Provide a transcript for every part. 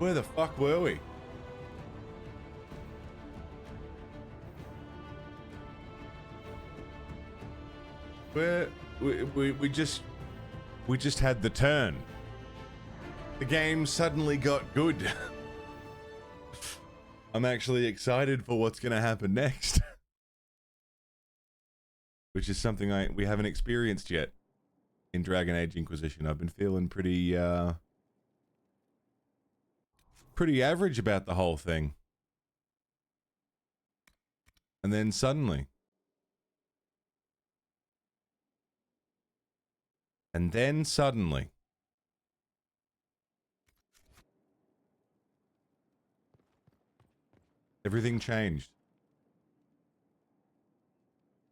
Where the fuck were we? Where we just had the turn. The game suddenly got good. I'm actually excited for what's going to happen next. Which is something we haven't experienced yet in Dragon Age Inquisition. I've been feeling pretty average about the whole thing. And then suddenly. Everything changed.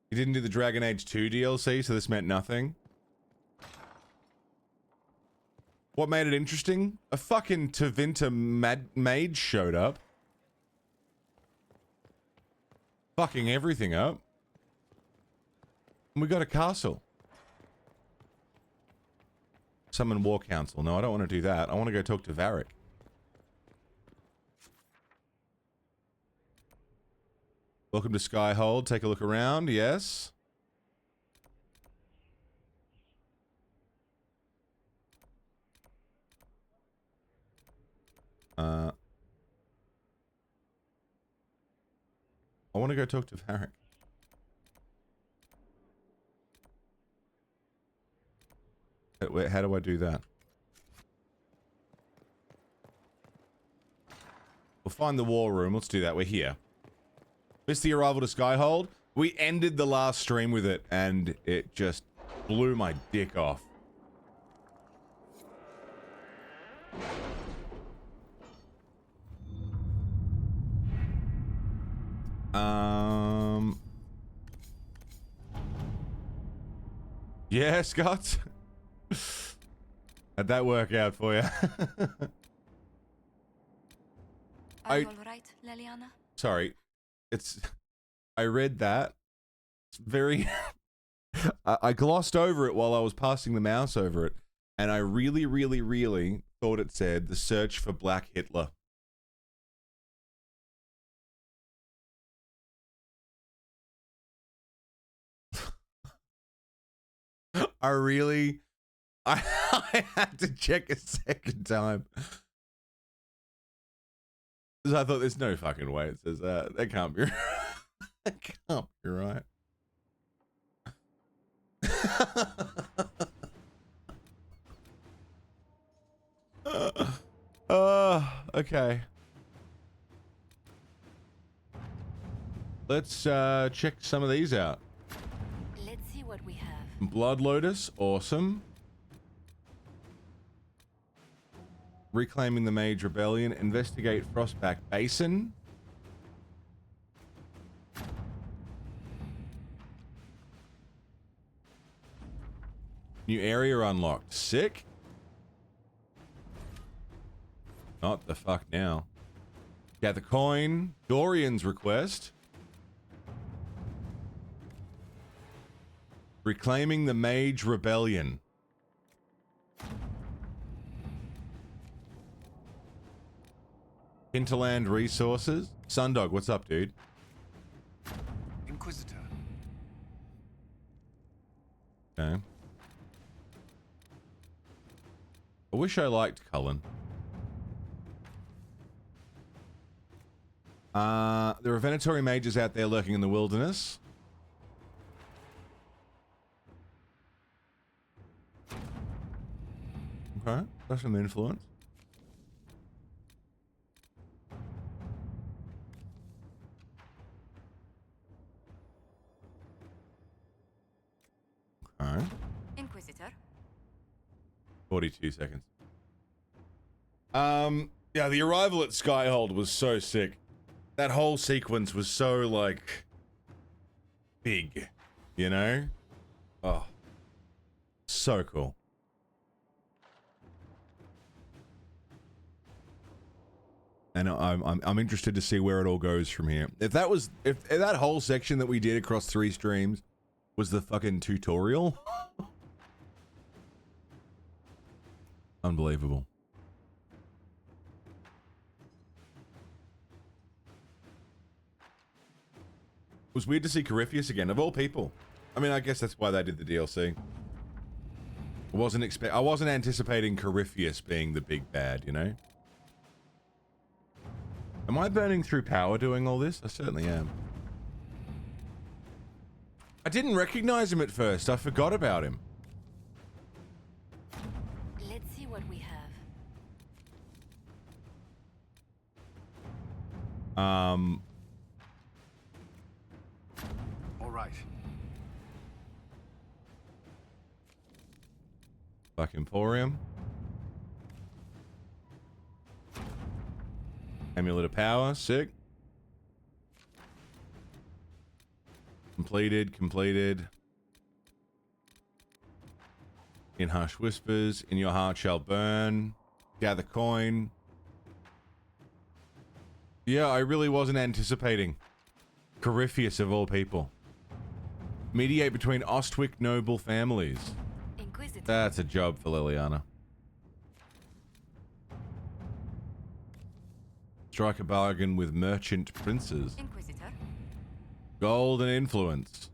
You didn't do the Dragon Age 2 DLC, so this meant nothing. What made it interesting? A fucking Tevinter mage showed up. Fucking everything up. And we got a castle. Summon War Council. No, I don't want to do that. I want to go talk to Varric. Welcome to Skyhold. Take a look around. Yes. I want to go talk to Varric. Wait, how do I do that? We'll find the war room. Let's do that. We're here. Missed the arrival to Skyhold. We ended the last stream with it, and it just blew my dick off. Yeah, Scott. How'd that work out for you? Are you all right, Leliana? Sorry. I read that. It's very... I glossed over it while I was passing the mouse over it. And I really, really, really thought it said the search for Black Hitler. I had to check a second time. Because I thought there's no fucking way it says that. That can't be right. That can't be right. Okay. Let's check some of these out. Let's see what we have. Blood Lotus, awesome. Reclaiming the Mage Rebellion, investigate Frostback Basin. New area unlocked. Sick. Not the fuck now. Got the coin. Dorian's request. Reclaiming the Mage Rebellion. Hinterland resources. Sundog, what's up, dude? Inquisitor. Okay. I wish I liked Cullen. There are Venatori mages out there lurking in the wilderness. Okay, that's some influence. Okay. Inquisitor. 42 seconds. Yeah, the arrival at Skyhold was so sick. That whole sequence was so, like, big, you know? Oh, so cool. And I'm interested to see where it all goes from here. If that whole section that we did across 3 streams was the fucking tutorial, unbelievable. was weird to see Corypheus again, of all people. I mean, I guess that's why they did the DLC. I wasn't anticipating Corypheus being the big bad, you know? Am I burning through power doing all this? I certainly am. I didn't recognize him at first. I forgot about him. Let's see what we have. All right. Black Emporium. Amulet of Power, sick. Completed. In Harsh Whispers, in your heart shall burn. Gather coin. Yeah, I really wasn't anticipating Corypheus of all people. Mediate between Ostwick noble families. Inquisitor. That's a job for Liliana. Strike a bargain with merchant princes. Inquisitor. Gold and influence.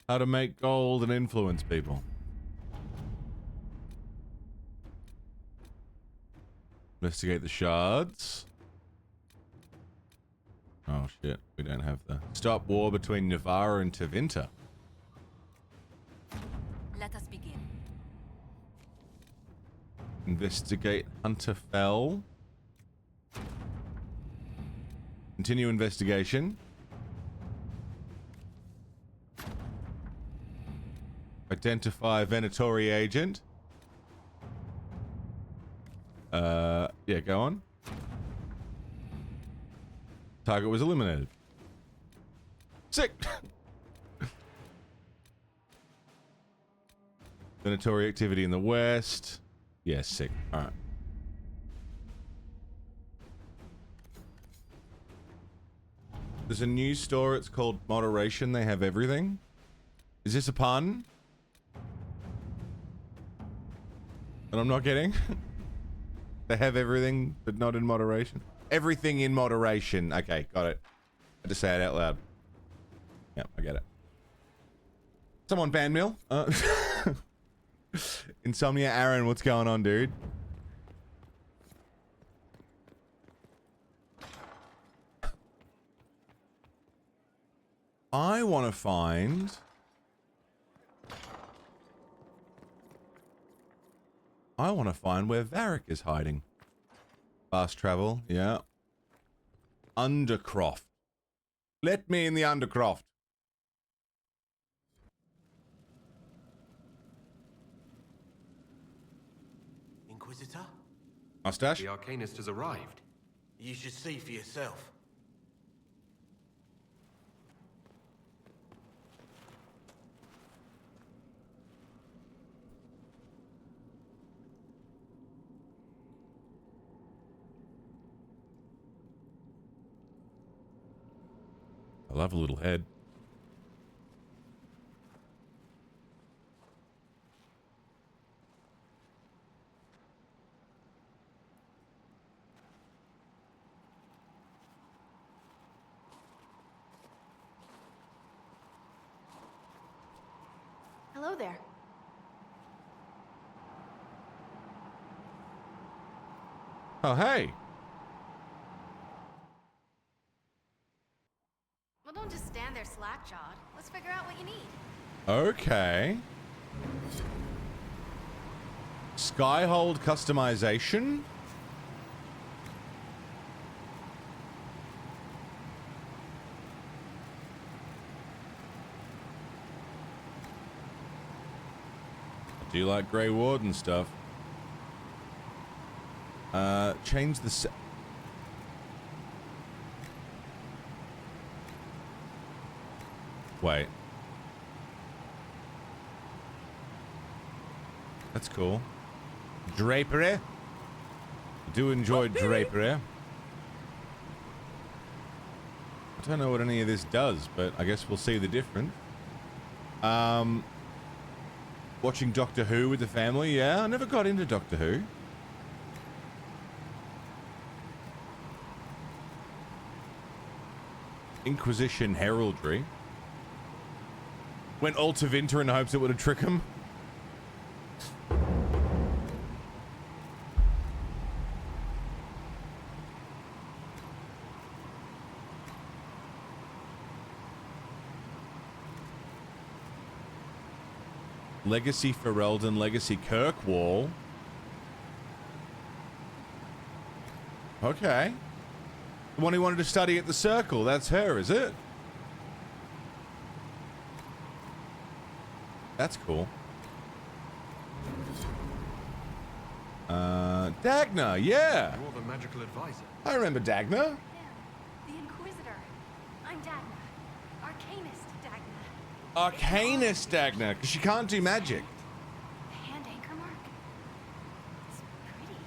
How to make gold and influence people. Investigate the shards. Oh shit, we don't have the... Stop war between Navarra and Tevinter. Let us begin. Investigate Hunterfell. Continue investigation. Identify Venatori agent. Yeah, go on. Target was eliminated. Sick! Venatori activity in the west. Yeah, sick. Alright. There's a new store, it's called Moderation. They have everything. Is this a pun? And I'm not getting? They have everything, but not in moderation. Everything in moderation. Okay, got it. I had to say it out loud. Yep, I get it. Someone ban Mill? Insomnia Aaron, what's going on, dude? I want to find... where Varric is hiding. Fast travel, yeah. Undercroft. Let me in the Undercroft. Inquisitor? Mustache? The Arcanist has arrived. You should see for yourself. I love a little head. Hello there. Oh, hey. Well, don't just stand there slack-jawed. Let's figure out what you need. Okay. Skyhold customization? I do like Grey Warden stuff. Change the Wait. That's cool. Drapery. I do enjoy drapery. I don't know what any of this does, but I guess we'll see the difference. Watching Doctor Who with the family. Yeah, I never got into Doctor Who. Inquisition heraldry. Went Alta Vinter in hopes it would have tricked him. Legacy Ferelden, Legacy Kirkwall. Okay. The one who wanted to study at the Circle, that's her, is it? That's cool. Dagna, yeah. You're the magical advisor. I remember Dagna. Yeah, the Inquisitor. I'm Dagna. Arcanist Dagna. Arcanist Dagna, because she can't do magic. The hand anchor mark. It's pretty.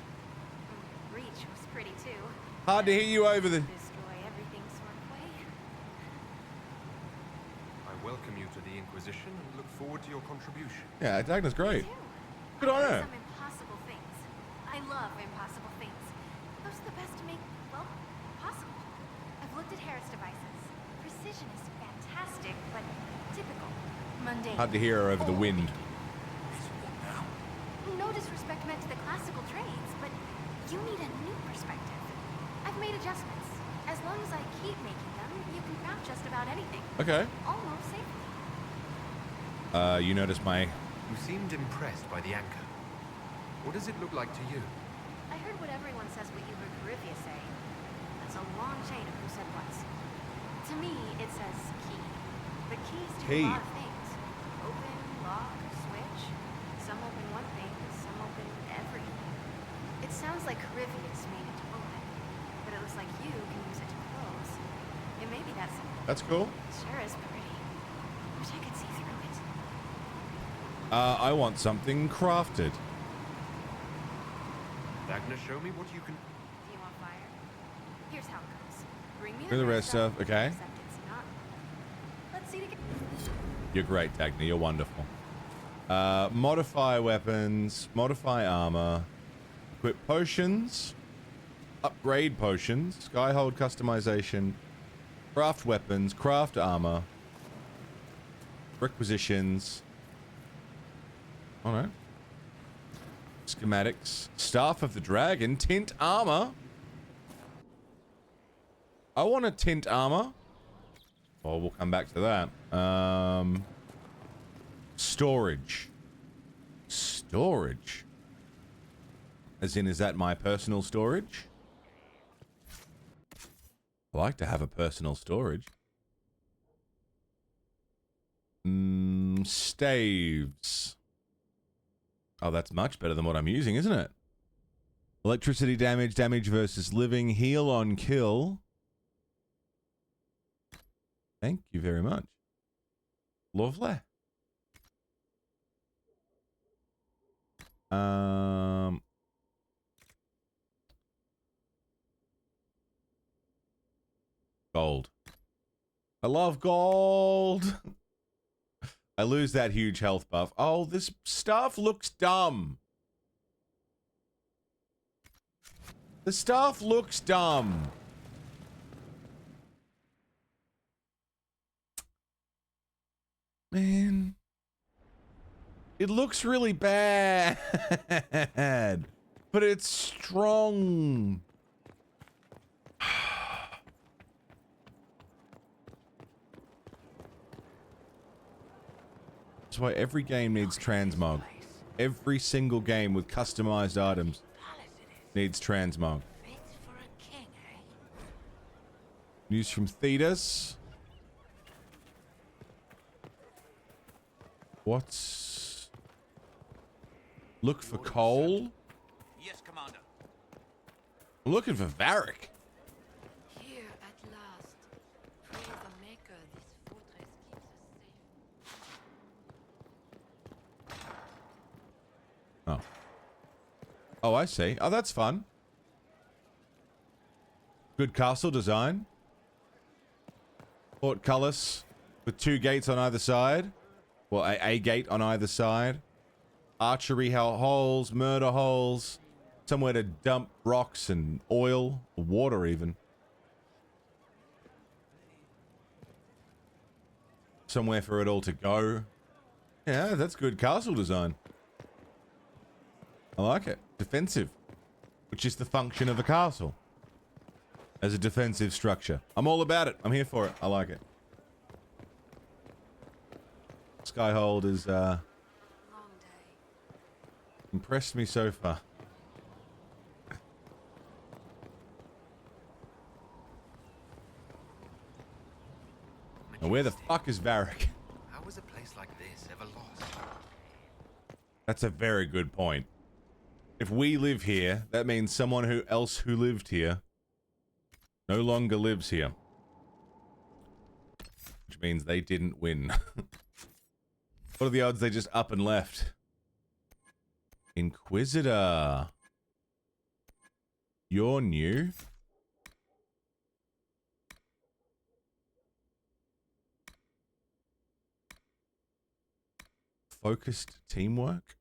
Reach was pretty too. Hard to hit you over the... Destroy everything sort of way. I welcome you to the Inquisition and look forward to your contribution. Yeah, Dagna's great. Too. Good on I do her. some impossible things. I love impossible things. Those are the best to make, well, possible. I've looked at Harris devices. Precision is fantastic, but typical. Mundane. Hard to hear her over the wind. No disrespect meant to the classical trades, but you need a new perspective. I've made adjustments. As long as I keep making them, you can craft just about anything. Okay. Almost safely. You notice my... You seemed impressed by the anchor. What does it look like to you? I heard what everyone says what you heard Carithia say. That's a long chain of who said what. To me, it says key. The keys do Key. a lot of things. Open, lock, switch. Some open one thing, some open everything. It sounds like Carithia made it to open, but it looks like you can use it to close. It may be that simple. That's cool. It sure is pretty. Wish I could see through it. I want something crafted. Dagna, show me what you can... Do you want fire? Here's how it goes. Bring me Here's the red stuff, okay. except it's not. Let's see it again. You're great, Dagna. You're wonderful. Modify weapons, modify armor, equip potions, upgrade potions, skyhold customization, craft weapons, craft armor, requisitions. All right. Schematics, staff of the dragon, tint armor. I want a tint armor. Well, we'll come back to that. Storage. Storage. As in, is that my personal storage? I like to have a personal storage. Staves. Oh, that's much better than what I'm using, isn't it? Electricity damage, damage versus living, heal on kill. Thank you very much. Lovely. Gold. I love gold. I lose that huge health buff. Oh, this stuff looks dumb. The stuff looks dumb. Man. It looks really bad. But it's strong. That's why every game needs transmog. Every single game with customized items needs transmog. News from Thetis. What's... Look for coal? Yes, Commander. I'm looking for Varric. Here at last. Praise the Maker, this fortress keeps us safe. Oh. Oh, I see. Oh, that's fun. Good castle design. Portcullis with 2 gates on either side. Well, a gate on either side. Archery holes, murder holes. Somewhere to dump rocks and oil, or water even. somewhere for it all to go. Yeah, that's good castle design. I like it. Defensive. Which is the function of a castle. As a defensive structure. I'm all about it. I'm here for it. I like it. Skyhold is, Long day. impressed me so far. Now where the fuck is Varric? How was a place like this ever lost? That's a very good point. If we live here, that means someone who lived here no longer lives here. Which means they didn't win. What are the odds they just up and left? Inquisitor. You're new? Focused teamwork?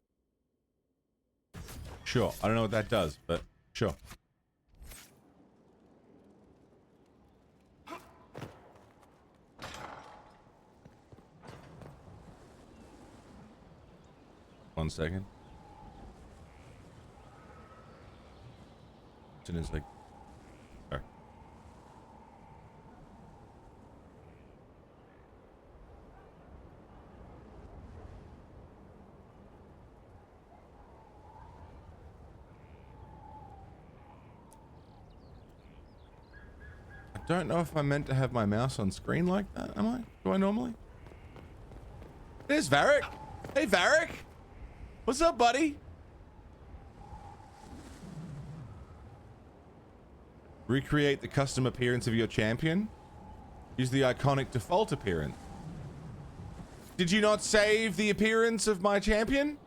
Sure. I don't know what that does, but sure. One second. It's like... Sorry. I don't know if I'm meant to have my mouse on screen like that, am I? Do I normally? There's Varric! Hey, Varric! What's up, buddy? Recreate the custom appearance of your champion. Use the iconic default appearance. Did you not save the appearance of my champion?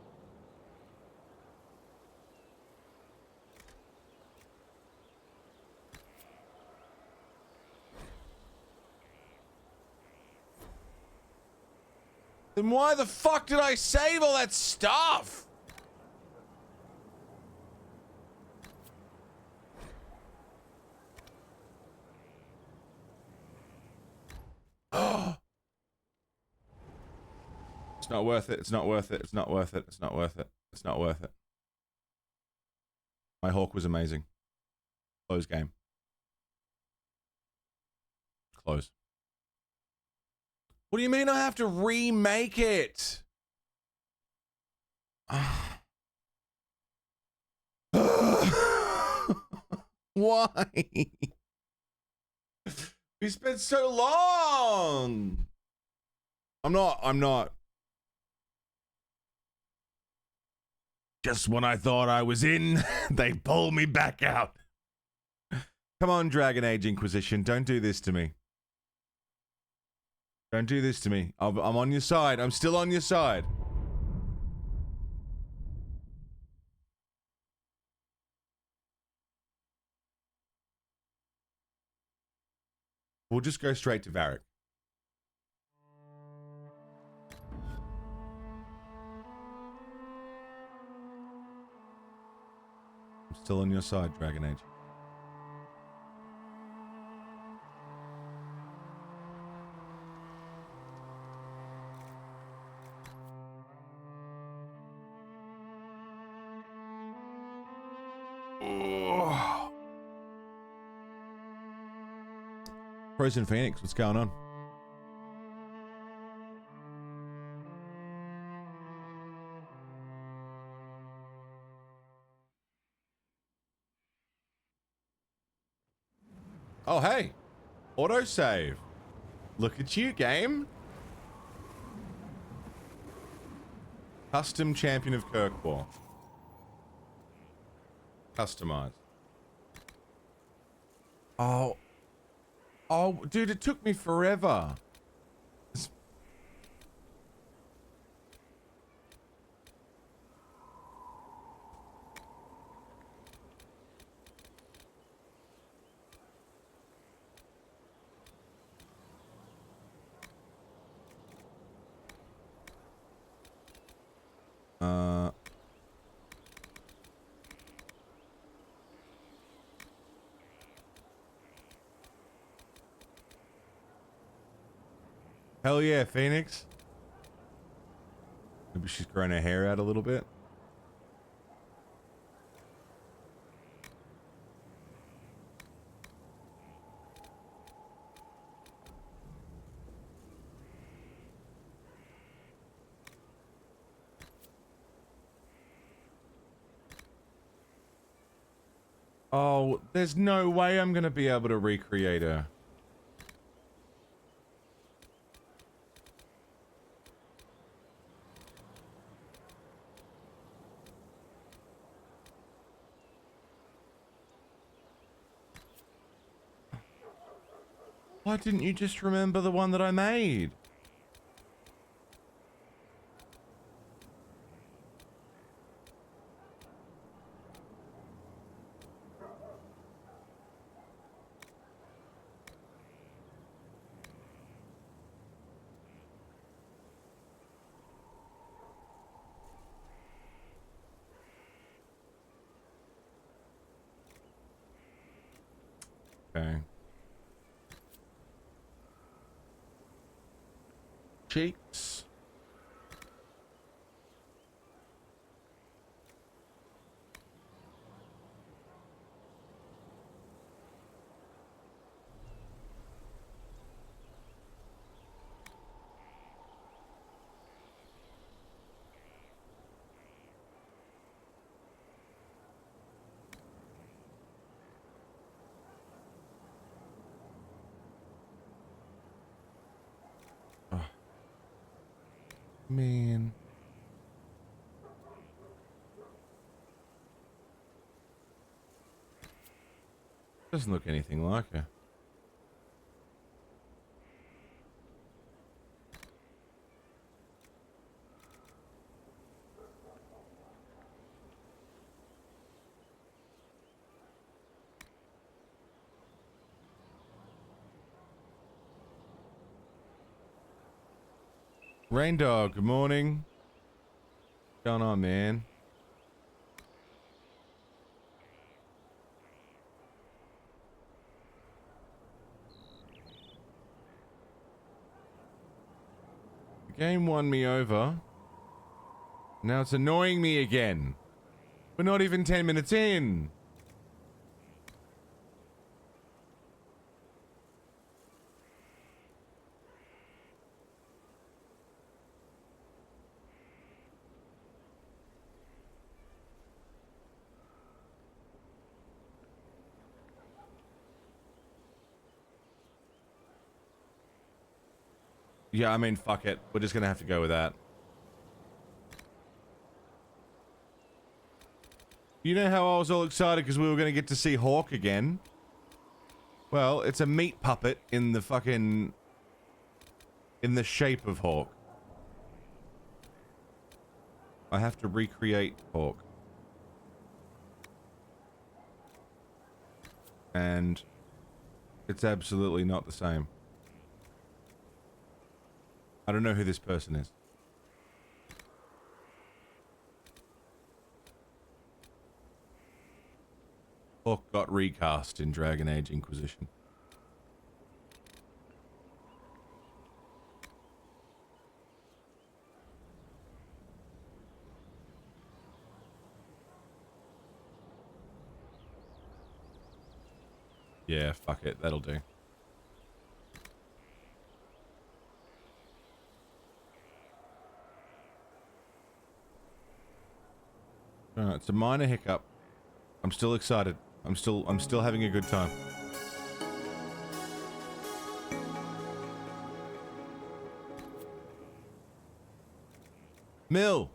Then why the fuck did I save all that stuff? It's not worth it. It's not worth it. It's not worth it. It's not worth it. It's not worth it. My Hawk was amazing. Close game. Close. What do you mean I have to remake it? Why? We spent so long. I'm not. Just when I thought I was in, they pull me back out. Come on, Dragon Age Inquisition. Don't do this to me. Don't do this to me. I'm on your side. I'm still on your side. We'll just go straight to Varric. I'm still on your side, Dragon Age. Frozen Phoenix, what's going on? Oh, hey. Autosave. Look at you, game. Custom Champion of Kirkwall. Customized. Oh. Oh, dude, it took me forever. Hell yeah, Phoenix. Maybe she's growing her hair out a little bit. Oh, there's no way I'm gonna be able to recreate her. Why didn't you just remember the one that I made? Okay. Cheeks. Oh. Man. Doesn't look anything like her. Rain Dog, good morning. What's going on, man? The game won me over. Now it's annoying me again. We're not even 10 minutes in. Yeah, I mean, fuck it. We're just gonna have to go with that. You know how I was all excited because we were gonna get to see Hawk again? Well, it's a meat puppet in the fucking... in the shape of Hawk. I have to recreate Hawk. And... it's absolutely not the same. I don't know who this person is. Hawk got recast in Dragon Age Inquisition. Yeah, fuck it. That'll do. It's a minor hiccup. I'm still excited. I'm still having a good time. Mill,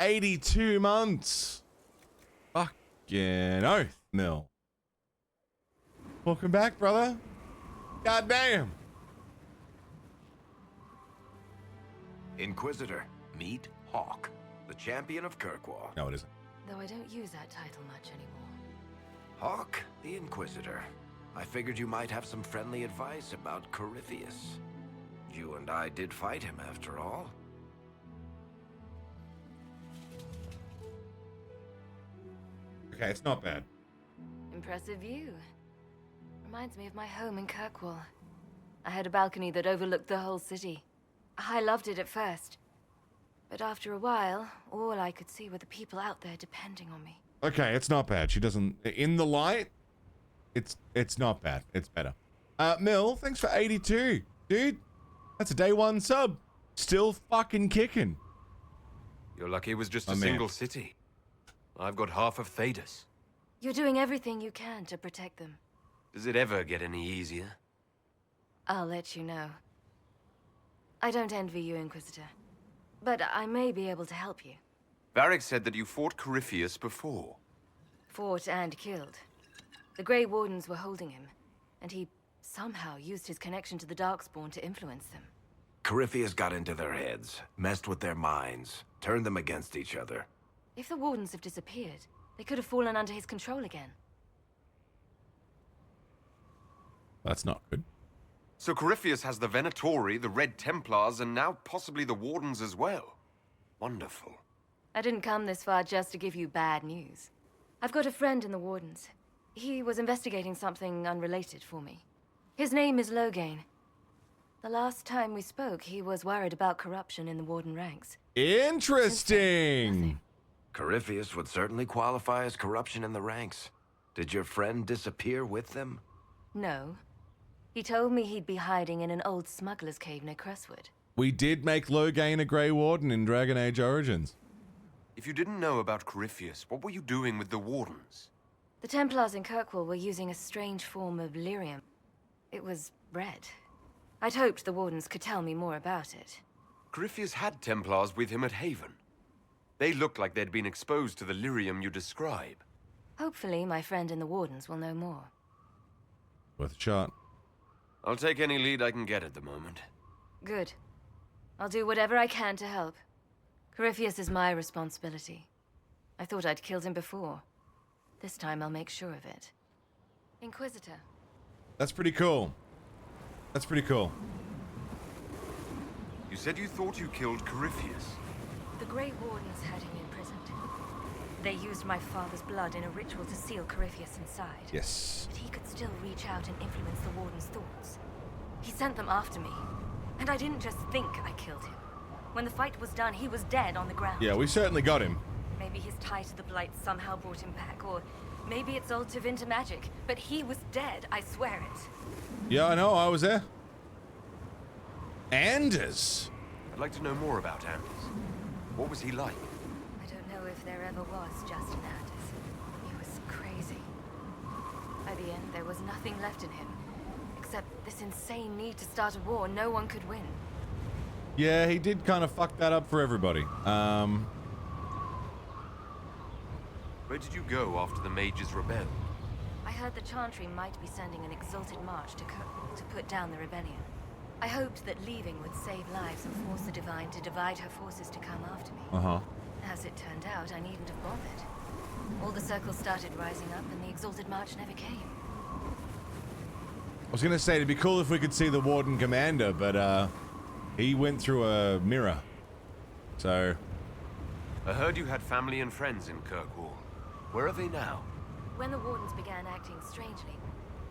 82 months. Fucking oath, Mill. Welcome back, brother. God damn. Inquisitor, meet Hawk, the champion of Kirkwall. No, it isn't. Though I don't use that title much anymore. Hawk, the Inquisitor. I figured you might have some friendly advice about Corypheus. You and I did fight him, after all. Okay, it's not bad. Impressive view. Reminds me of my home in Kirkwall. I had a balcony that overlooked the whole city. I loved it at first. But after a while, all I could see were the people out there depending on me. Okay, it's not bad. She doesn't... In the light, it's not bad. It's better. Mill, thanks for 82. Dude, that's a day one sub. Still fucking kicking. You're lucky it was just a man. single city. I've got half of Thedas. You're doing everything you can to protect them. Does it ever get any easier? I'll let you know. I don't envy you, Inquisitor. But I may be able to help you. Varric said that you fought Corypheus before. Fought and killed. The Grey Wardens were holding him, and he somehow used his connection to the Darkspawn to influence them. Corypheus got into their heads, messed with their minds, turned them against each other. If the Wardens have disappeared, they could have fallen under his control again. That's not good. So Corypheus has the Venatori, the Red Templars, and now possibly the Wardens as well. Wonderful. I didn't come this far just to give you bad news. I've got a friend in the Wardens. He was investigating something unrelated for me. His name is Loghain. The last time we spoke, he was worried about corruption in the Warden ranks. Interesting. Corypheus would certainly qualify as corruption in the ranks. Did your friend disappear with them? No. He told me he'd be hiding in an old smuggler's cave near Crestwood. We did make Loghain a Grey Warden in Dragon Age Origins. If you didn't know about Corypheus, what were you doing with the Wardens? The Templars in Kirkwall were using a strange form of lyrium. It was red. I'd hoped the Wardens could tell me more about it. Corypheus had Templars with him at Haven. They looked like they'd been exposed to the lyrium you describe. Hopefully, my friend in the Wardens will know more. Worth a shot. I'll take any lead I can get at the moment. Good. I'll do whatever I can to help. Corypheus is my responsibility. I thought I'd killed him before. This time I'll make sure of it. Inquisitor. That's pretty cool. That's pretty cool. You said you thought you killed Corypheus. The Grey Wardens had him imprisoned. They used my father's blood in a ritual to seal Corypheus inside. Yes. But he could still reach out and influence the Warden's thoughts. He sent them after me. And I didn't just think I killed him. When the fight was done, he was dead on the ground. Yeah, we certainly got him. Maybe his tie to the Blight somehow brought him back, or maybe it's all Tevinter magic. But he was dead, I swear it. Yeah, I know, I was there. Anders. I'd like to know more about Anders. What was he like? I don't know if there ever was just an Anders. He was crazy. By the end, there was nothing left in him. Except this insane need to start a war no one could win. Yeah, he did kind of fuck that up for everybody. Where did you go after the mages rebelled? I heard the Chantry might be sending an exalted march to Kirkwall to put down the rebellion. I hoped that leaving would save lives and force the Divine to divide her forces to come after me. Uh-huh. As it turned out, I needn't have bothered. All the circles started rising up and the exalted march never came. I was gonna say, it'd be cool if we could see the Warden Commander, but, he went through a mirror. So... I heard you had family and friends in Kirkwall. Where are they now? When the Wardens began acting strangely,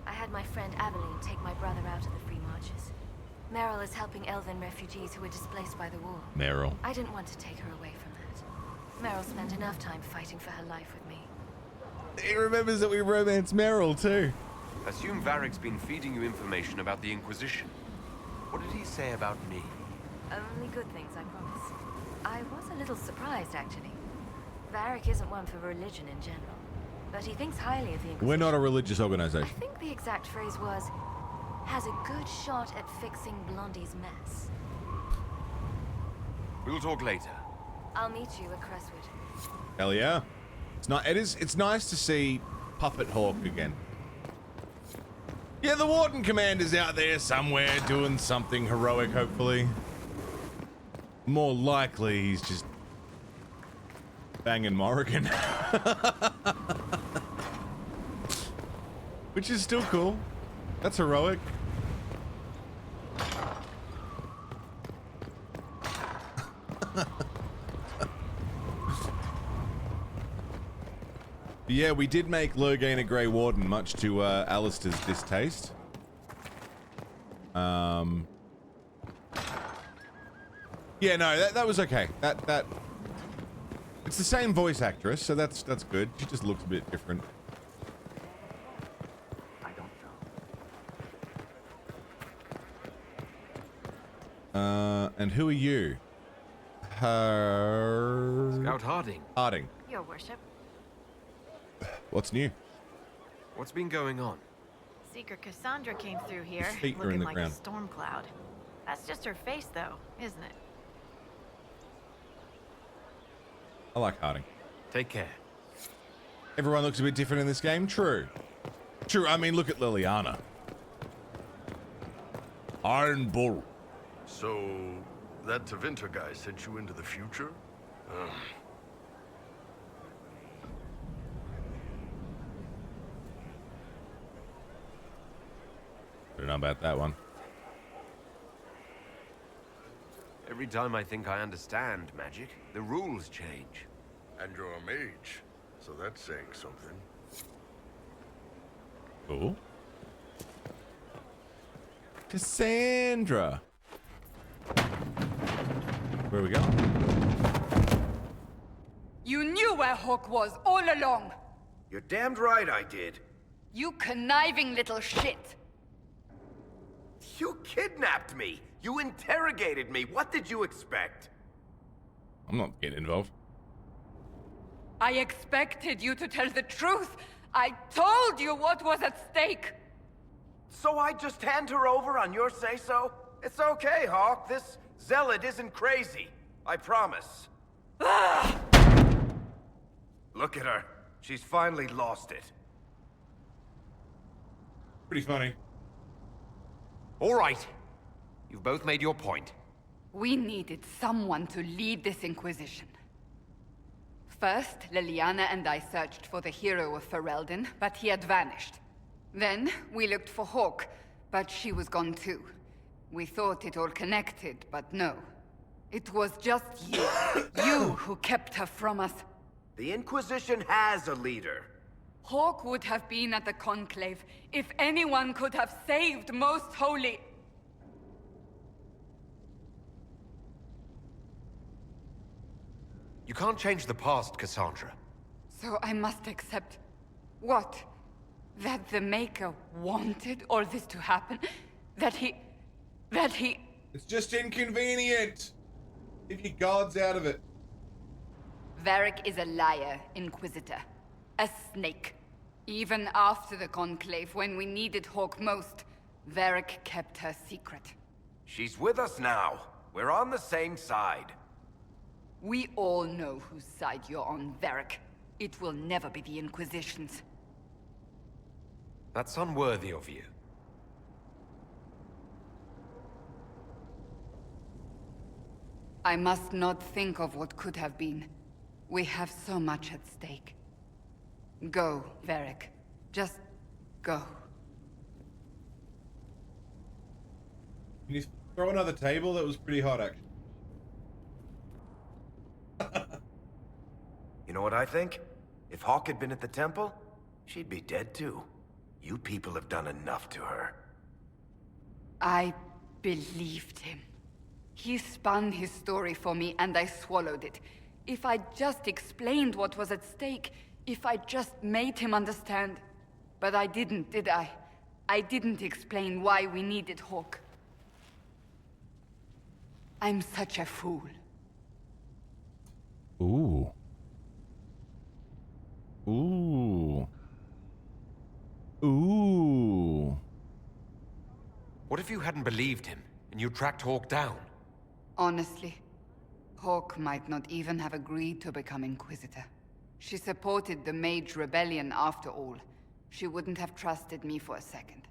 I had my friend Aveline take my brother out of the Free Marches. Meryl is helping Elven refugees who were displaced by the war. Meryl. I didn't want to take her away from that. Meryl spent enough time fighting for her life with me. He remembers that we romanced Meryl, too. Assume Varric's been feeding you information about the Inquisition. What did he say about me? Only good things, I promise. I was a little surprised, actually. Varric isn't one for religion in general, but he thinks highly of the Inquisition. We're not a religious I organization. think the exact phrase was, has a good shot at fixing Blondie's mess. We'll talk later. I'll meet you at Crestwood. Hell yeah. It's nice to see Puppet Hawk again. Yeah, the Warden Commander's out there somewhere doing something heroic, hopefully. More likely, he's just banging Morrigan. Which is still cool. That's heroic. Yeah, we did make Loghain a Grey Warden, much to Alistair's distaste. Yeah, no, that was okay. That it's the same voice actress, so that's good. She just looks a bit different. I don't know. And who are you? Scout Harding. Harding. Your worship. What's new? What's been going on? Seeker Cassandra came through here, feet are in looking the like ground. a storm cloud. That's just her face, though, isn't it? I like Harding. Take care. Everyone looks a bit different in this game. True. True. I mean, look at Liliana. Iron Bull. So, that Tevinter guy sent you into the future? I don't know about that one. Every time I think I understand magic, the rules change. And you're a mage, so that's saying something. Cool. Cassandra. Where are we going? You knew where Hawk was all along. You're damned right I did. You conniving little shit. You kidnapped me. You interrogated me. What did you expect? I'm not getting involved. I expected you to tell the truth. I told you what was at stake. So I just hand her over on your say-so? It's okay, Hawk. This zealot isn't crazy. I promise. Look at her. She's finally lost it. Pretty funny. All right. You've both made your point. We needed someone to lead this Inquisition. First, Liliana and I searched for the hero of Ferelden, but he had vanished. Then, we looked for Hawk, but she was gone too. We thought it all connected, but no. It was just you. You who kept her from us. The Inquisition has a leader. Hawk would have been at the Conclave if anyone could have saved Most Holy. You can't change the past, Cassandra. So I must accept... what? That the Maker wanted all this to happen? That he... It's just inconvenient. Leave your gods out of it. Varric is a liar, Inquisitor. A snake. Even after the Conclave, when we needed Hawk most, Varric kept her secret. She's with us now. We're on the same side. We all know whose side you're on, Varric. It will never be the Inquisition's. That's unworthy of you. I must not think of what could have been. We have so much at stake. Go, Varric. Just go. Can you throw another table? That was pretty hot, actually. You know what I think? If Hawk had been at the temple, she'd be dead too. You people have done enough to her. I believed him. He spun his story for me, and I swallowed it. If I just explained what was at stake, if I just made him understand. But I didn't, did I? I didn't explain why we needed Hawk. I'm such a fool. Ooh. Ooh. Ooh. What if you hadn't believed him, and you tracked Hawk down? Honestly, Hawk might not even have agreed to become Inquisitor. She supported the Mage Rebellion after all. She wouldn't have trusted me for a second.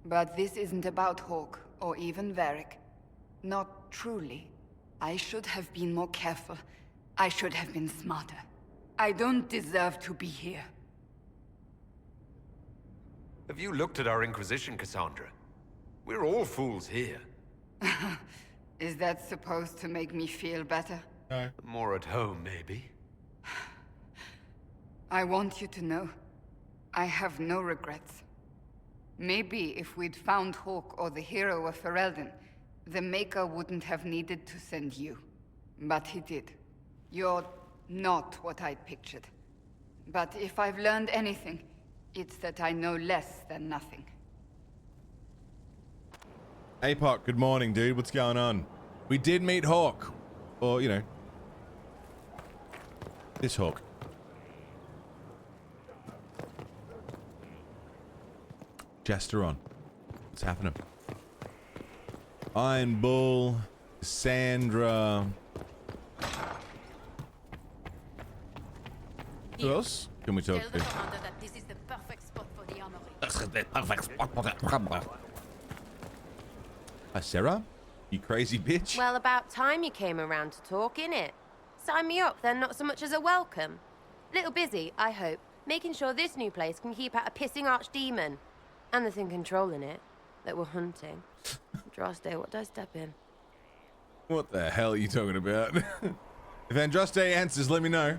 But this isn't about Hawk, or even Varric. Not truly. I should have been more careful. I should have been smarter. I don't deserve to be here. Have you looked at our Inquisition, Cassandra? We're all fools here. Is that supposed to make me feel better? No. More at home, maybe. I want you to know, I have no regrets. Maybe if we'd found Hawk or the hero of Ferelden, the Maker wouldn't have needed to send you. But he did. You're not what I'd pictured. But if I've learned anything, it's that I know less than nothing. APOC, good morning, dude. What's going on? We did meet Hawk. Or, you know. This Hawk. Jester on. What's happening? Iron Bull. Sandra. Who else can we talk Tell the to? commander that this is the perfect spot for the armory. Hi, Sarah? You crazy bitch? Well, about time you came around to talk, innit? Sign me up, then not so much as a welcome. Little busy, I hope, making sure this new place can keep out a pissing archdemon. And the thing controlling it, that we're hunting. Droste, what do I step in? What the hell are you talking about? If Andraste answers, let me know.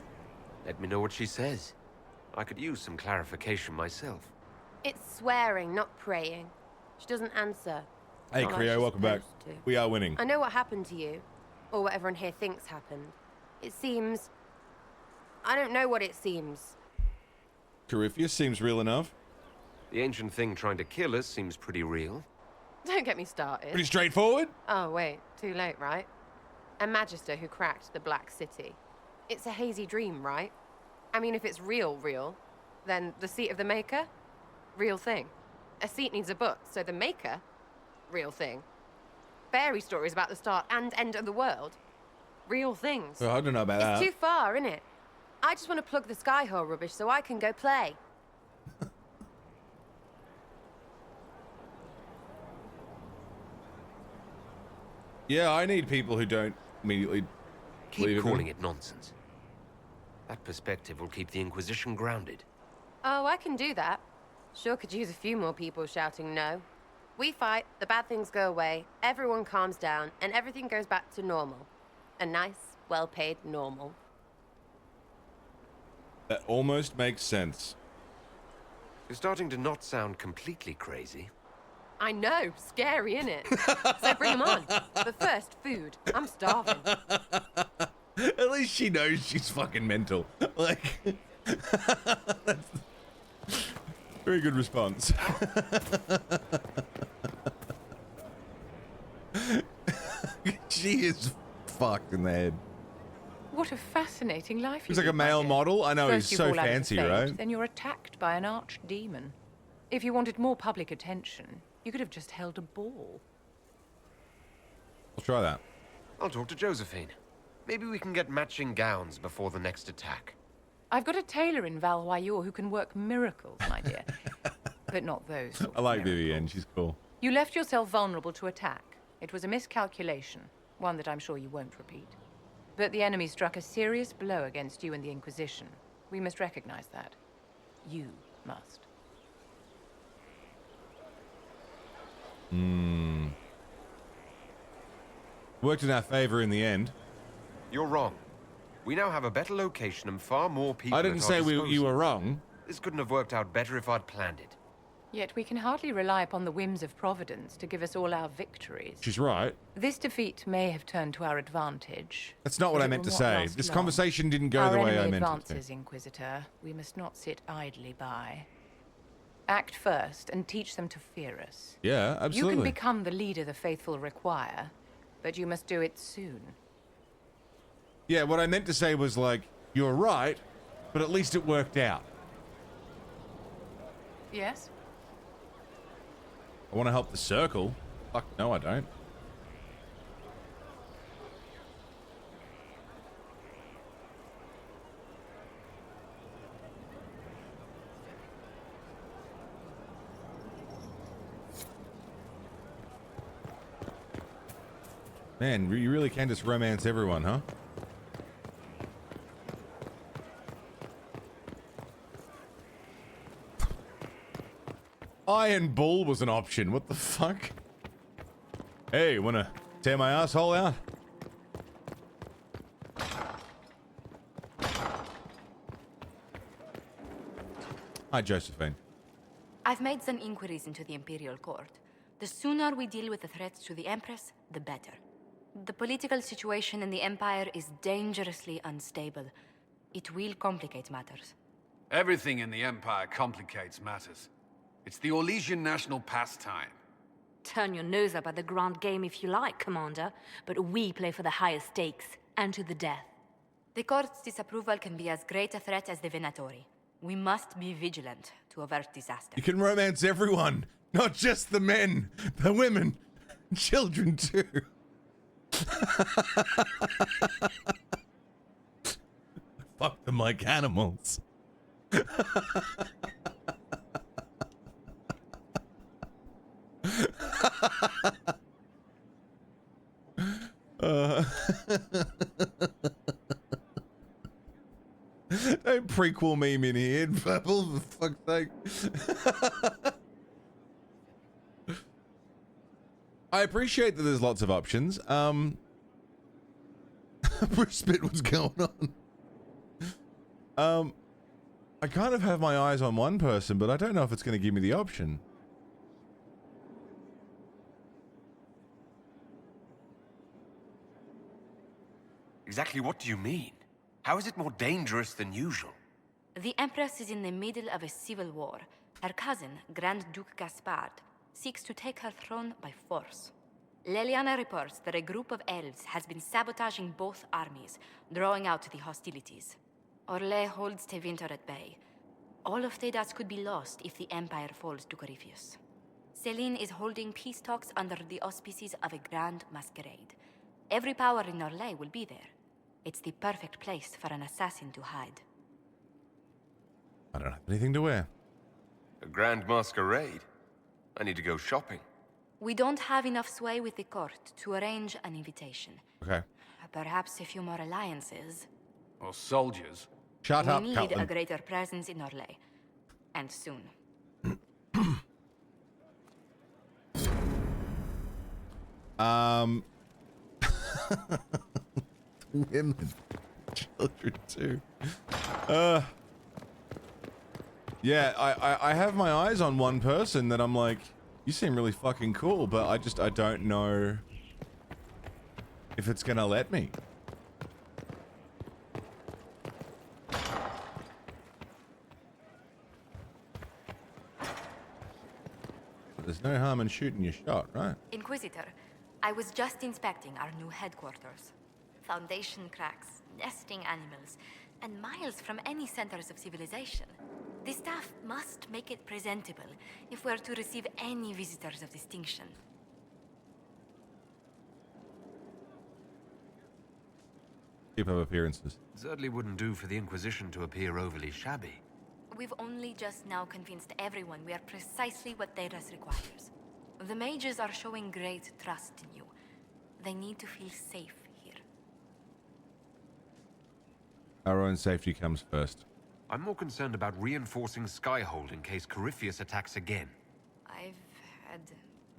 Let me know what she says. I could use some clarification myself. It's swearing, not praying. She doesn't answer. Hey, Not like Creo, she's welcome back. supposed to. We are winning. I know what happened to you, or what everyone here thinks happened. It seems... I don't know what it seems. Corypheus seems real enough. The ancient thing trying to kill us seems pretty real. Don't get me started. Pretty straightforward. Oh, wait. Too late, right? A magister who cracked the Black City. It's a hazy dream, right? I mean, if it's real, then the seat of the Maker? Real thing. A seat needs a book, so the Maker? Real thing. Fairy stories about the start and end of the world? Real things. Well, I don't know about It's that. too far, innit? I just want to plug the Skyhole rubbish so I can go play. Yeah, I need people who don't immediately believe Keep calling it. it nonsense. That perspective will keep the Inquisition grounded. Oh, I can do that. Sure could use a few more people shouting no. We fight, the bad things go away, everyone calms down, and everything goes back to normal. A nice, well-paid normal. That almost makes sense. You're starting to not sound completely crazy. I know, scary, innit? So bring 'em on. But first, food. I'm starving. At least she knows she's fucking mental. Like, that's very good response. She is fucked in the head. What a fascinating life He's you like a lead, my male dear. model. I know First he's you so fall out of the fancy, faith, right? Then you're attacked by an archdemon. If you wanted more public attention, you could have just held a ball. I'll try that. I'll talk to Josephine. Maybe we can get matching gowns before the next attack. I've got a tailor in Valroyur who can work miracles, my dear. But not those sort I of like miracles. Vivienne. She's cool. You left yourself vulnerable to attack. It was a miscalculation, one that I'm sure you won't repeat. But the enemy struck a serious blow against you and the Inquisition. We must recognize that. You must. Worked in our favor in the end. You're wrong. We now have a better location and far more people I at didn't our say disposal. you were wrong. This couldn't have worked out better if I'd planned it. Yet we can hardly rely upon the whims of Providence to give us all our victories. She's right. This defeat may have turned to our advantage. That's not what but I it meant to will not say. last This long. conversation didn't go Our the way I enemy meant it advances, to. Inquisitor. We must not sit idly by. Act first and teach them to fear us. Yeah, You absolutely. can become the leader the faithful require, but you must do it soon. Yeah, what I meant to say was like, you're right, but at least it worked out. Yes? I want to help the circle. Fuck, no, I don't. Man, you really can just romance everyone, huh? Iron Bull was an option. What the fuck? Hey, wanna tear my asshole out? Hi, Josephine. I've made some inquiries into the Imperial Court. The sooner we deal with the threats to the Empress, the better. The political situation in the Empire is dangerously unstable. It will complicate matters. Everything in the Empire complicates matters. It's the Orlesian national pastime. Turn your nose up at the grand game if you like, Commander, but we play for the higher stakes, and to the death. The Court's disapproval can be as great a threat as the Venatori. We must be vigilant to avert disaster. You can romance everyone, not just the men, the women, children too. Fuck them like animals. Don't prequel meme in here, Purple, for fuck's sake. I appreciate that there's lots of options. Spit, what's going on? I kind of have my eyes on one person, but I don't know if it's going to give me the option. Exactly what do you mean? How is it more dangerous than usual? The Empress is in the middle of a civil war. Her cousin, Grand Duke Gaspard, seeks to take her throne by force. Leliana reports that a group of elves has been sabotaging both armies, drawing out the hostilities. Orlais holds Tevinter at bay. All of Thedas could be lost if the Empire falls to Corypheus. Celine is holding peace talks under the auspices of a grand masquerade. Every power in Orlais will be there. It's the perfect place for an assassin to hide. I don't have anything to wear. A grand masquerade? I need to go shopping. We don't have enough sway with the court to arrange an invitation. Okay. Perhaps a few more alliances. Or soldiers. Shut up, We need Captain. a greater presence in Orlais. And soon. Women. Children too. Yeah, I have my eyes on one person that I'm like, you seem really fucking cool, but I don't know if it's gonna let me. There's no harm in shooting your shot, right? Inquisitor, I was just inspecting our new headquarters. Foundation cracks, nesting animals, and miles from any centers of civilization. The staff must make it presentable if we're to receive any visitors of distinction. Keep up appearances. Certainly wouldn't do for the Inquisition to appear overly shabby. We've only just now convinced everyone we are precisely what Thedas requires. The mages are showing great trust in you. They need to feel safe here. Our own safety comes first. I'm more concerned about reinforcing Skyhold in case Corypheus attacks again. I've had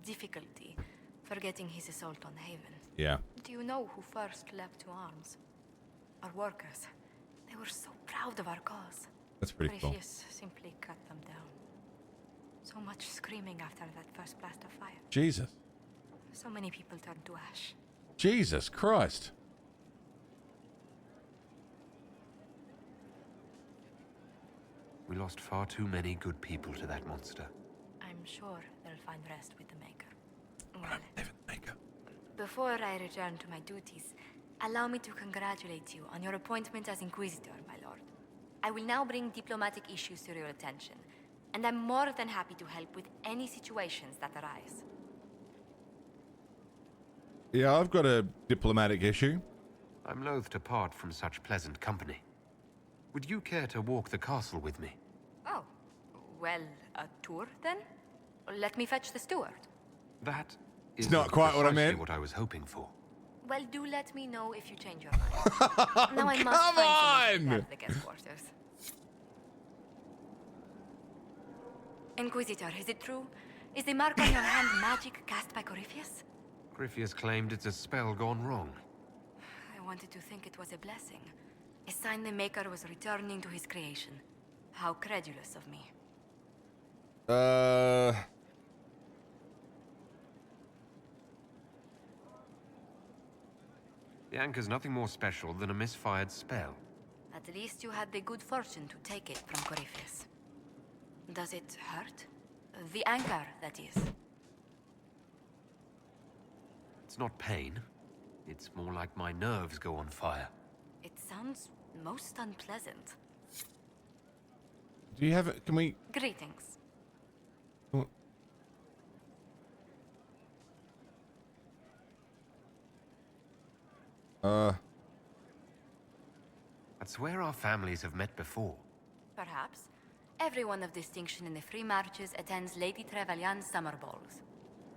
difficulty forgetting his assault on Haven. Yeah. Do you know who first leapt to arms? Our workers. They were so proud of our cause. That's pretty cool. Corypheus simply cut them down. So much screaming after that first blast of fire. Jesus. So many people turned to ash. Jesus Christ. We lost far too many good people to that monster. I'm sure they'll find rest with the Maker. Well, before I return to my duties, allow me to congratulate you on your appointment as Inquisitor, my lord. I will now bring diplomatic issues to your attention, and I'm more than happy to help with any situations that arise. Yeah, I've got a diplomatic issue. I'm loath to part from such pleasant company. Would you care to walk the castle with me? Oh, well, a tour then? Let me fetch the steward. That is It's not quite what I precisely meant. what I was hoping for. Well, do let me know if you change your mind. Now I must Come find someone to on! guard the guest quarters. Inquisitor, is it true? Is the mark on your hand magic cast by Corypheus? Corypheus claimed it's a spell gone wrong. I wanted to think it was a blessing. A sign the Maker was returning to his creation. How credulous of me. The anchor's nothing more special than a misfired spell. At least you had the good fortune to take it from Corypheus. Does it hurt? The anchor, that is. It's not pain. It's more like my nerves go on fire. It sounds most unpleasant. Do you have it? Can we? Greetings. I'd swear our families have met before. Perhaps. Everyone of distinction in the Free Marches attends Lady Trevelyan's summer balls.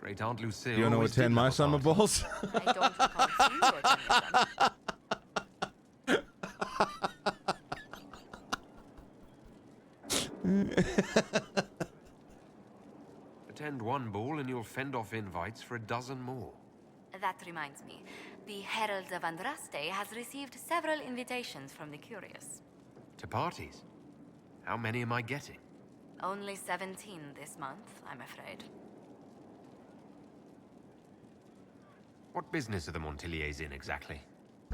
Great Aunt Lucille. You want to attend my summer balls? I don't recall seeing you attend them. Attend one ball and you'll fend off invites for a dozen more. That reminds me. The Herald of Andraste has received several invitations from the curious. To parties? How many am I getting? Only 17 this month, I'm afraid. What business are the Montiliers in exactly?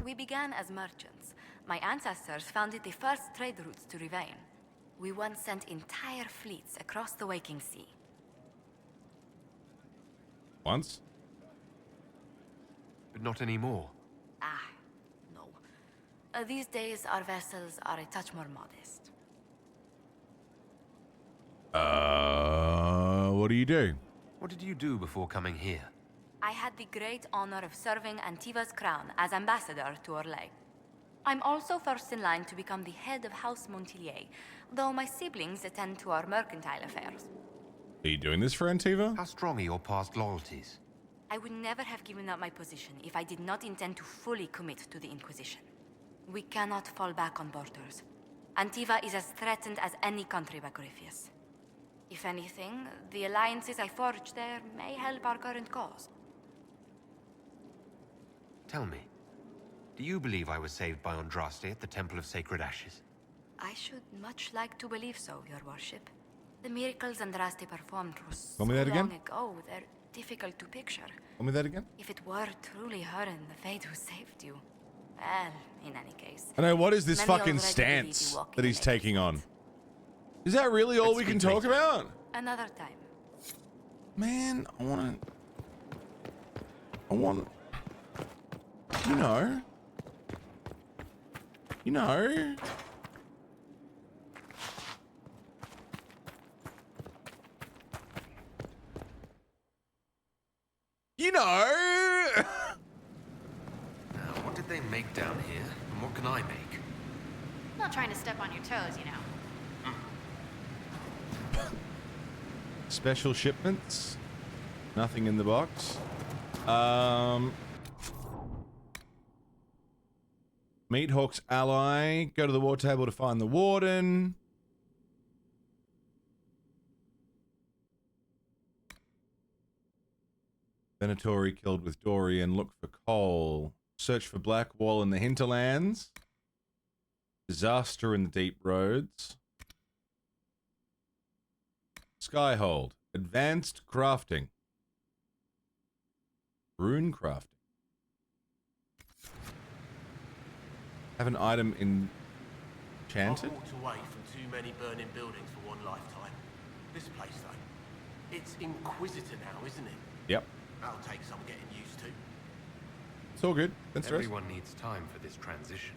We began as merchants. My ancestors founded the first trade routes to Rivain. We once sent entire fleets across the Waking Sea. Once? But not anymore. No. These days, our vessels are a touch more modest. What do you do? What did you do before coming here? I had the great honor of serving Antiva's crown as ambassador to Orlais. I'm also first in line to become the head of House Montilier, though my siblings attend to our mercantile affairs. Are you doing this for Antiva? How strong are your past loyalties? I would never have given up my position if I did not intend to fully commit to the Inquisition. We cannot fall back on borders. Antiva is as threatened as any country by Corypheus. If anything, the alliances I forged there may help our current cause. Tell me, do you believe I was saved by Andraste at the Temple of Sacred Ashes? I should much like to believe so, Your Worship. The miracles Andraste performed were so Tell me that again? long ago, they're difficult to picture. Tell me that again? If it were truly her and the Fate who saved you. Well, in any case. I know, what is this many fucking already believe stance you walk that in he's a taking on? Is that really all we can talk about? Another time. Man, I want, you know. You know. Now, what did they make down here, and what can I make? Not trying to step on your toes, you know. Special shipments. Nothing in the box. Meet Hawk's ally. Go to the war table to find the warden. Venatori killed with Dorian. Look for coal. Search for Black Wall in the hinterlands. Disaster in the deep roads. Skyhold. Advanced crafting. Rune crafting. Have an item enchanted? I've walked away from too many burning buildings for one lifetime. This place, though, it's Inquisitor now, isn't it? Yep. That'll take some getting used to. It's all good. Don't stress. Everyone needs time for this transition.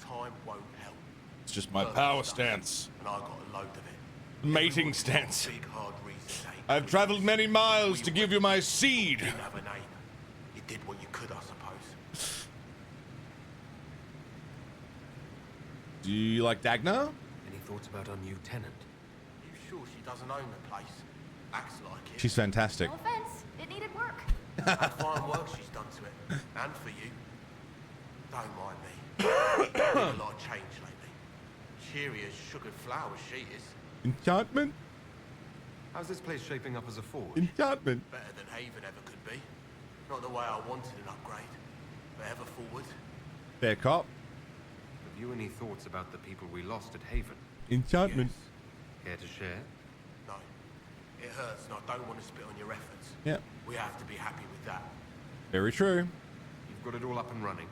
Time won't help. It's just my Perfect power stuff, stance. And I got a load of it. Mating Everyone's got a stance. big, hard reason to hate I've me. traveled many miles to give you my seed. You didn't have a name. You did what you could, I suppose. Do you like Dagna? Any thoughts about our new tenant? You sure she doesn't own the place? Acts like it. She's fantastic. No offense, it needed work. That fine work she's done to it. And for you. Don't mind me. Been a lot of change lately. Cheery as sugared flowers she is. Enchantment? How's this place shaping up as a forge? Enchantment. Better than Haven ever could be. Not the way I wanted an upgrade. But ever forward. Fair cop. Have you any thoughts about the people we lost at Haven? Enchantment. Care to share? No. It hurts, and I don't want to spit on your efforts. Yeah. We have to be happy with that. Very true. You've got it all up and running.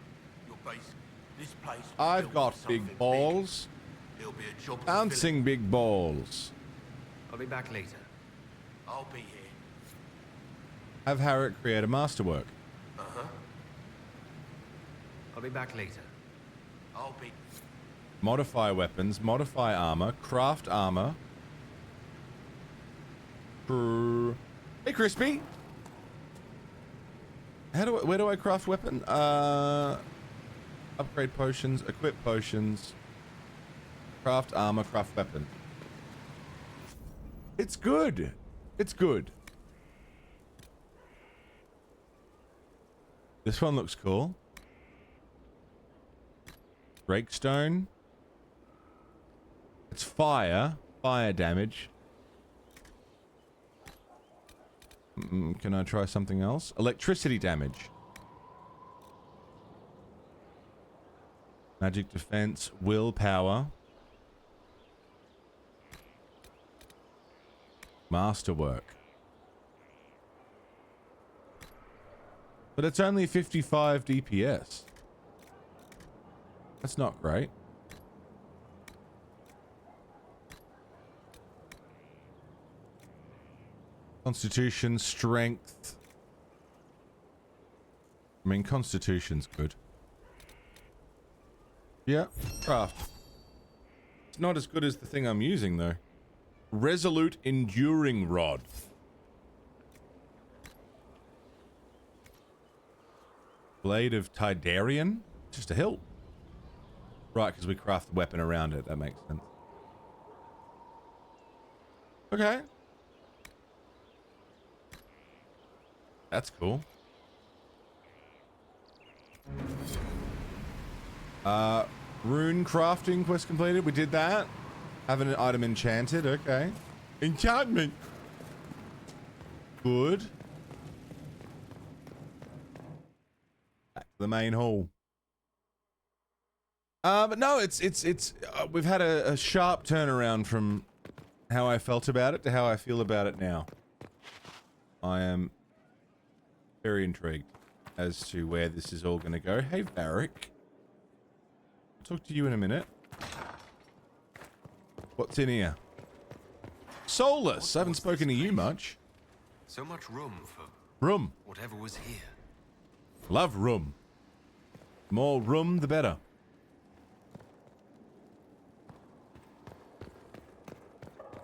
Your base, this place. was I've built got for big something balls. Big. It'll be a job. Bouncing big balls. I'll be back later. I'll be here. Have Harriet create a masterwork. I'll be back later. I'll be. Modify weapons, modify armor, craft armor. Hey, Crispy. Where do I craft weapon? Upgrade potions, equip potions, craft armor, craft weapon. It's good. It's good. This one looks cool. Breakstone. It's fire damage. Can I try something else? Electricity damage. Magic defense, willpower. Masterwork. But it's only 55 DPS. That's not great. Constitution, strength. I mean, Constitution's good. Yeah, craft. It's not as good as the thing I'm using, though. Resolute Enduring Rod. Blade of Tidarian? Just a hilt. Right, because we craft the weapon around it. That makes sense. Okay. That's cool. Rune crafting quest completed. We did that. Have an item enchanted. Okay. Enchantment. Good. Back to the main hall. But no, it's we've had a sharp turnaround from how I felt about it to how I feel about it now. I am very intrigued as to where this is all going to go. Hey, Varric. I'll talk to you in a minute. What's in here? Soulless. I haven't spoken to you much. So much room for Room. whatever was here. Love room. More room, the better.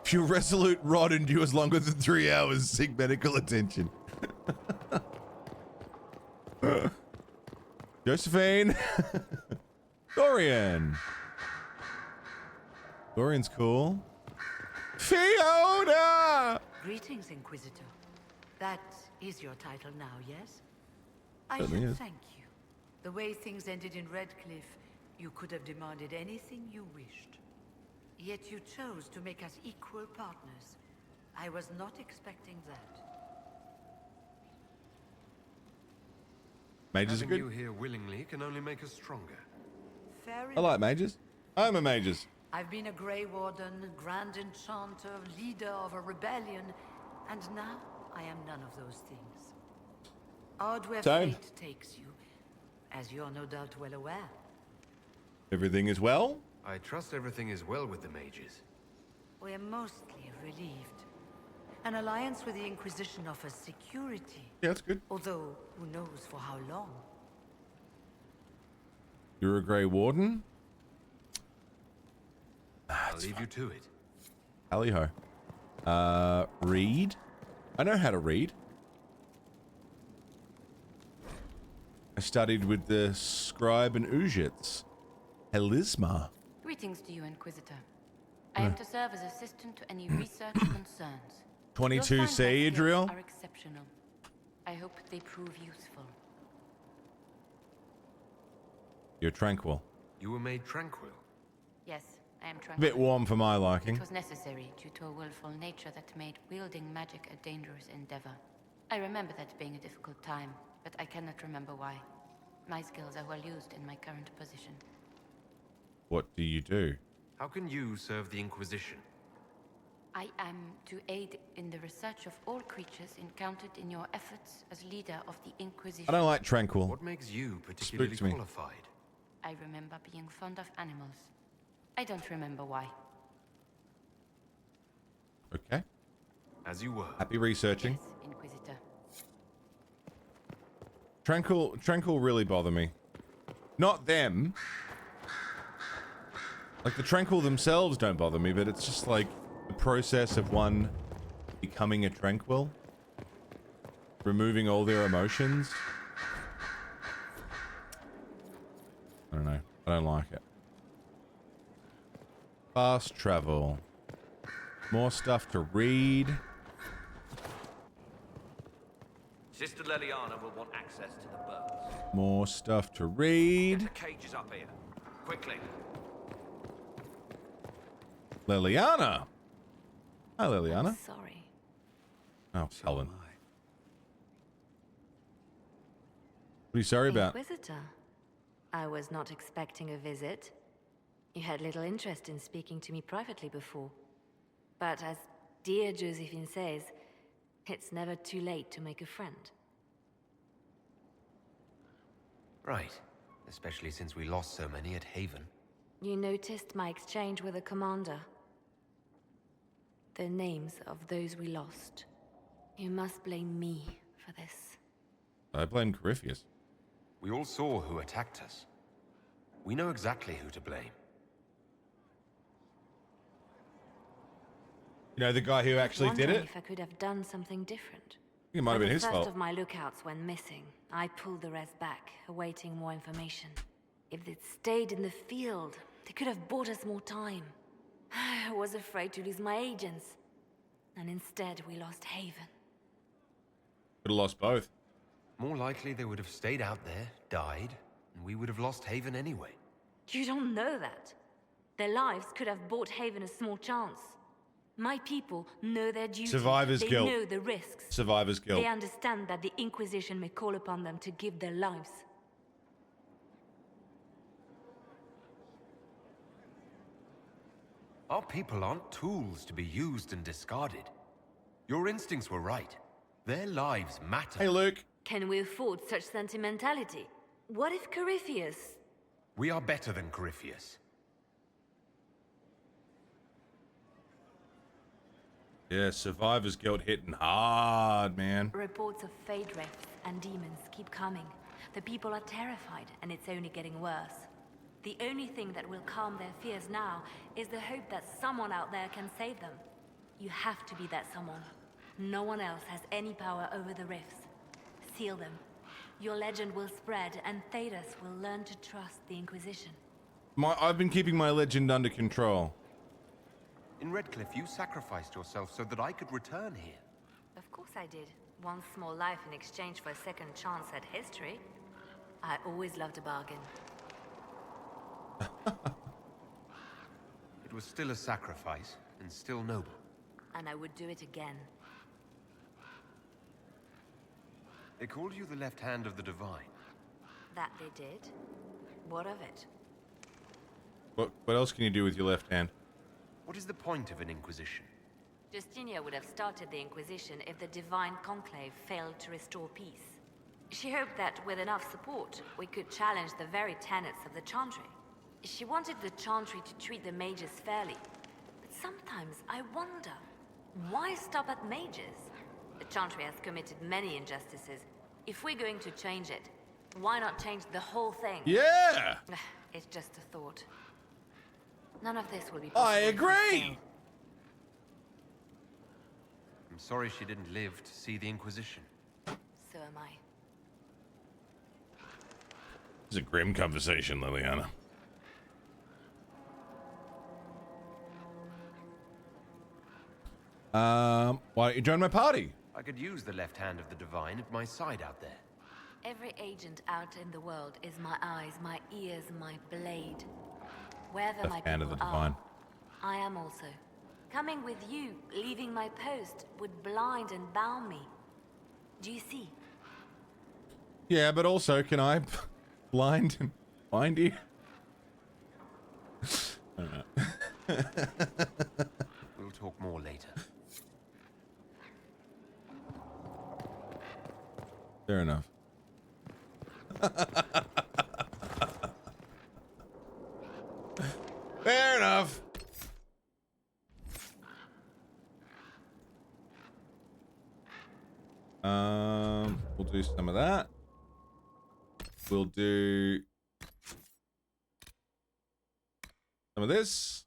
If your resolute rod endures longer than 3 hours, seek medical attention. Josephine. Dorian. Dorian's cool. Fiona! Greetings, Inquisitor. That is your title now, yes? I Certainly should is. thank you. The way things ended in Redcliffe, you could have demanded anything you wished. Yet you chose to make us equal partners. I was not expecting that. Mages are Having good. you here willingly can only make us stronger. Fair I enough. like mages. I'm a mages. I've been a Grey Warden, Grand Enchanter, leader of a rebellion, and now I am none of those things. Odd where Same. fate takes you, as you're no doubt well aware. Everything is well? I trust everything is well with the mages. We're mostly relieved. An alliance with the Inquisition offers security. Yeah, that's good. Although, who knows for how long? You're a Grey Warden? I'll leave you to it. Tally-ho. Read? I know how to read. I studied with the scribe and Ujits. Helisma. Greetings to you, Inquisitor. I am to serve as assistant to any research concerns. 22 Your C, science Adriel? skills are exceptional. I hope they prove useful. You're tranquil. You were made tranquil. Yes, I am A trying. bit warm for my liking. It was necessary due to a willful nature that made wielding magic a dangerous endeavor. I remember that being a difficult time, but I cannot remember why. My skills are well used in my current position. What do you do? How can you serve the Inquisition? I am to aid in the research of all creatures encountered in your efforts as leader of the Inquisition. I don't like Tranquil. What makes you particularly Spooks me. qualified? I remember being fond of animals. I don't remember why. Okay. As you were. Happy researching. Yes, Inquisitor. Tranquil really bother me. Not them. Like the Tranquil themselves don't bother me, but it's just like the process of one becoming a Tranquil. Removing all their emotions. I don't know. I don't like it. Fast travel. More stuff to read. Sister Leliana will want access to the birds. More stuff to read. Get the cages up here. Quickly. Leliana. Hi, Leliana. I'm sorry. Oh, Helen. What are you sorry about? Inquisitor, I was not expecting a visit. You had little interest in speaking to me privately before. But as dear Josephine says, it's never too late to make a friend. Right. Especially since we lost so many at Haven. You noticed my exchange with the commander. The names of those we lost. You must blame me for this. I blame Corypheus. We all saw who attacked us. We know exactly who to blame. You know the guy who actually did it? If I could have done something different. It might have been his The fault. first of my lookouts went missing. I pulled the rest back, awaiting more information. If they'd stayed in the field, they could have bought us more time. I was afraid to lose my agents. And instead, we lost Haven. Could have lost both. More likely they would have stayed out there, died, and we would have lost Haven anyway. You don't know that. Their lives could have bought Haven a small chance. My people know their duty. Survivor's guilt. They know the risks. Survivor's guilt. They understand that the Inquisition may call upon them to give their lives. Our people aren't tools to be used and discarded. Your instincts were right. Their lives matter. Hey, Luke. Can we afford such sentimentality? What if Corypheus... We are better than Corypheus. Yeah, survivor's guilt hitting hard, man. Reports of Fade Rifts and demons keep coming. The people are terrified, and it's only getting worse. The only thing that will calm their fears now is the hope that someone out there can save them. You have to be that someone. No one else has any power over the rifts. Seal them. Your legend will spread, and Thedas will learn to trust the Inquisition. I've been keeping my legend under control. In Redcliffe, you sacrificed yourself so that I could return here. Of course I did. One small life in exchange for a second chance at history. I always loved a bargain. It was still a sacrifice, and still noble. And I would do it again. They called you the left hand of the Divine. That they did? What of it? What else can you do with your left hand? What is the point of an Inquisition? Justinia would have started the Inquisition if the Divine Conclave failed to restore peace. She hoped that with enough support, we could challenge the very tenets of the Chantry. She wanted the Chantry to treat the mages fairly. But sometimes I wonder, why stop at mages? The Chantry has committed many injustices. If we're going to change it, why not change the whole thing? Yeah! It's just a thought. None of this will be possible. I agree! I'm sorry she didn't live to see the Inquisition. So am I. It's a grim conversation, Liliana. Why don't you join my party? I could use the left hand of the Divine at my side out there. Every agent out in the world is my eyes, my ears, my blade. Wherever my Left hand of people the Divine. are, I am also. Coming with you, leaving my post, would blind and bound me. Do you see? Yeah, but also, can I blind and find you? We'll talk more later. Fair enough. Fair enough. We'll do some of that. We'll do some of this.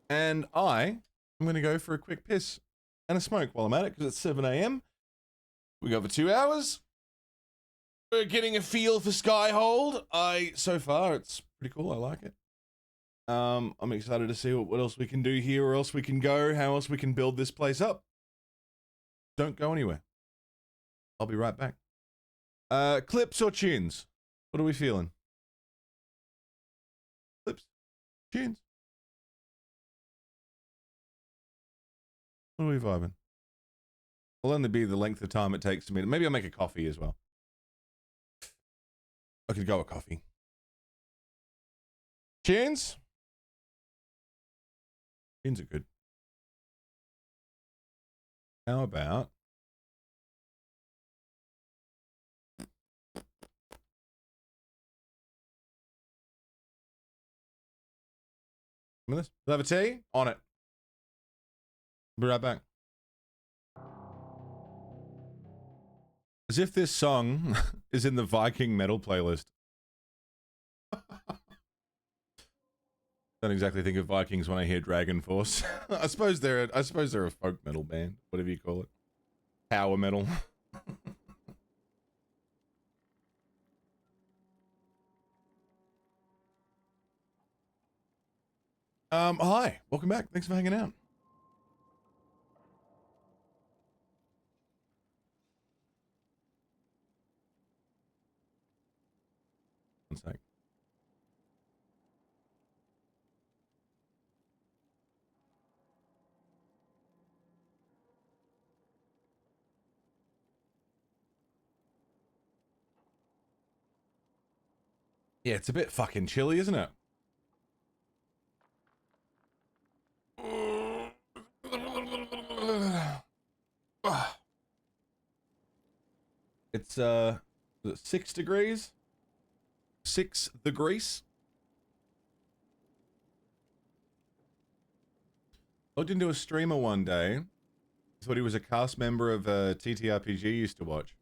And I'm going to go for a quick piss and a smoke while I'm at it because it's 7 a.m. We go for 2 hours. We're getting a feel for Skyhold. So far, it's pretty cool. I like it. I'm excited to see what else we can do here, where else we can go, how else we can build this place up. Don't go anywhere. I'll be right back. Clips or tunes? What are we feeling? Clips? Tunes? What are we vibing? Will only be the length of time it takes to me. Maybe I'll make a coffee as well. I could go with coffee. Tunes? Tunes are good. How about... Some of this? Have a tea? On it. Be right back. As if this song is in the Viking metal playlist. Don't exactly think of Vikings when I hear Dragon Force. I suppose they're a folk metal band, whatever you call it. Power metal. Hi, welcome back. Thanks for hanging out. One sec. Yeah, it's a bit fucking chilly, isn't it? It's 6 degrees. 6 degrees. Looked into a streamer one day. Thought he was a cast member of a TTRPG used to watch.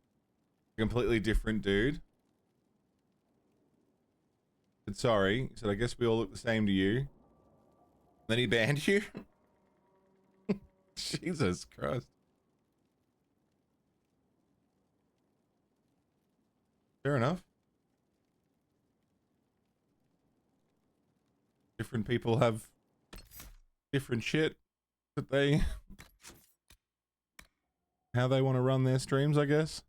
A completely different dude. Said sorry. He said, I guess we all look the same to you. Then he banned you. Jesus Christ. Fair enough. Different people have different shit that they... how they want to run their streams, I guess.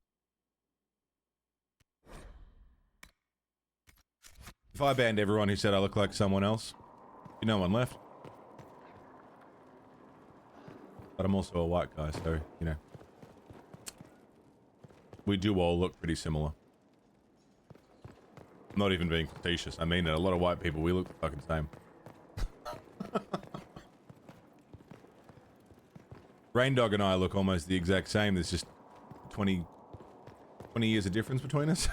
If I banned everyone who said I look like someone else, be no one left. But I'm also a white guy, so, you know. We do all look pretty similar. I'm not even being facetious. I mean it. A lot of white people, we look the fucking same. Raindog and I look almost the exact same. There's just 20 years of difference between us.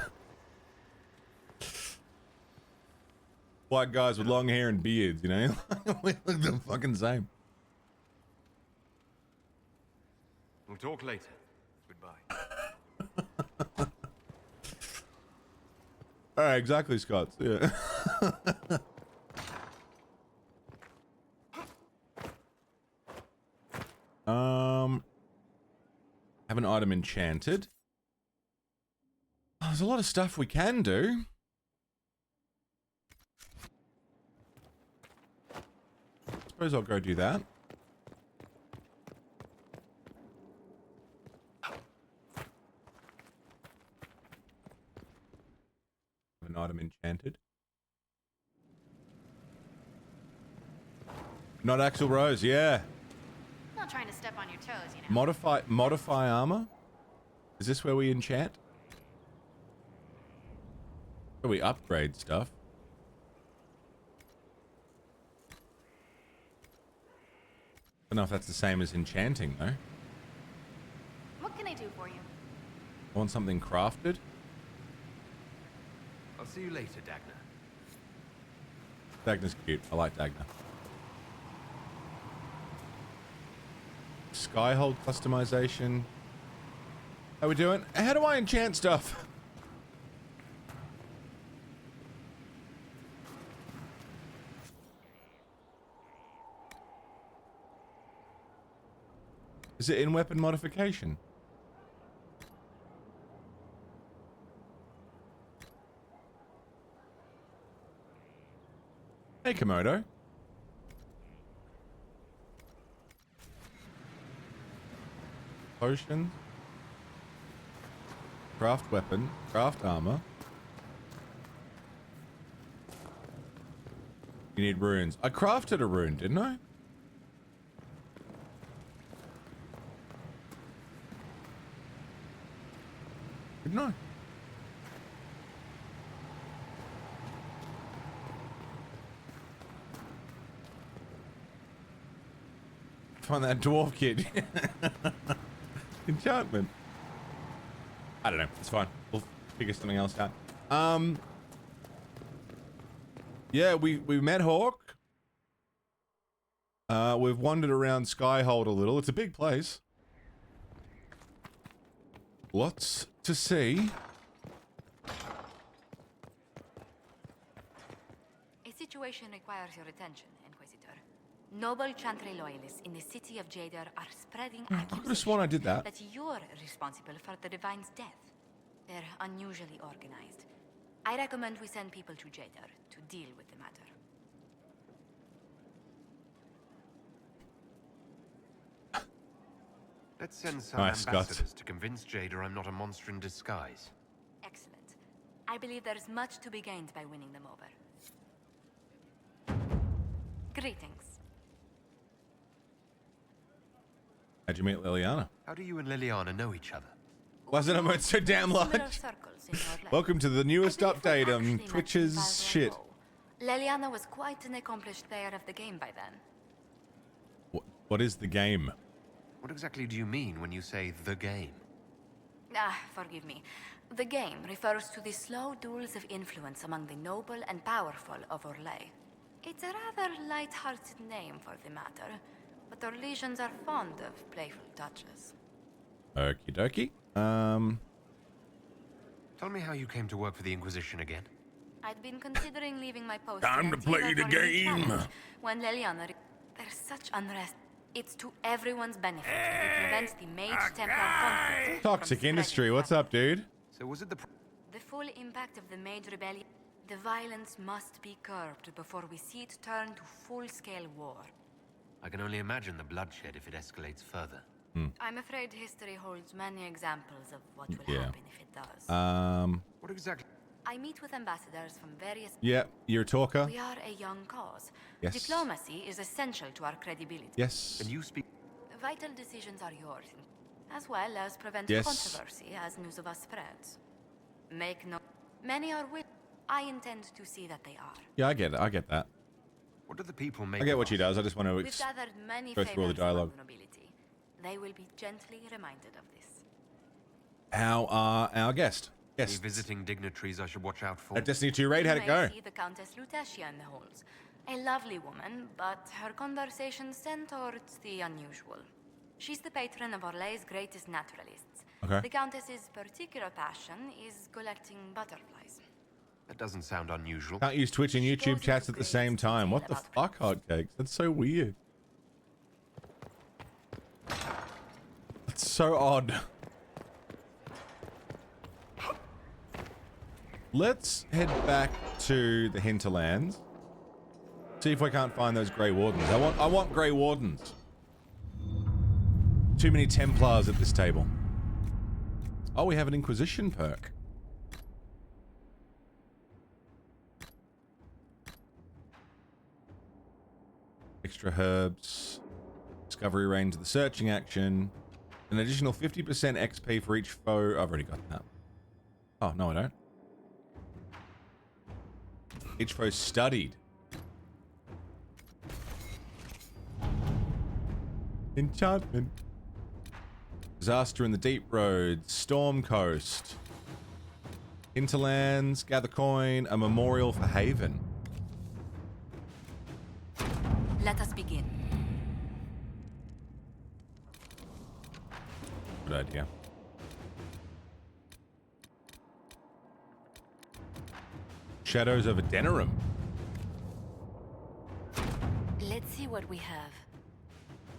White guys with long hair and beards, you know? We look the fucking same. We'll talk later. Goodbye. Alright, exactly, Scott. Yeah. Have an item enchanted. Oh, there's a lot of stuff we can do. Suppose I'll go do that. Have an item enchanted. Not Axl Rose, yeah. Not trying to step on your toes, you know. Modify armor? Is this where we enchant? Where we upgrade stuff? don't know if that's the same as enchanting, though. What can I do for you? I want something crafted. I'll see you later, Dagna. Dagna's cute. I like Dagna. Skyhold customization. How we doing? How do I enchant stuff? Is it in weapon modification? Hey, Komodo. Potion. Craft weapon. Craft armor. You need runes. I crafted a rune, didn't I? Didn't I? Find that dwarf kid. Enchantment. I don't know. It's fine. We'll figure something else out. Yeah, we met Hawk. We've wandered around Skyhold a little. It's a big place. Lots to see. A situation requires your attention, Inquisitor. Noble Chantry loyalists in the city of Jadar are spreading I could have sworn I did that. that you're responsible for the Divine's death. They're unusually organized. I recommend we send people to Jadar to deal with the matter. Let's send some Nice, ambassadors to convince Jada I'm not a monster in disguise. Excellent. I believe there's much to be gained by winning them over. Greetings. How'd you meet Liliana? How do you and Liliana know each other? Wasn't it so damn Similar large? circles in your life. Welcome to the newest I believe we update actually on met Twitch's 2000 shit. ago. Leliana was quite an accomplished player of the game by then. What is the game? What exactly do you mean when you say the game? Forgive me. The game refers to the slow duels of influence among the noble and powerful of Orlais. It's a rather light-hearted name for the matter, but Orlesians are fond of playful touches. Okie dokie. Tell me how you came to work for the Inquisition again. I'd been considering leaving my post. Time to play the game. When Leliana, there's such unrest. It's to everyone's benefit if it prevents the Mage Templar conflict. Toxic industry. What's up, dude? So was it the full impact of the Mage Rebellion? The violence must be curbed before we see it turn to full-scale war. I can only imagine the bloodshed if it escalates further. I'm afraid history holds many examples of what will happen if it does. What exactly? I meet with ambassadors from various... Yeah, you're a talker. We are a young cause. Yes. Diplomacy is essential to our credibility. Yes. Can you speak? Vital decisions are yours, as well as prevent Yes. controversy as news of us spreads. Make no... Many are with... I intend to see that they are. Yeah, I get it. I get that. What do the people make? I get of what she us? does. I just want to We've gathered many go through all the favors among dialogue. the nobility. They will be gently reminded of this. How are our guest? Any Guests. visiting dignitaries I should watch out for? At Destiny 2 raid, how'd You it may go? see the Countess Lutetia in the halls. A lovely woman, but her conversations tend towards the unusual. She's the patron of Orlais' greatest naturalists. Okay. The Countess's particular passion is collecting butterflies. That doesn't sound unusual. Can't use Twitch and YouTube chats at the same time. What the fuck, hotcakes? That's so weird. That's so odd. Let's head back to the hinterlands. See if we can't find those Grey Wardens. I want Grey Wardens. Too many Templars at this table. Oh, we have an Inquisition perk. Extra herbs. Discovery range of the searching action. An additional 50% XP for each foe. I've already got that. Oh, no, I don't. Each foe studied. Enchantment. Disaster in the Deep Roads. Storm Coast. Hinterlands. Gather coin. A memorial for Haven. Let us begin. Good idea. Shadows over Denerim. Let's see what we have.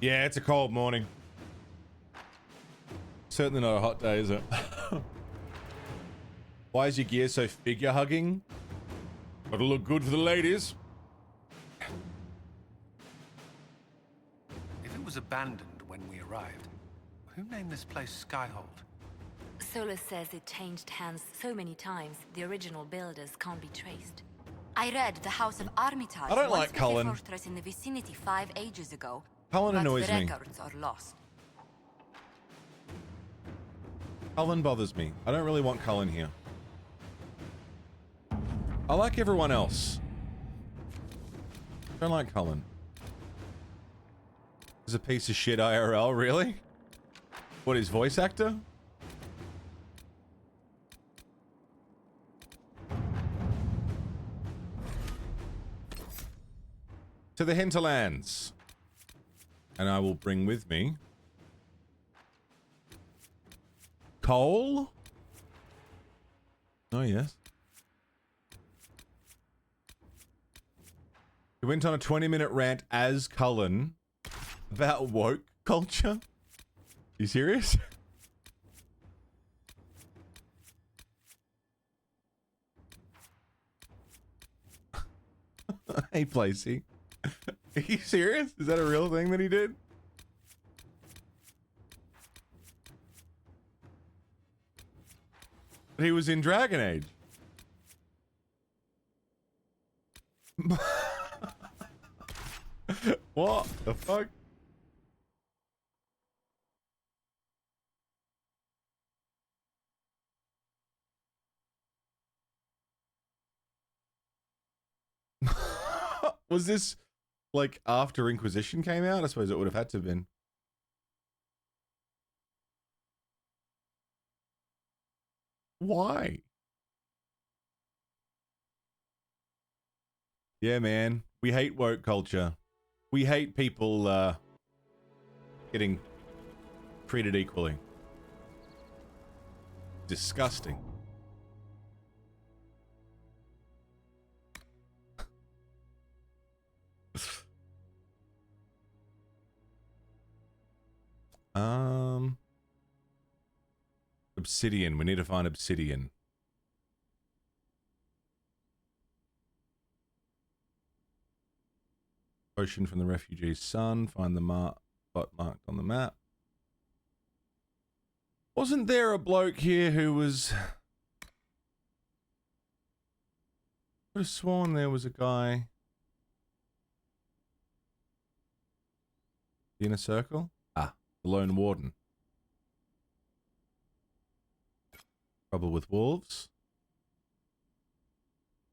Yeah, it's a cold morning. Certainly not a hot day, is it? Why is your gear so figure hugging? Gotta look good for the ladies. If it was abandoned when we arrived, who named this place Skyhold? Solus says it changed hands so many times, the original builders can't be traced. I read the House of Armitage I don't once like built Cullen. a fortress in the vicinity 5 ages ago. Cullen but annoys the me. records are lost. Cullen bothers me. I don't really want Cullen here. I like everyone else. Don't like Cullen. He's a piece of shit IRL, really? What, his voice actor? To the hinterlands. And I will bring with me coal. Oh, yes. He went on a 20-minute rant as Cullen about woke culture. You serious? Hey, Placey. Are you serious? Is that a real thing that he did? He was in Dragon Age. What the fuck? Was this like after Inquisition came out? I suppose it would have had to have been. Why? Yeah, man. We hate woke culture. We hate people getting treated equally. Disgusting. Obsidian. We need to find obsidian. Ocean from the refugee's sun. Find the spot marked on the map. Wasn't there a bloke here who was... I could have sworn there was a guy... The inner circle? Ah, the lone warden. Trouble with wolves.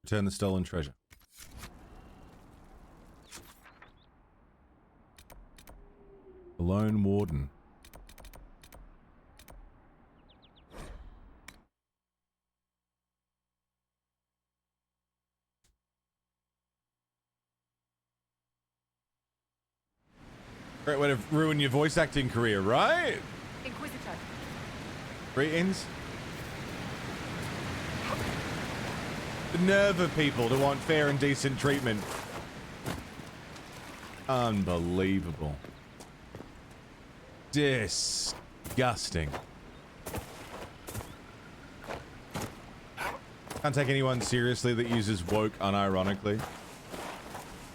Return the stolen treasure. The lone warden. Great way to ruin your voice acting career, right? Inquisitor. Greetings. The nerve of people to want fair and decent treatment. Unbelievable. Disgusting. Can't take anyone seriously that uses woke unironically.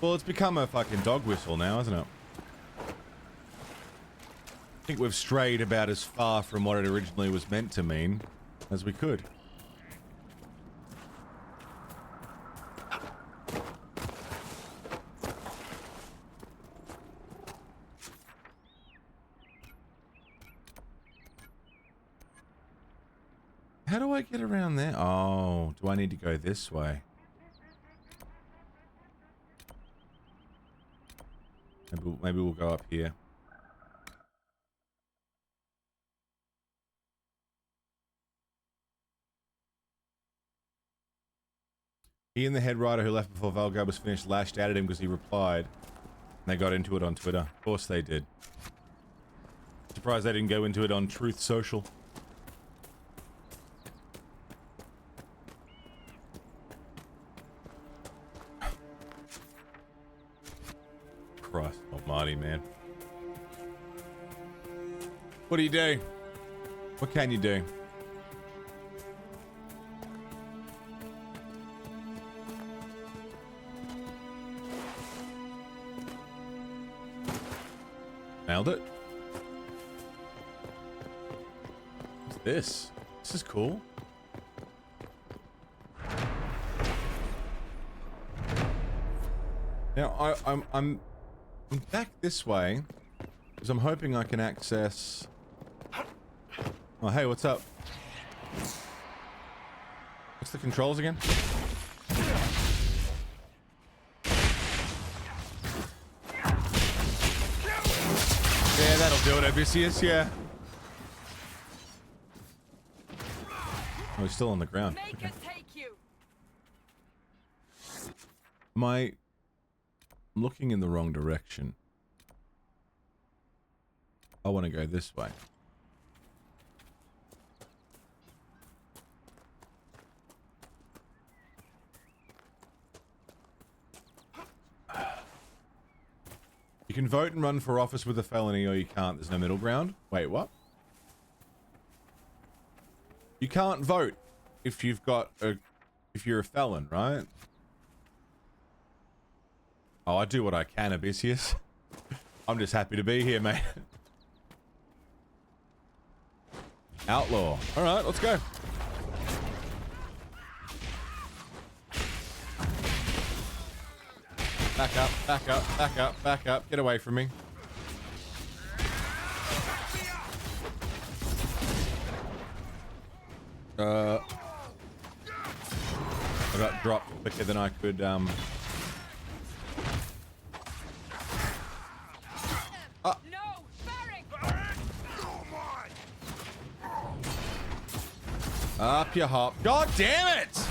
Well, it's become a fucking dog whistle now, isn't it? I think we've strayed about as far from what it originally was meant to mean as we could. How do I get around there? Oh, do I need to go this way? Maybe we'll go up here. He and the head writer who left before Valgard was finished lashed out at him because he replied. And they got into it on Twitter. Of course they did. Surprised they didn't go into it on Truth Social. Christ almighty, man. What do you do? What can you do? Nailed it. What's this? This is cool. Now I'm back this way because I'm hoping I can access. Oh hey, what's up? What's the controls again? Yeah, that'll do it, Odysseus, yeah. Oh, he's still on the ground. Okay. Am I looking in the wrong direction? I want to go this way. You can vote and run for office with a felony, or you can't. There's no middle ground. Wait, what? You can't vote if you've got a... if you're a felon, right? Oh, I do what I can, Odysseus. I'm just happy to be here, mate. Outlaw. Alright, let's go. Back up, back up, back up, back up. Get away from me. I got dropped quicker than I could, Up you hop. God damn it!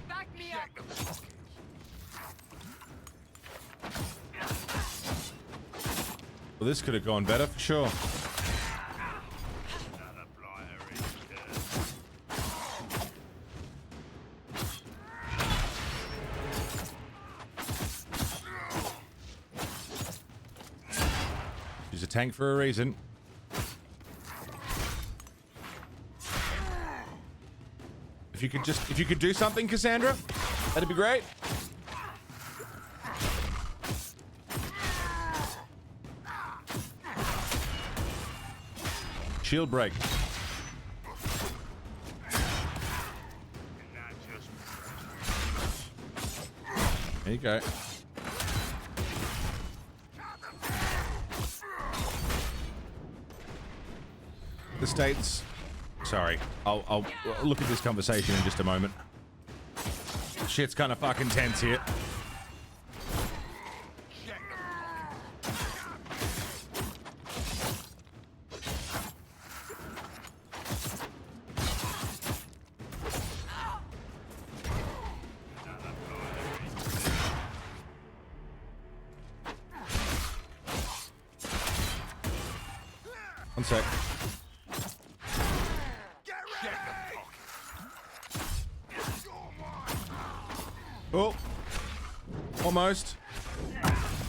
Back me up. Well, this could have gone better for sure. She's a tank for a reason. If you could do something, Cassandra, that'd be great. Shield break. There you go. The States. Sorry, I'll look at this conversation in just a moment. Shit's kind of fucking tense here. One sec. Oh, almost.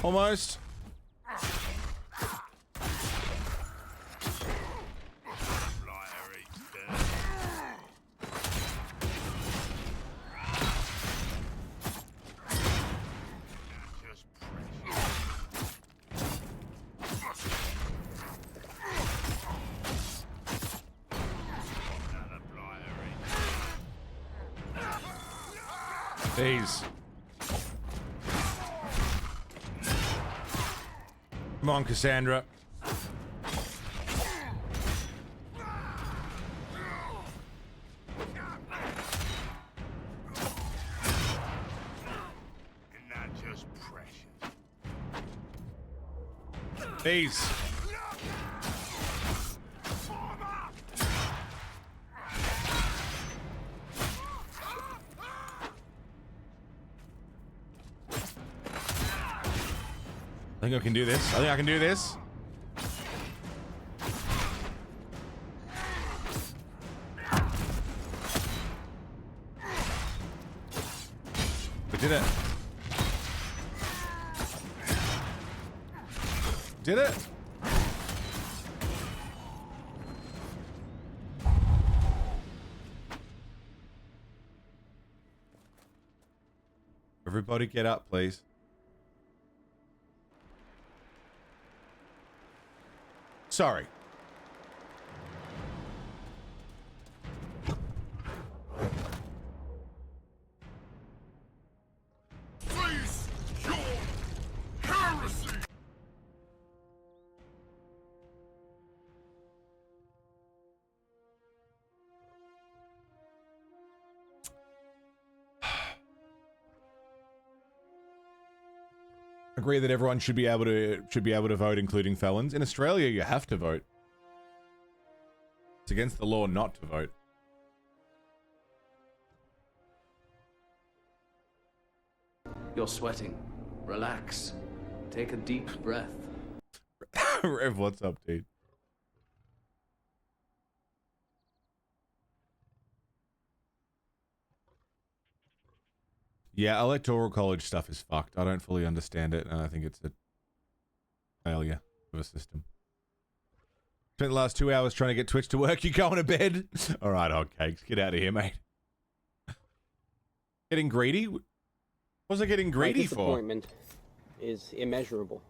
Almost. Jeez. Come on, Cassandra. These. I think I can do this. I think I can do this. We did it. Did it? Everybody get up, please. Sorry. Face your heresy! Agree that everyone should be able to vote, including felons. In Australia, you have to vote. It's against the law not to vote. You're sweating. Relax. Take a deep breath. Rev, what's up, dude? Yeah, electoral college stuff is fucked. I don't fully understand it, and I think it's a failure of a system. Spent the last 2 hours trying to get Twitch to work. You going to bed? All right, hotcakes. Get out of here, mate. Getting greedy? What was I getting greedy for? My disappointment is immeasurable.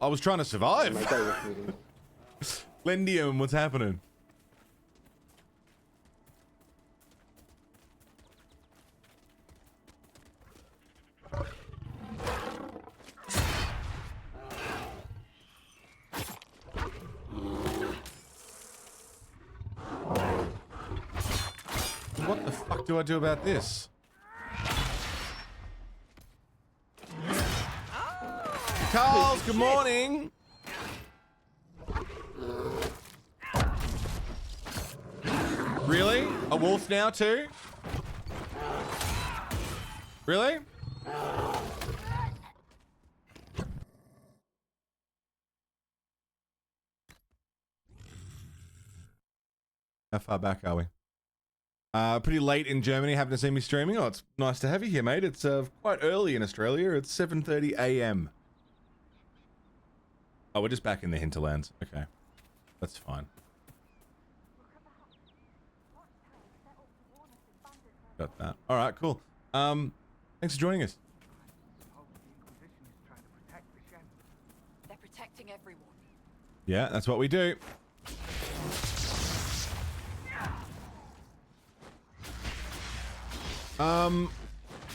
I was trying to survive. My day was moving. Lendium, what's happening? What the fuck do I do about this? Carl, good morning. Really? A wolf now too? Really? How far back are we? Pretty late in Germany. Happen to see me streaming? Oh, it's nice to have you here, mate. It's quite early in Australia. It's 7:30 a.m. Oh, we're just back in the hinterlands. Okay. That's fine. Got that. All right, cool. Thanks for joining us. They're protecting everyone. Yeah, that's what we do.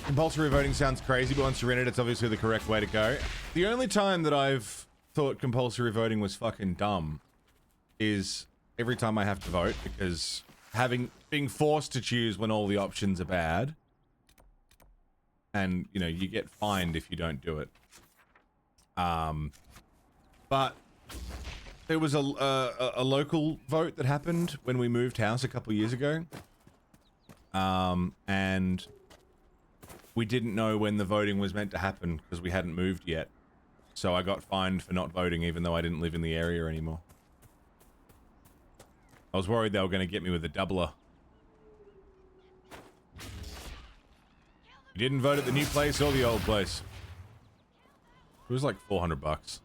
Compulsory voting sounds crazy, but once you're in it, it's obviously the correct way to go. The only time that I've thought compulsory voting was fucking dumb is every time I have to vote, because being forced to choose when all the options are bad, and you know, you get fined if you don't do it. But there was a local vote that happened when we moved house a couple years ago. And we didn't know when the voting was meant to happen because we hadn't moved yet. So I got fined for not voting even though I didn't live in the area anymore. I was worried they were going to get me with a doubler. You didn't vote at the new place or the old place. It was like $400.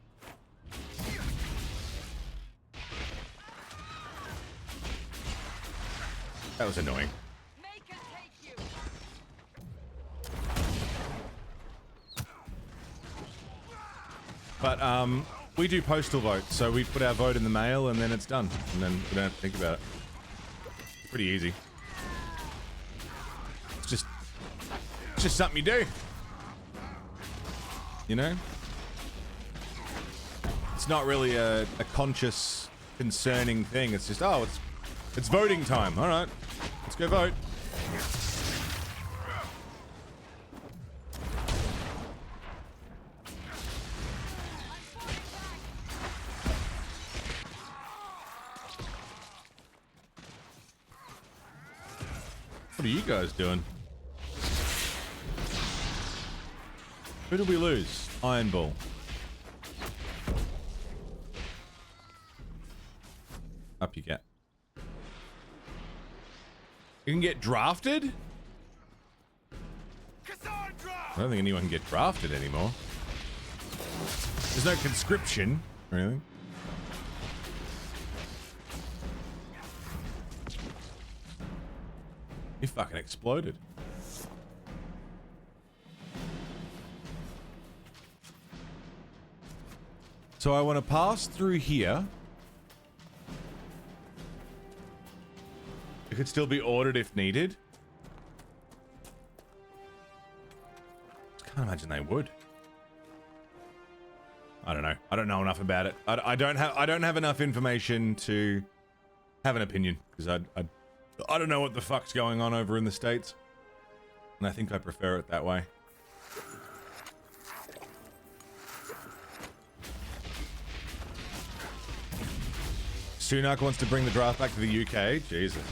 That was annoying. But we do postal votes, so we put our vote in the mail and then it's done, and then we don't have to think about it. It's pretty easy. It's just something you do. You know? It's not really a conscious, concerning thing. It's just, oh, it's voting time. All right, let's go vote. What are you guys doing? Who did we lose? Iron Ball. Up you get. You can get drafted? I don't think anyone can get drafted anymore. There's no conscription or anything. He fucking exploded. So I want to pass through here. It could still be ordered if needed. I can't imagine they would. I don't know. I don't know enough about it. I don't have enough information to have an opinion because I don't know what the fuck's going on over in the States, and I think I prefer it that way. Sunak wants to bring the draft back to the UK. Jesus.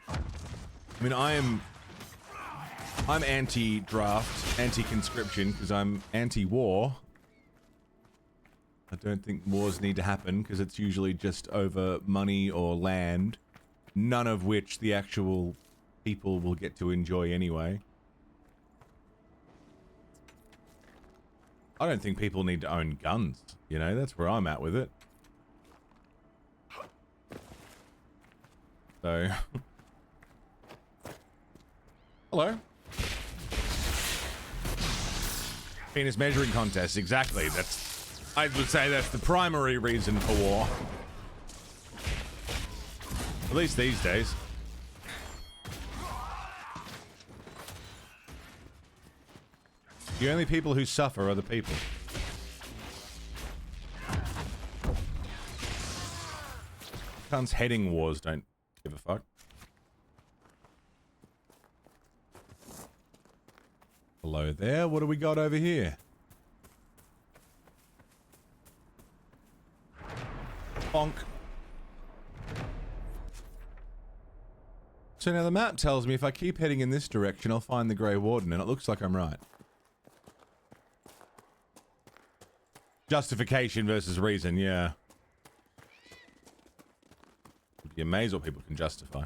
I mean, I'm anti-draft, anti-conscription, because I'm anti-war. I don't think wars need to happen, because it's usually just over money or land, none of which the actual people will get to enjoy anyway. I don't think people need to own guns, you know, that's where I'm at with it. So... Hello. Penis measuring contest, exactly. I would say that's the primary reason for war. At least these days. The only people who suffer are the people. Cunts heading wars don't give a fuck. Hello there. What do we got over here? Bonk. So now the map tells me if I keep heading in this direction, I'll find the Grey Warden, and it looks like I'm right. Justification versus reason, yeah. You'd be amazed what people can justify.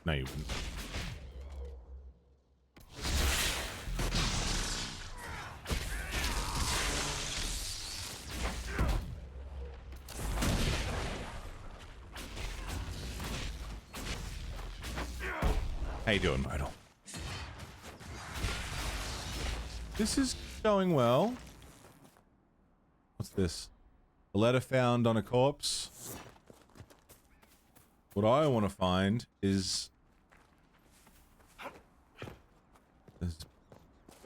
No, you wouldn't. How you doing, Modal? This is going well. What's this? A letter found on a corpse. What I want to find is...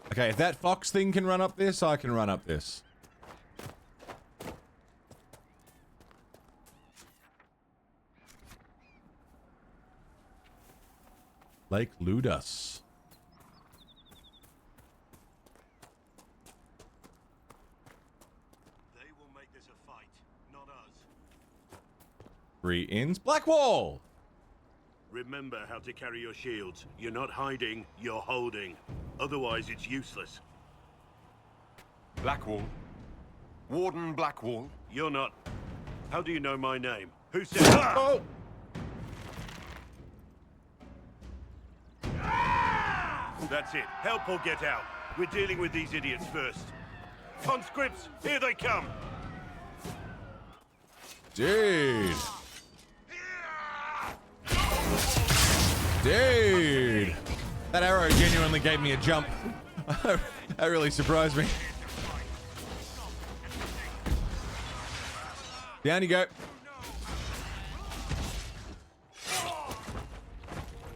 Okay, if that fox thing can run up this, I can run up this. Lake Ludus. They will make this a fight, not us. 3 inns. Blackwall! Remember how to carry your shields. You're not hiding, you're holding. Otherwise, it's useless. Blackwall. Warden Blackwall. You're not. How do you know my name? Who said... Oh! That's it. Help or get out. We're dealing with these idiots first. Conscripts, here they come! Dude! Dude! That arrow genuinely gave me a jump. That really surprised me. Down you go.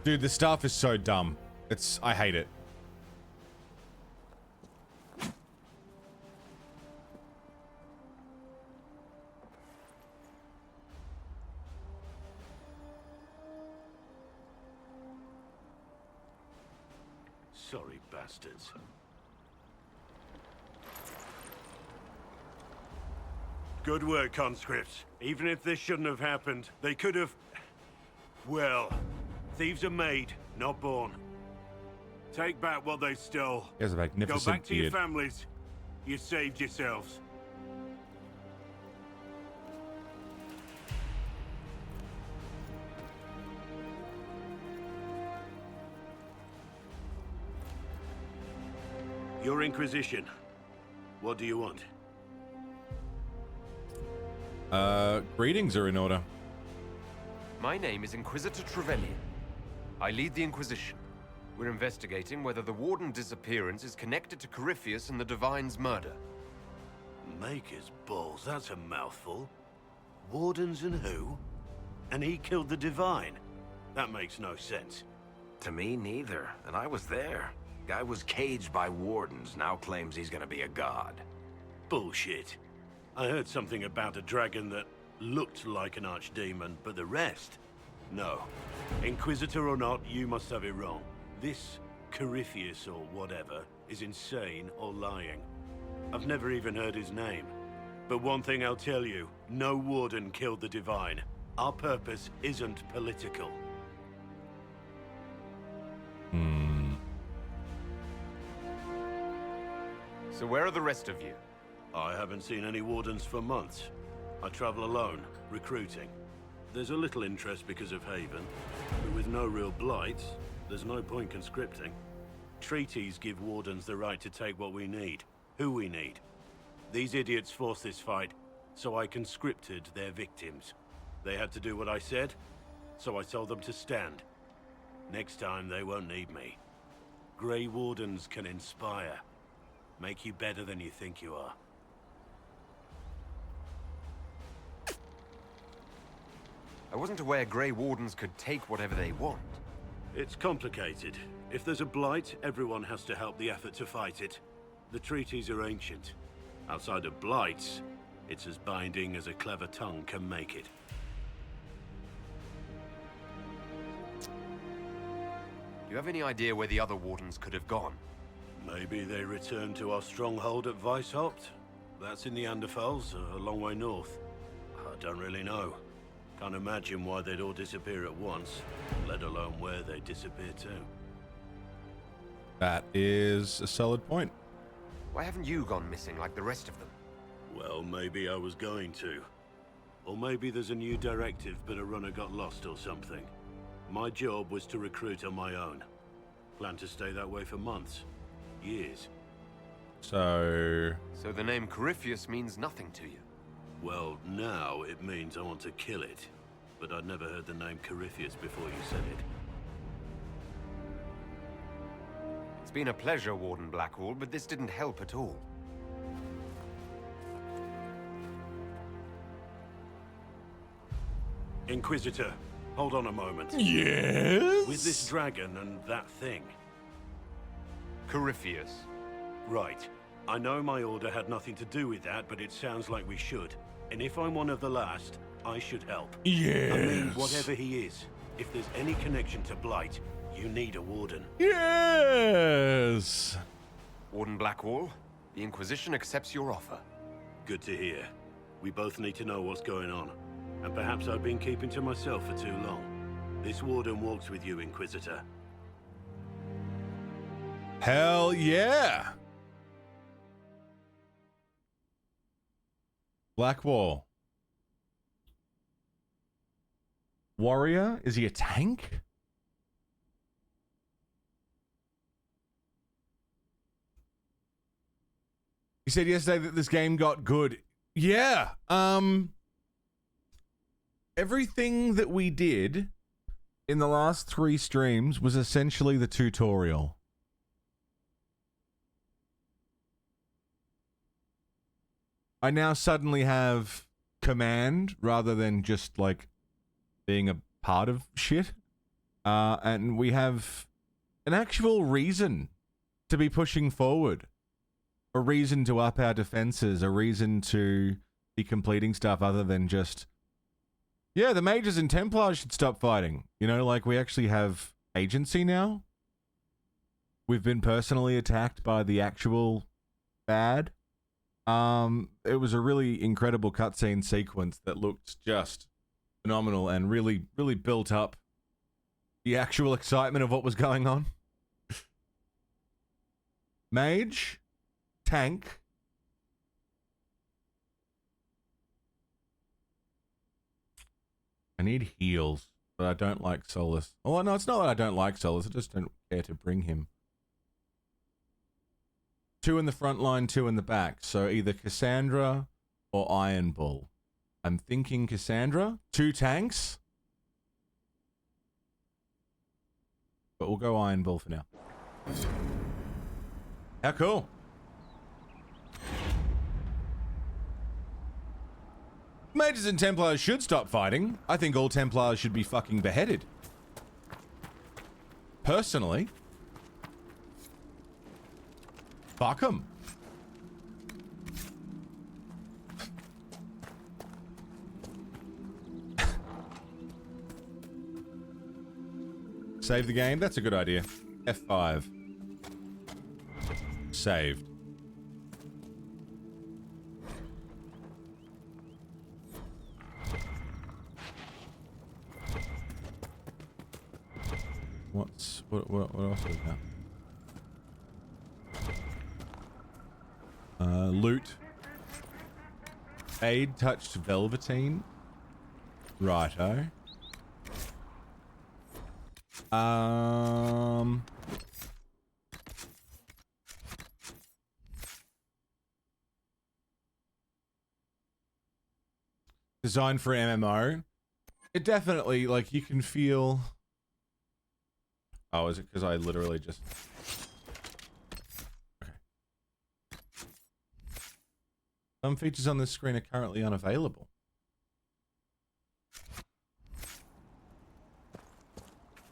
Dude, this stuff is so dumb. I hate it. Sorry, bastards. Good work, conscripts. Even if this shouldn't have happened, they could have... Well, thieves are made, not born. Take back what they stole. He has a magnificent Go back to your beard. families. You saved yourselves. Your Inquisition. What do you want? Greetings are in order. My name is Inquisitor Trevelyan. I lead the Inquisition. We're investigating whether the Warden's disappearance is connected to Corypheus and the Divine's murder. Maker's balls, that's a mouthful. Wardens and who? And he killed the Divine? That makes no sense. To me, neither. And I was there. Guy was caged by wardens, now claims he's gonna be a god. Bullshit. I heard something about a dragon that looked like an archdemon, but the rest? No. Inquisitor or not, you must have it wrong. This Corypheus or whatever is insane or lying. I've never even heard his name. But one thing I'll tell you, no warden killed the Divine. Our purpose isn't political. So where are the rest of you? I haven't seen any wardens for months. I travel alone, recruiting. There's a little interest because of Haven, but with no real blights, there's no point conscripting. Treaties give wardens the right to take what we need, who we need. These idiots forced this fight, so I conscripted their victims. They had to do what I said, so I told them to stand. Next time, they won't need me. Grey Wardens can inspire. Make you better than you think you are. I wasn't aware Grey Wardens could take whatever they want. It's complicated. If there's a blight, everyone has to help the effort to fight it. The treaties are ancient. Outside of blights, it's as binding as a clever tongue can make it. Do you have any idea where the other Wardens could have gone? Maybe they returned to our stronghold at Weishaupt? That's in the Anderfels, a long way north. I don't really know. Can't imagine why they'd all disappear at once, let alone where they disappear to. That is a solid point. Why haven't you gone missing like the rest of them? Well, maybe I was going to. Or maybe there's a new directive, but a runner got lost or something. My job was to recruit on my own. Plan to stay that way for months. Years. So the name Corypheus means nothing to you? Well, now it means I want to kill it. But I'd never heard the name Corypheus before you said it. It's been a pleasure, Warden Blackwall, but this didn't help at all. Inquisitor, hold on a moment. Yes? With this dragon and that thing. Corypheus. Right. I know my order had nothing to do with that, but it sounds like we should. And if I'm one of the last, I should help. Yes. I mean, whatever he is, if there's any connection to Blight, you need a warden. Yes. Warden Blackwall, the Inquisition accepts your offer. Good to hear. We both need to know what's going on. And perhaps I've been keeping to myself for too long. This warden walks with you, Inquisitor. Hell yeah. Blackwall. Warrior? Is he a tank? You said yesterday that this game got good. Yeah. Everything that we did in the last 3 streams was essentially the tutorial. I now suddenly have command rather than just like being a part of shit. And we have an actual reason to be pushing forward. A reason to up our defenses, a reason to be completing stuff other than just, yeah, the mages and Templars should stop fighting. You know, like we actually have agency now. We've been personally attacked by the actual bad. It was a really incredible cutscene sequence that looked just phenomenal and really, really built up the actual excitement of what was going on. Mage, tank. I need heals, but I don't like Solus. Oh, no, it's not that I don't like Solus. I just don't care to bring him. 2 in the front line, 2 in the back. So either Cassandra or Iron Bull. I'm thinking Cassandra. 2 tanks. But we'll go Iron Bull for now. How cool. Mages and Templars should stop fighting. I think all Templars should be fucking beheaded. Personally. Fuck 'em. Save the game? That's a good idea. F5. Saved. What else is that? Loot. Aid touched Velveteen. Righto. Designed for MMO. It definitely, like, you can feel... Oh, is it because I literally just... Okay. Some features on this screen are currently unavailable.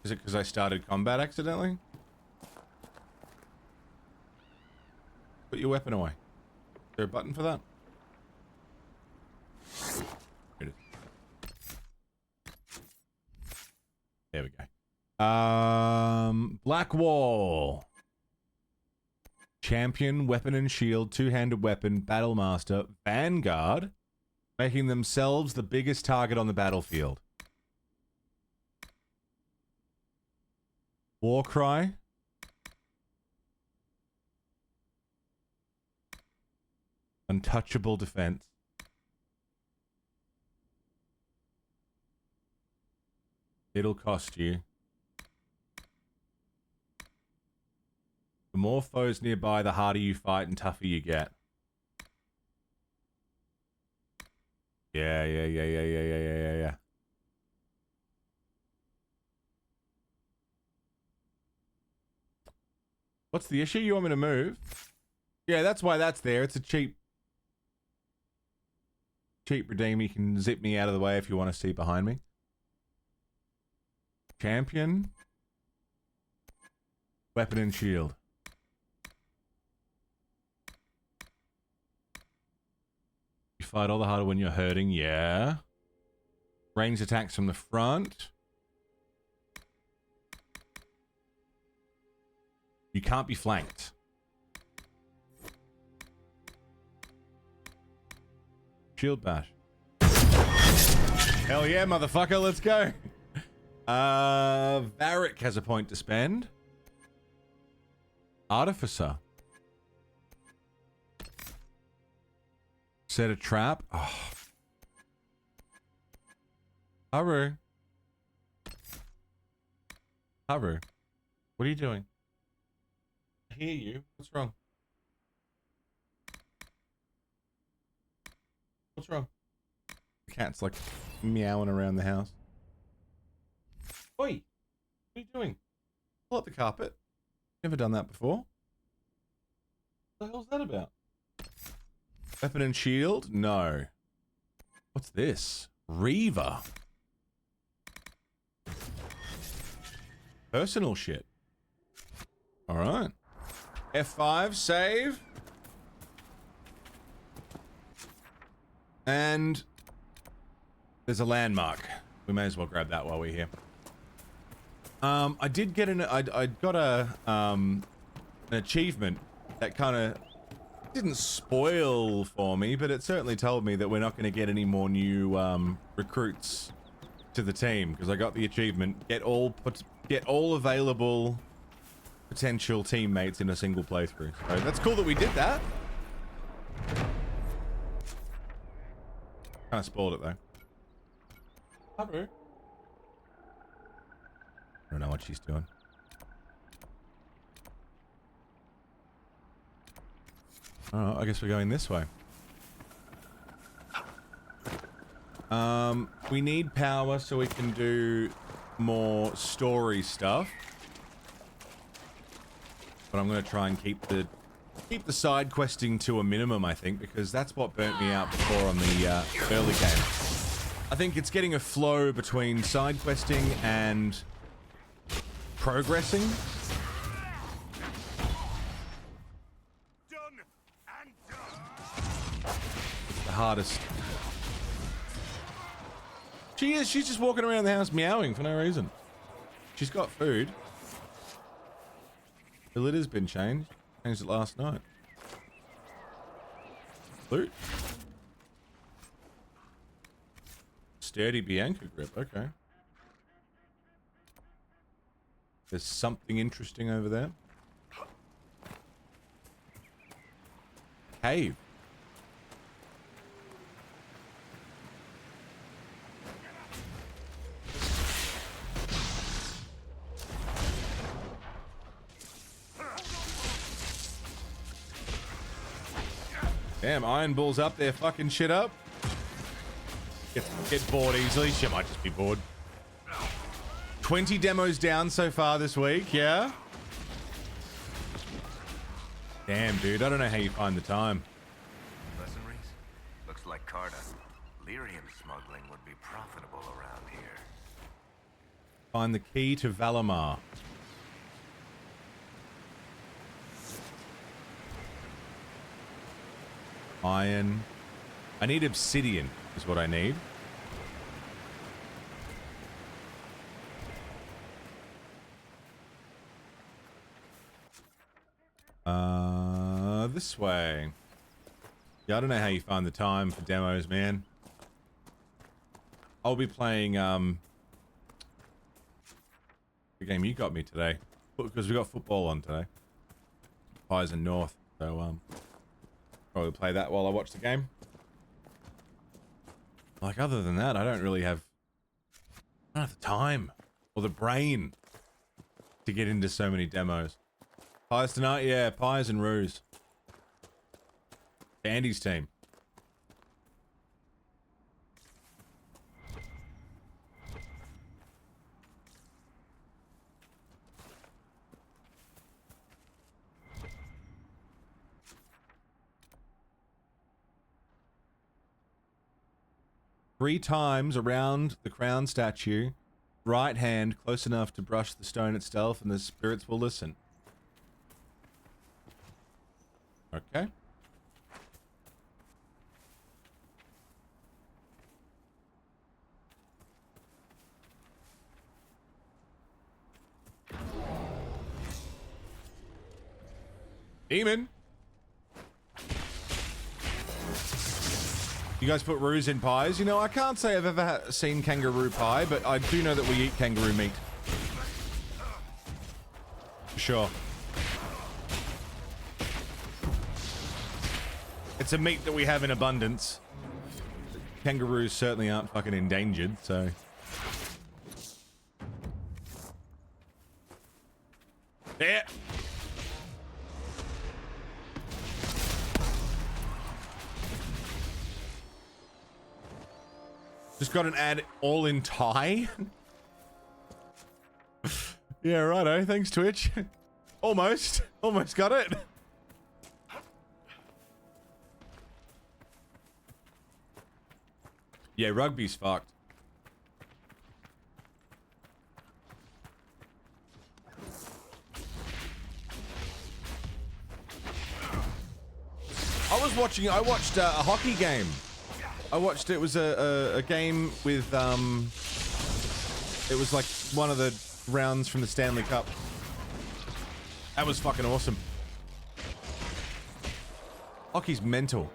Is it because I started combat accidentally? Put your weapon away. Is there a button for that? Here it is. There we go. Black Wall. Champion, weapon and shield, two-handed weapon, battle master, vanguard, making themselves the biggest target on the battlefield. War cry. Untouchable defense. It'll cost you. The more foes nearby, the harder you fight and tougher you get. Yeah. What's the issue? You want me to move? Yeah, that's why that's there. It's a cheap redeem. You can zip me out of the way if you want to see behind me. Champion. Weapon and shield. You fight all the harder when you're hurting, yeah. Ranged attacks from the front. You can't be flanked. Shield bash. Hell yeah, motherfucker, let's go. Varric has a point to spend. Artificer. Set a trap. Oh. Haru. Haru. What are you doing? I hear you. What's wrong? What's wrong? The cat's like meowing around the house. Oi! What are you doing? Pull up the carpet. Never done that before. What the hell's that about? Weapon and shield? No. What's this? Reaver. Personal shit. Alright. F5, save. And there's a landmark. We may as well grab that while we're here. I did get I got an achievement that kind of didn't spoil for me, but it certainly told me that we're not going to get any more new recruits to the team, because I got the achievement, get all available potential teammates in a single playthrough. So that's cool that we did that. Kind of spoiled it though. I don't know what she's doing. Oh, I guess we're going this way. We need power so we can do more story stuff. But I'm gonna try and keep the side questing to a minimum, I think, because that's what burnt me out before on the early game. I think it's getting a flow between side questing and progressing. It's the hardest. She is. She's just walking around the house meowing for no reason. She's got food. The litter's been changed. Changed it last night. Loot. Sturdy Bianca grip. Okay. There's something interesting over there. Cave. Damn, Iron Bull's up there fucking shit up. Get bored easily. She might just be bored. 20 demos down so far this week, yeah? Damn, dude, I don't know how you find the time. Mercenaries? Looks like Carta. Lyrium smuggling would be profitable around here. Find the key to Valamar. Iron. I need obsidian, is what I need. This way. Yeah, I don't know how you find the time for demos, man. I'll be playing, the game you got me today. Because we got football on today. Pies and North, so, probably play that while I watch the game. Like, other than that, I don't have the time or the brain to get into so many demos. Pies tonight? Yeah, Pies and Ruse. Andy's team. Three times around the crown statue, right hand close enough to brush the stone itself, and the spirits will listen. Okay. Demon. You guys put Ruse in pies? You know, I can't say I've ever seen kangaroo pie, but I do know that we eat kangaroo meat. For sure. It's a meat that we have in abundance. Kangaroos certainly aren't fucking endangered, so... There! Just got an ad all in Thai. Yeah, righto. Thanks, Twitch. Almost got it. Yeah, rugby's fucked. I watched a hockey game. It was a game with, it was like one of the rounds from the Stanley Cup. That was fucking awesome. Hockey's mental.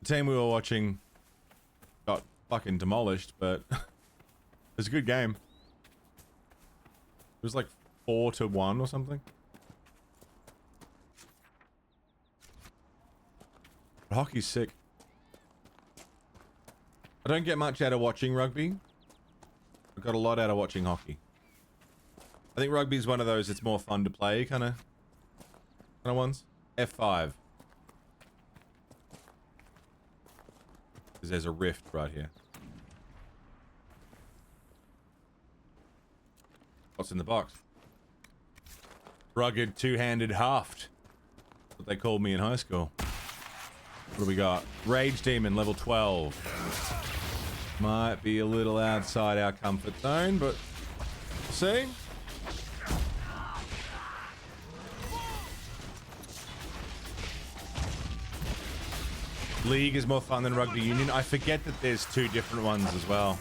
The team we were watching got fucking demolished, but it was a good game. It was like 4-1 or something. But hockey's sick. I don't get much out of watching rugby. I got a lot out of watching hockey. I think rugby is one of those it's more fun to play kind of ones. F5. Because there's a rift right here. What's in the box? Rugged two-handed haft. That's what they called me in high school. What do we got? Rage Demon, level 12. Might be a little outside our comfort zone, but we'll see. League is more fun than Rugby Union. I forget that there's two different ones as well.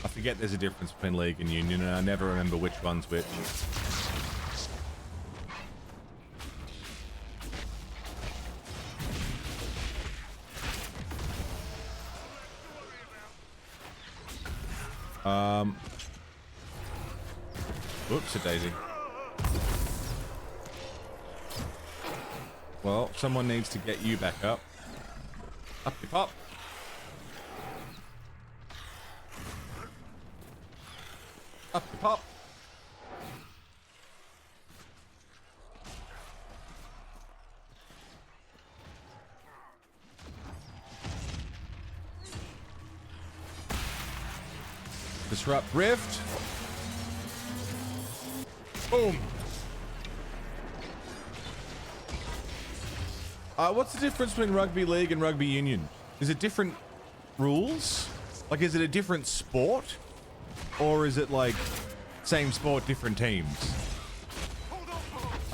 I forget there's a difference between League and Union, and I never remember which one's which. Whoops-a-daisy. Well, someone needs to get you back up. Up you pop. Up you pop. Disrupt Rift. Boom. What's the difference between Rugby League and Rugby Union? Is it different rules? Like, is it a different sport? Or is it like, same sport, different teams?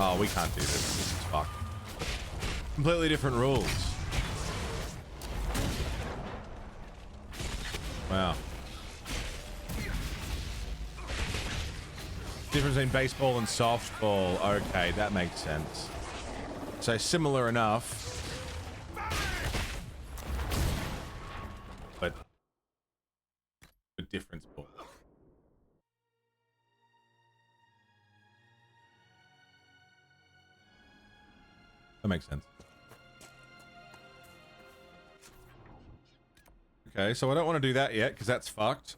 Oh, we can't do this. This is fucked. Completely different rules. Wow. Difference between baseball and softball. Okay, that makes sense. So similar enough. But a different sport. That makes sense. Okay, so I don't want to do that yet, because that's fucked.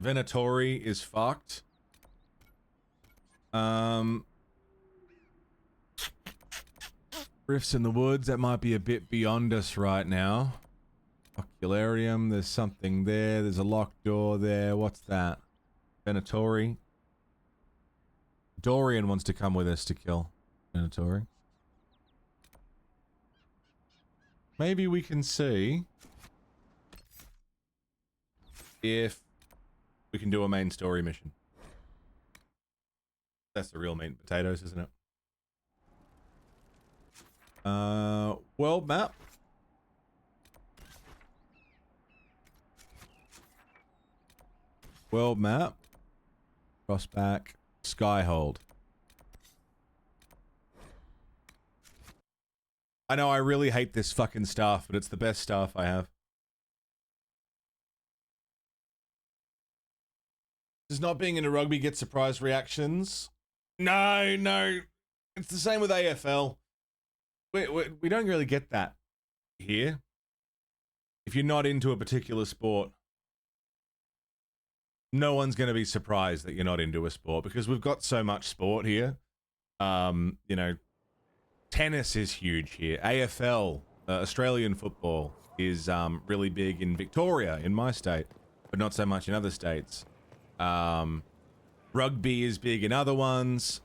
Venatori is fucked. Rifts in the woods, that might be a bit beyond us right now. Ocularium, there's something there. There's a locked door there. What's that? Venatori. Dorian wants to come with us to kill Venatori. Maybe we can see if we can do a main story mission. That's the real meat and potatoes, isn't it? World map. World map. Crossback. Skyhold. I know I really hate this fucking staff, but it's the best staff I have. Does not being into rugby get surprise reactions? No, no. It's the same with AFL. We don't really get that here. If you're not into a particular sport, no one's going to be surprised that you're not into a sport because we've got so much sport here. You know, tennis is huge here. AFL, Australian football, is really big in Victoria, in my state, but not so much in other states. Rugby is big in other ones.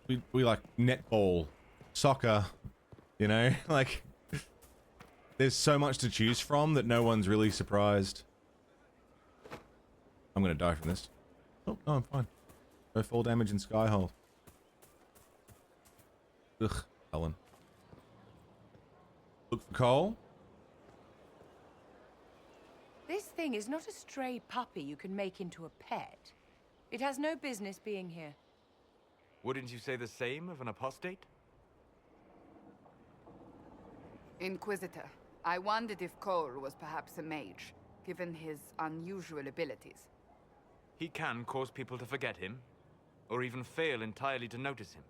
We like netball, soccer, you know, like there's so much to choose from that no one's really surprised. I'm gonna die from this. Oh, no, I'm fine. No fall damage in Skyhold. Ugh, Helen. Look for coal. This thing is not a stray puppy you can make into a pet. It has no business being here. Wouldn't you say the same of an apostate? Inquisitor, I wondered if Cole was perhaps a mage, given his unusual abilities. He can cause people to forget him, or even fail entirely to notice him.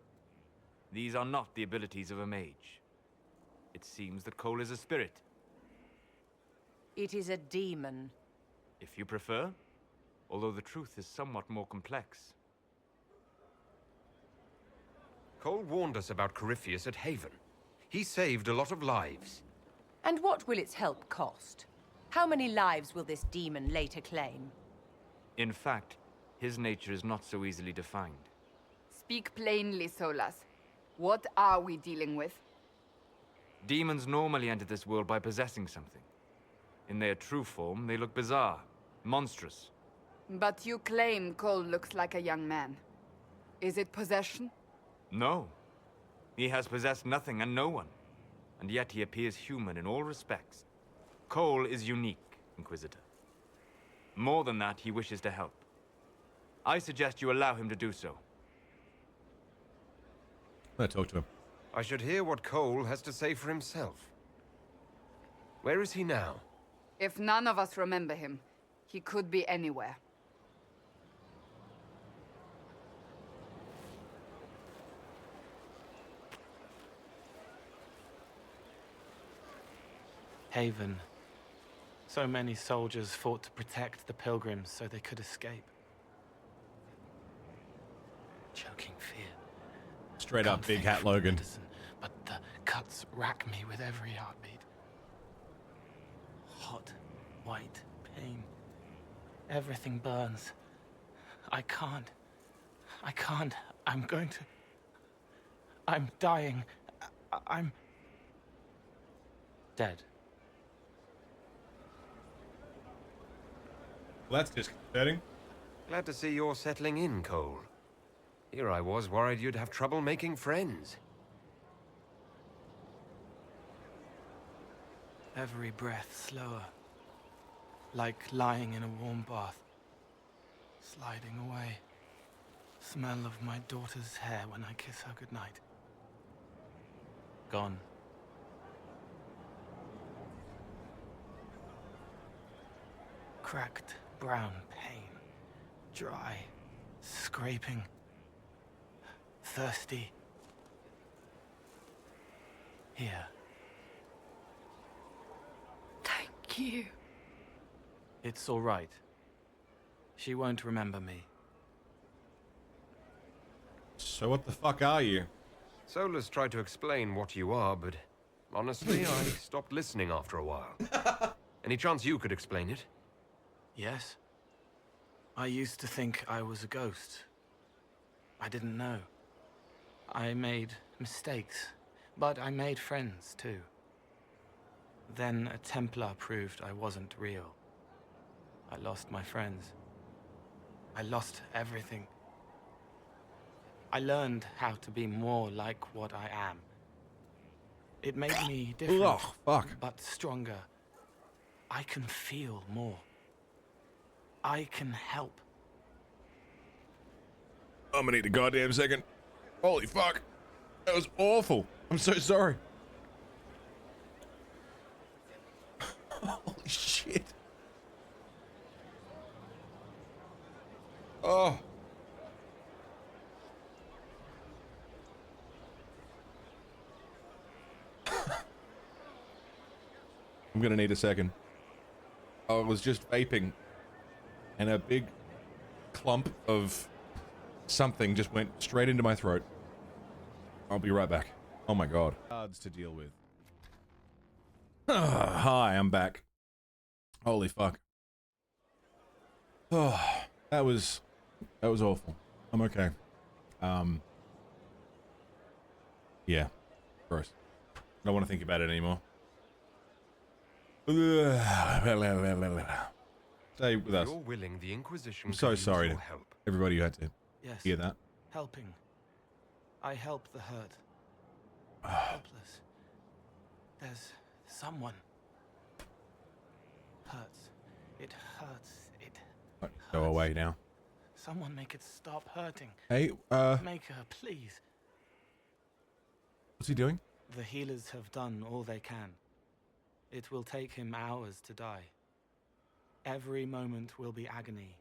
These are not the abilities of a mage. It seems that Cole is a spirit. It is a demon. If you prefer, although the truth is somewhat more complex. Cole warned us about Corypheus at Haven. He saved a lot of lives. And what will its help cost? How many lives will this demon later claim? In fact, his nature is not so easily defined. Speak plainly, Solas. What are we dealing with? Demons normally enter this world by possessing something. In their true form, they look bizarre, monstrous. But you claim Cole looks like a young man. Is it possession? No. He has possessed nothing and no one. And yet he appears human in all respects. Cole is unique, Inquisitor. More than that, he wishes to help. I suggest you allow him to do so. Let's talk to him. I should hear what Cole has to say for himself. Where is he now? If none of us remember him, he could be anywhere. Haven. So many soldiers fought to protect the pilgrims so they could escape. Choking fear. Straight up, Big Hat Logan. Medicine, but the cuts rack me with every heartbeat. Hot, white pain. Everything burns. I can't. I'm going to... I'm dying. I'm... dead. Well, that's disconcerting. Glad to see you're settling in, Cole. Here I was worried you'd have trouble making friends. Every breath slower. Like lying in a warm bath. Sliding away. Smell of my daughter's hair when I kiss her goodnight. Gone. Cracked brown pain. Dry. Scraping. Thirsty. Here. Thank you. It's all right. She won't remember me. So what the fuck are you? Solus tried to explain what you are, but honestly, I stopped listening after a while. Any chance you could explain it? Yes. I used to think I was a ghost. I didn't know. I made mistakes, but I made friends too. Then a Templar proved I wasn't real. I lost my friends. I lost everything. I learned how to be more like what I am. It made me different, oh, fuck. but stronger. I can feel more. I can help. I'm gonna need a goddamn second. Holy fuck. That was awful. I'm so sorry. Holy shit. Oh. I'm gonna need a second. I was just vaping and a big clump of something just went straight into my throat. I'll be right back. Oh my god. Cards to deal with. Hi, I'm back. Holy fuck. Oh, that was awful. I'm okay. Yeah. Gross. Don't want to think about it anymore. Stay with us. You're willing the Inquisition I'm so could use sorry your to help. everybody who had to Yes. hear that. Helping. I help the hurt. Helpless. There's someone. Hurts. It hurts. It Go away now. Someone make it stop hurting. Hey, Make her, please. What's he doing? The healers have done all they can. It will take him hours to die. Every moment will be agony.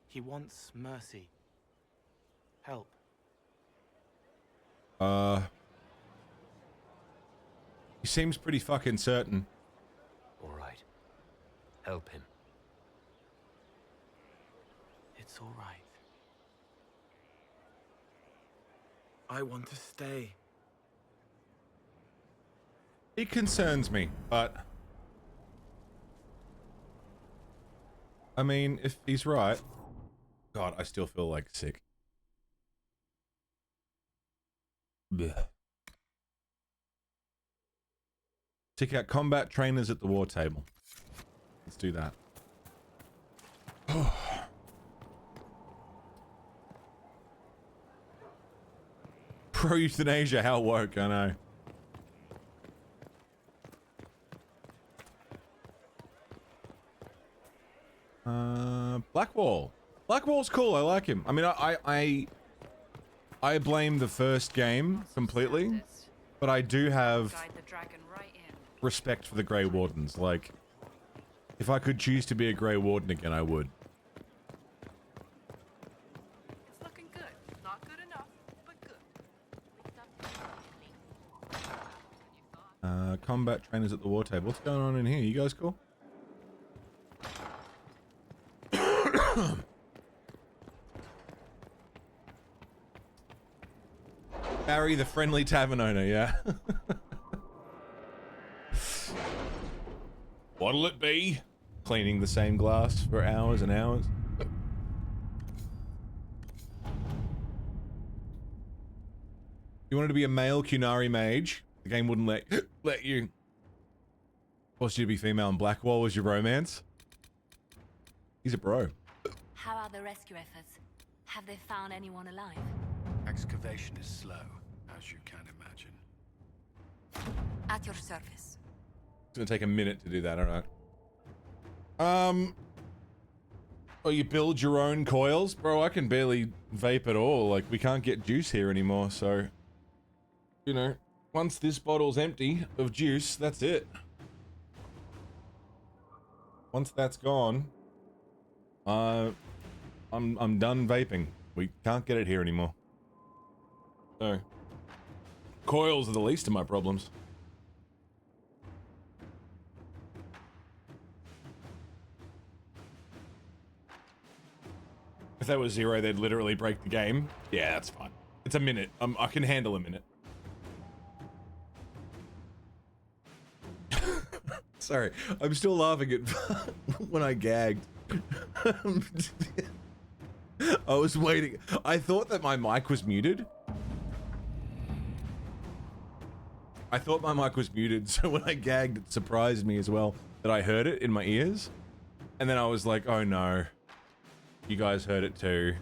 He wants mercy. Help. He seems pretty fucking certain. All right. Help him. It's all right. I want to stay. It concerns me, but I mean, if he's right, God, I still feel like sick. Blech. Take out combat trainers at the war table. Let's do that. Pro euthanasia, how woke, I know. Blackwall. Blackwall's cool, I like him. I mean, I blame the first game completely, but I do have respect for the Grey Wardens. Like, if I could choose to be a Grey Warden again, I would. It's looking good. Not good enough, but good. Combat trainers at the war table. What's going on in here? You guys cool? Barry, the friendly tavern owner, yeah. What'll it be? Cleaning the same glass for hours and hours. You wanted to be a male Kunari mage. The game wouldn't let you. Forced you to be female, and Blackwall was your romance. He's a bro. How are the rescue efforts? Have they found anyone alive? Excavation is slow, as you can imagine. At your service. It's gonna take a minute to do that, alright. Oh, you build your own coils? Bro, I can barely vape at all. Like, we can't get juice here anymore, so... You know, once this bottle's empty of juice, that's it. Once that's gone, I'm done vaping. We can't get it here anymore. So, coils are the least of my problems. If that was 0, they'd literally break the game. Yeah, that's fine. It's a minute. I can handle a minute. Sorry, I'm still laughing at when I gagged. I was waiting. I thought that my mic was muted. So when I gagged, it surprised me as well that I heard it in my ears. And then I was like, oh no, you guys heard it too.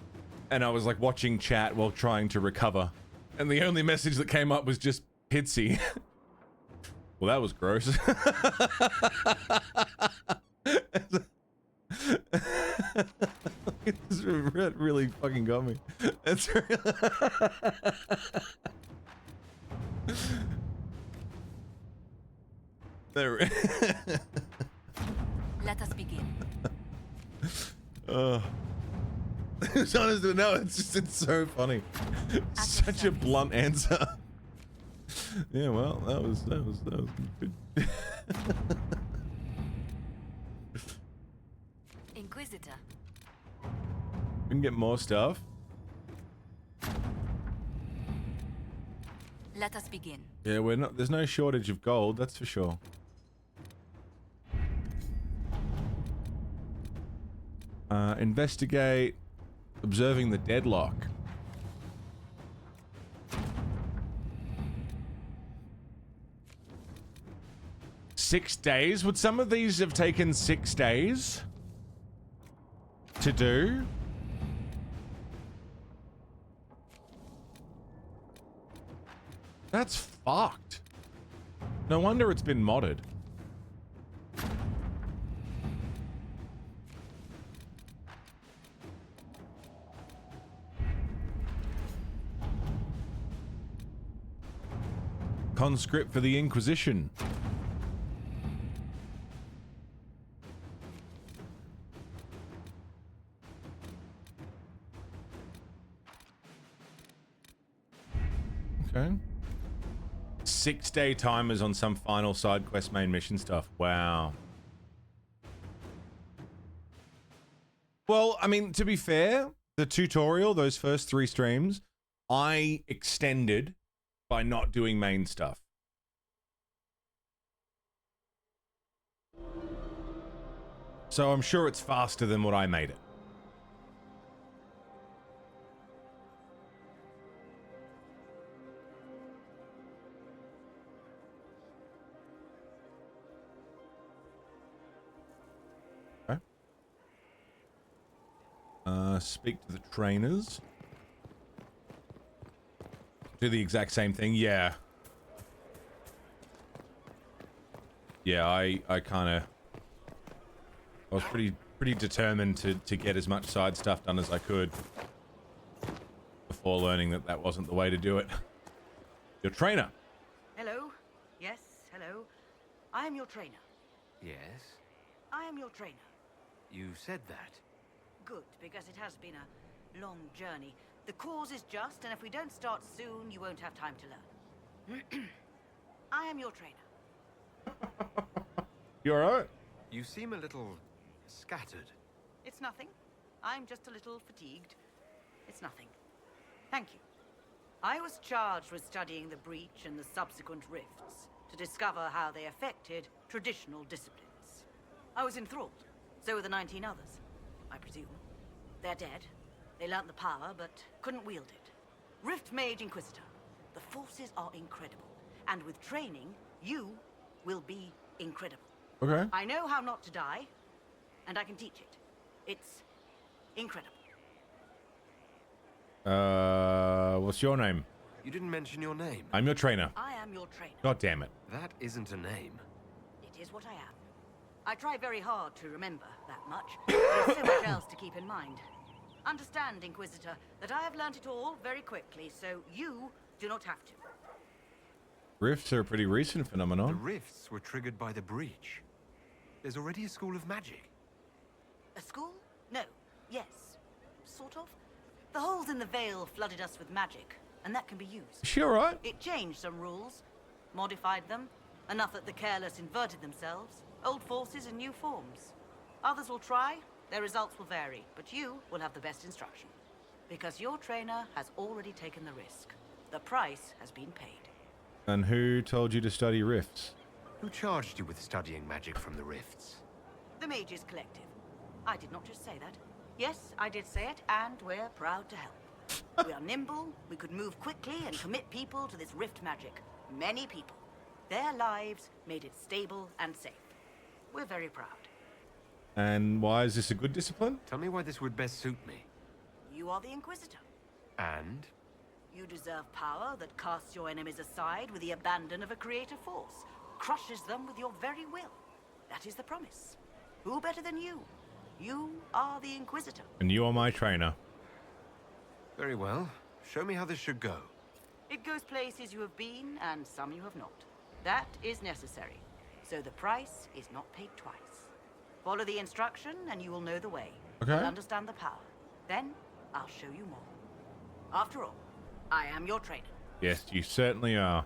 And I was like watching chat while trying to recover. And the only message that came up was just Pitsy. Well, that was gross. That really fucking got me. That's there. Let us begin. It's honest, no, it's so funny. Such a blunt answer. Yeah, well, that was good. Inquisitor. We can get more stuff. Let us begin. Yeah, there's no shortage of gold, that's for sure. Investigate observing the deadlock. Six days? Would some of these have taken 6 days to do? That's fucked. No wonder it's been modded. conscript for the Inquisition. Okay. 6-day timers on some final side quest main mission stuff. Wow. Well, I mean, to be fair, the tutorial, those first 3 streams, I extended by not doing main stuff. So I'm sure it's faster than what I made it. Speak to the trainers. Do the exact same thing. Yeah. Yeah, I kind of... I was pretty determined to get as much side stuff done as I could before learning that that wasn't the way to do it. Your trainer. Hello. Yes, hello. I am your trainer. Yes? I am your trainer. You said that. Good, because it has been a long journey. The cause is just, and if we don't start soon, you won't have time to learn. I am your trainer. You alright? You seem a little scattered. It's nothing. I'm just a little fatigued. It's nothing. Thank you. I was charged with studying the breach and the subsequent rifts to discover how they affected traditional disciplines. I was enthralled. So were the 19 others, I presume. They're dead. They learnt the power, but couldn't wield it. Rift Mage Inquisitor. The forces are incredible. And with training, you will be incredible. Okay. I know how not to die, and I can teach it. It's incredible. What's your name? You didn't mention your name. I'm your trainer. I am your trainer. God damn it. That isn't a name. It is what I am. I try very hard to remember that much. There's so much else to keep in mind. Understand, Inquisitor, that I have learnt it all very quickly, so you do not have to. Rifts are a pretty recent phenomenon. The rifts were triggered by the breach. There's already a school of magic. A school? No. Yes. Sort of. The holes in the veil flooded us with magic, and that can be used. Is she alright? It changed some rules, modified them, enough that the careless inverted themselves, old forces in new forms. Others will try, their results will vary, but you will have the best instruction. Because your trainer has already taken the risk. The price has been paid. And who told you to study rifts? Who charged you with studying magic from the rifts? The Mages Collective. I did not just say that. Yes, I did say it, and we're proud to help. We are nimble, we could move quickly and commit people to this rift magic. Many people. Their lives made it stable and safe. We're very proud. And why is this a good discipline? Tell me why this would best suit me. You are the Inquisitor. And? You deserve power that casts your enemies aside with the abandon of a creative force, crushes them with your very will. That is the promise. Who better than you? You are the Inquisitor. And you are my trainer. Very well. Show me how this should go. It goes places you have been, and some you have not. That is necessary. So the price is not paid twice. Follow the instruction, and you will know the way. Okay. You'll understand the power. Then, I'll show you more. After all, I am your trainer. Yes, you certainly are.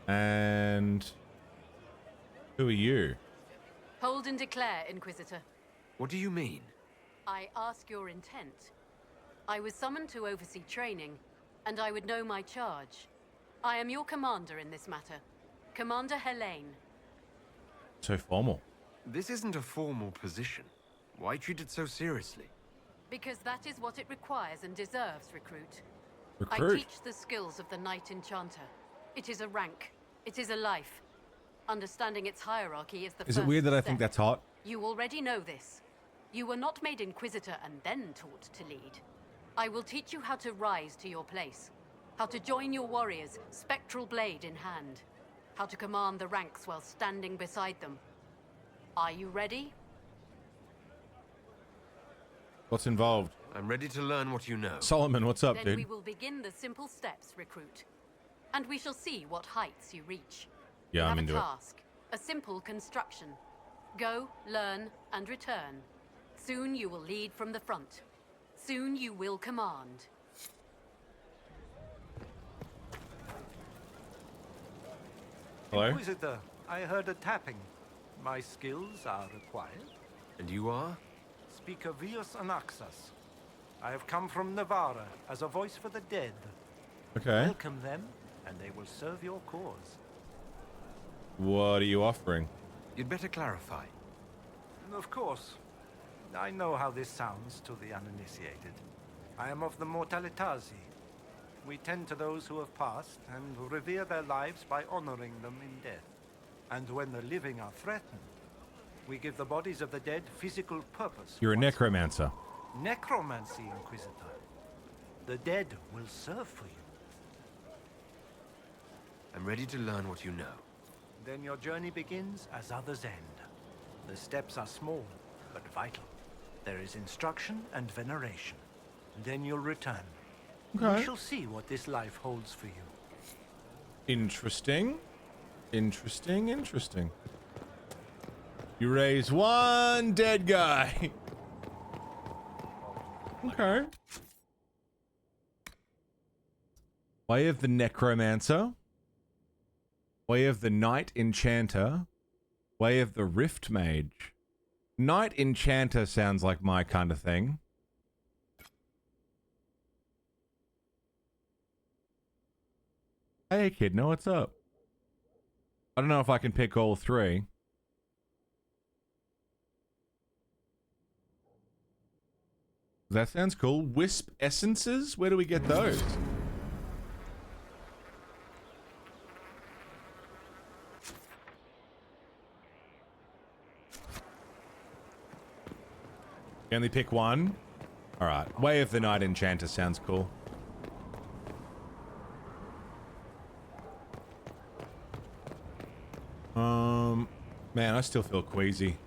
And who are you? Hold and declare, Inquisitor. What do you mean? I ask your intent. I was summoned to oversee training, and I would know my charge. I am your commander in this matter. Commander Helene. So formal. This isn't a formal position. Why treat it so seriously? Because that is what it requires and deserves, Recruit. Recruit? I teach the skills of the Knight Enchanter. It is a rank. It is a life. Understanding its hierarchy is the Is first it weird that I step. think that's hot? You already know this. You were not made Inquisitor and then taught to lead. I will teach you how to rise to your place. How to join your warriors, spectral blade in hand. How to command the ranks while standing beside them. Are you ready? What's involved? I'm ready to learn what you know. Solomon, what's up, Then dude? we will begin the simple steps, Recruit. and we shall see what heights you reach. Yeah, you I'm have into a it. task, a simple construction. Go, learn, and return. Soon you will lead from the front. Soon you will command. Hello? Inquisitor, I heard a tapping. My skills are required. And you are? Speaker Vius Anaxas. I have come from Navarra as a voice for the dead. Okay. Welcome them, and they will serve your cause. What are you offering? You'd better clarify. Of course. I know how this sounds to the uninitiated. I am of the Mortalitazi. We tend to those who have passed and revere their lives by honoring them in death. And when the living are threatened, we give the bodies of the dead physical purpose. You're a necromancer. Necromancy, Inquisitor. The dead will serve for you. I'm ready to learn what you know. Then your journey begins as others end. The steps are small, but vital. There is instruction and veneration. Then you'll return. Okay. You shall see what this life holds for you. Interesting. Interesting, interesting. You raise one dead guy. Okay. Way of the Necromancer. Way of the Knight Enchanter. Way of the Rift Mage. Knight Enchanter sounds like my kind of thing. Hey, Echidna, what's up? I don't know if I can pick all three. That sounds cool. Wisp Essences? Where do we get those? You only pick one? Alright. Way of the Night Enchanter sounds cool. Man, I still feel queasy.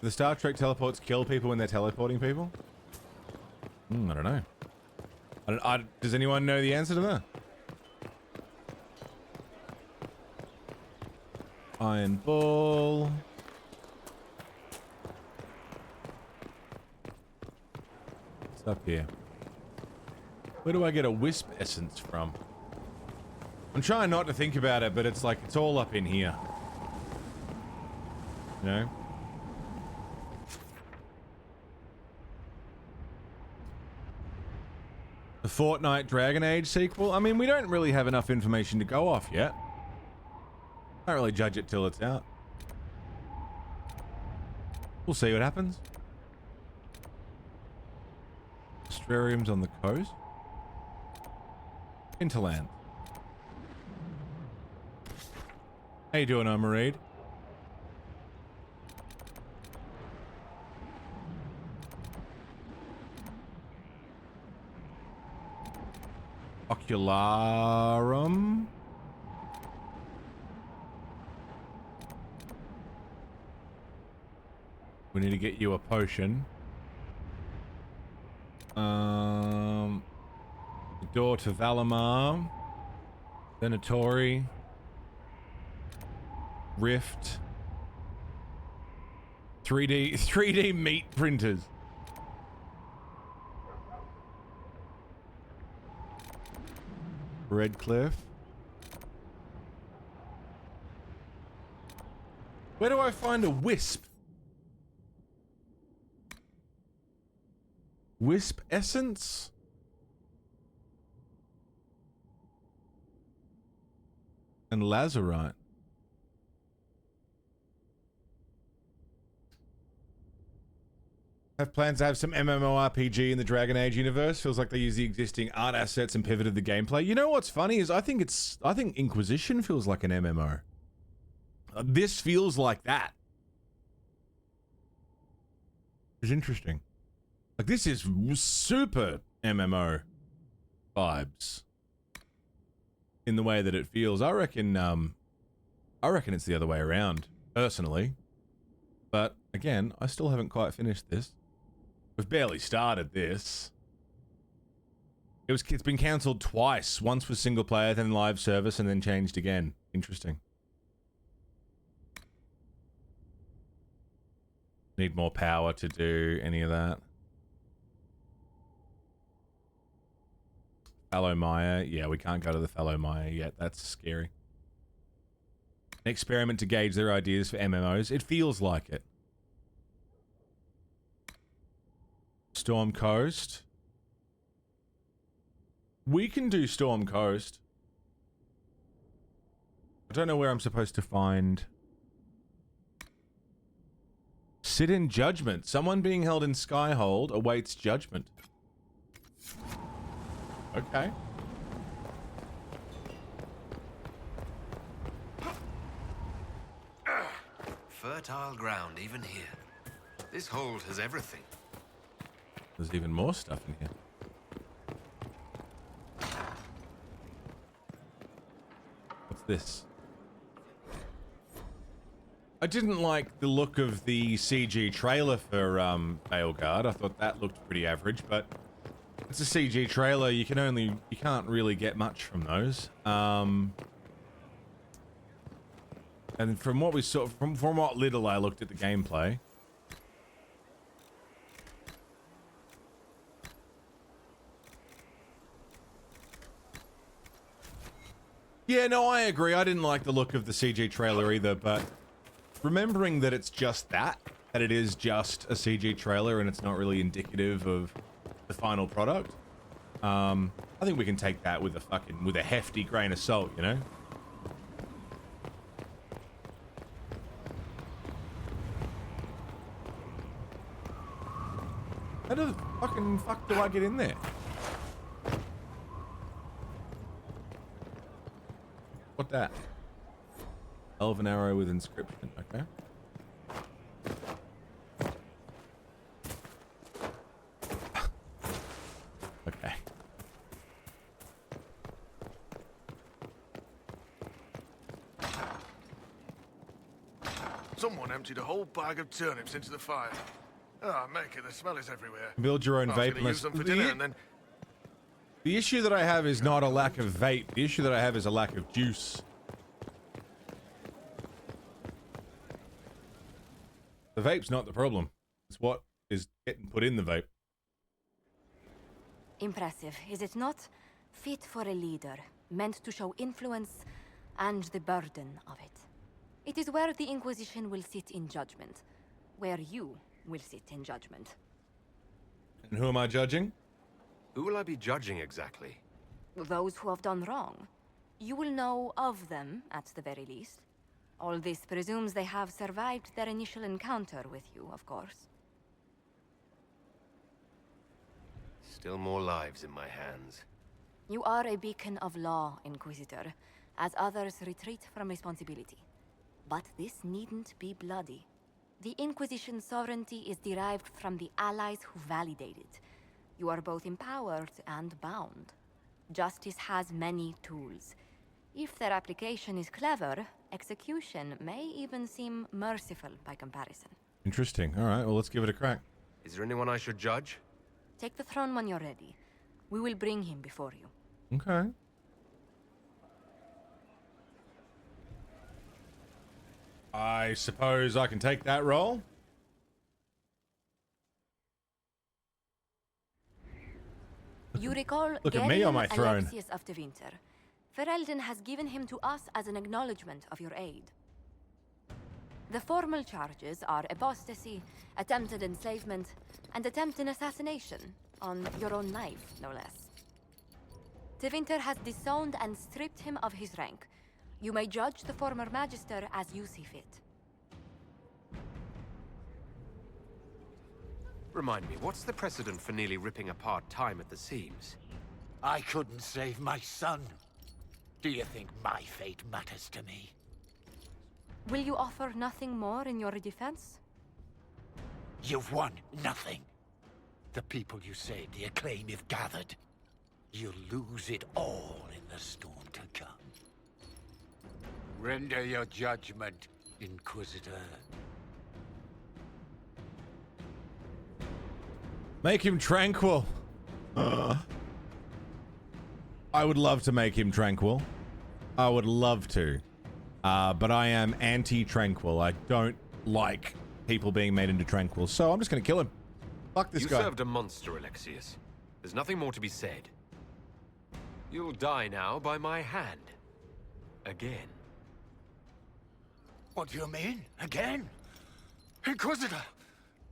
The Star Trek teleports kill people when they're teleporting people? I don't know. Does anyone know the answer to that? Iron Ball. What's up here? Where do I get a Wisp Essence from? I'm trying not to think about it, but it's like, it's all up in here. You know? The Fortnite Dragon Age sequel? I mean, we don't really have enough information to go off yet. Can't really judge it till it's out. We'll see what happens. Astrariums on the coast. Hinterland. How you doing, Omareed? Ocularum. We need to get you a potion. The door to Valamar. Venatori. Rift. 3D meat printers. Redcliffe. Where do I find a wisp? Wisp essence? And lazurite. Have plans to have some MMORPG in the Dragon Age universe. Feels like they use the existing art assets and pivoted the gameplay. You know what's funny is I think Inquisition feels like an MMO. This feels like that. It's interesting. Like, this is super MMO vibes in the way that it feels. I reckon it's the other way around, personally. But again, I still haven't quite finished this. We've barely started this. It's been cancelled twice. Once for single player, then live service, and then changed again. Interesting. Need more power to do any of that. Fallow Mire. Yeah, we can't go to the Fallow Mire yet. That's scary. An experiment to gauge their ideas for MMOs. It feels like it. Storm Coast. We can do Storm Coast. I don't know where I'm supposed to find... Sit in Judgment. Someone being held in Skyhold awaits judgment. Okay. Fertile ground, even here. This hold has everything. There's even more stuff in here. What's this? I didn't like the look of the CG trailer for Veilguard. I thought that looked pretty average, but it's a CG trailer. You can't really get much from those. And from what we saw, from what little I looked at the gameplay, yeah, no, I agree. I didn't like the look of the CG trailer either, but remembering that it's just that it is just a CG trailer and it's not really indicative of the final product, I think we can take that with a hefty grain of salt, you know? How the fucking fuck do I get in there? What that? Elven arrow with inscription, okay. Okay. Someone emptied a whole bag of turnips into the fire. Ah, make it, the smell is everywhere. Build your own I was vape. gonna use them for dinner and then... The issue that I have is not a lack of vape. The issue that I have is a lack of juice. The vape's not the problem. It's what is getting put in the vape. Impressive, is it not? Fit for a leader, meant to show influence and the burden of it. It is where the Inquisition will sit in judgment. Where you will sit in judgment. And who am I judging? Who will I be judging exactly? Those who have done wrong. You will know of them, at the very least. All this presumes they have survived their initial encounter with you, of course. Still more lives in my hands. You are a beacon of law, Inquisitor, as others retreat from responsibility. But this needn't be bloody. The Inquisition's sovereignty is derived from the allies who validate it. You are both empowered and bound. Justice has many tools. If their application is clever, execution may even seem merciful by comparison. Interesting. All right, well, let's give it a crack. Is there anyone I should judge? Take the throne when you're ready. We will bring him before you. Okay. I suppose I can take that role? You recall Look at me on my throne. Alexius of the Winter. Ferelden has given him to us as an acknowledgement of your aid. The formal charges are apostasy, attempted enslavement, and attempted assassination on your own knife, no less. De Winter has disowned and stripped him of his rank. You may judge the former Magister as you see fit. Remind me, what's the precedent for nearly ripping apart time at the seams? I couldn't save my son. Do you think my fate matters to me? Will you offer nothing more in your defense? You've won nothing. The people you saved, the acclaim you've gathered. you'll lose it all in the storm to come. Render your judgment, Inquisitor. Make him tranquil. I would love to make him tranquil. I would love to. But I am anti-tranquil. I don't like people being made into tranquil. So I'm just going to kill him. Fuck this guy. You served a monster, Alexius. There's nothing more to be said. You'll die now by my hand. Again. What do you mean? Again? Inquisitor!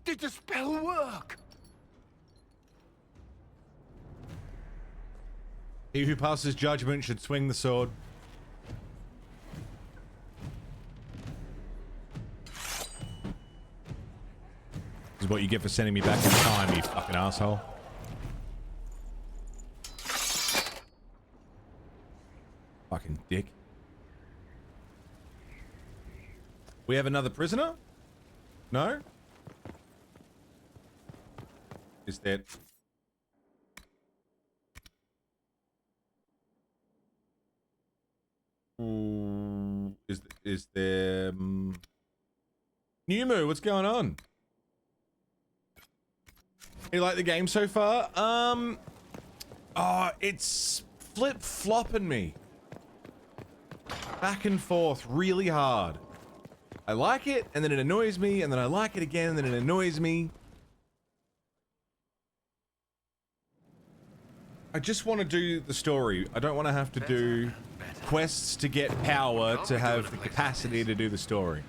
Did the spell work? He who passes judgment should swing the sword. This is what you get for sending me back in time, you fucking asshole. Fucking dick. We have another prisoner? No? Is that... Is there... Numu, what's going on? You like the game so far? It's flip-flopping me. Back and forth really hard. I like it, and then it annoys me, and then I like it again, and then it annoys me. I just want to do the story. I don't want to have to do quests to get power to have the capacity to do the story.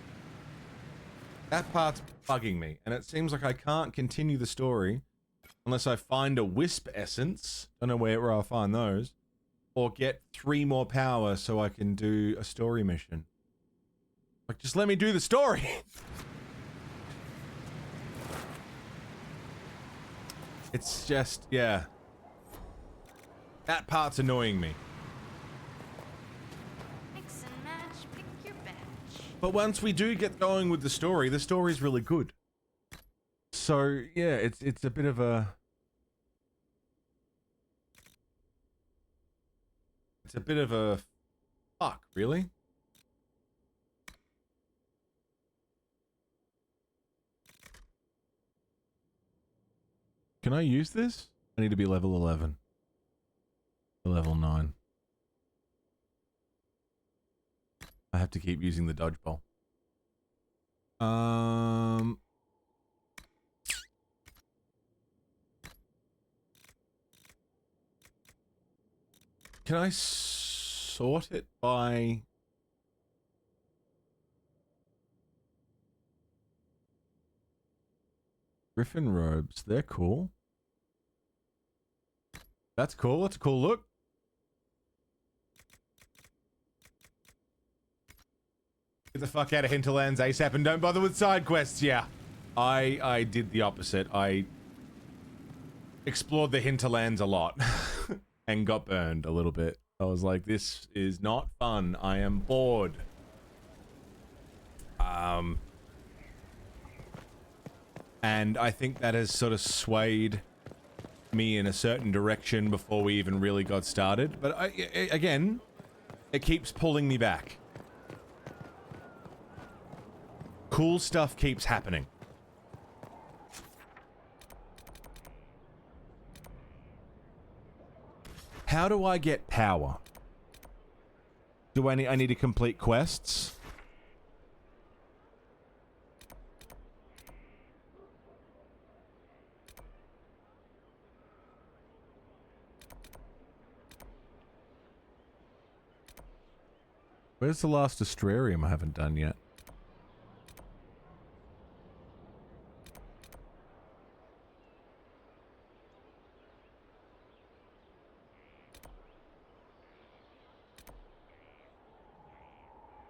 That part's bugging me, and it seems like I can't continue the story unless I find a wisp essence. Don't know where I'll find those. Or get 3 more power so I can do a story mission. Like, just let me do the story. It's just, yeah. That part's annoying me. Mix and match, pick your batch. But once we do get going with the story's really good. So, yeah, it's a bit of a... It's a bit of a... Fuck, really? Can I use this? I need to be level 11. Level 9. I have to keep using the dodgeball. Can I sort it by... Griffin robes, they're cool. That's cool, that's a cool look. Get the fuck out of Hinterlands ASAP and don't bother with side quests, yeah. I did the opposite. I explored the Hinterlands a lot and got burned a little bit. I was like, this is not fun. I am bored. And I think that has sort of swayed me in a certain direction before we even really got started. But again, it keeps pulling me back. Cool stuff keeps happening. How do I get power? Do I need to complete quests? Where's the last Astrarium I haven't done yet?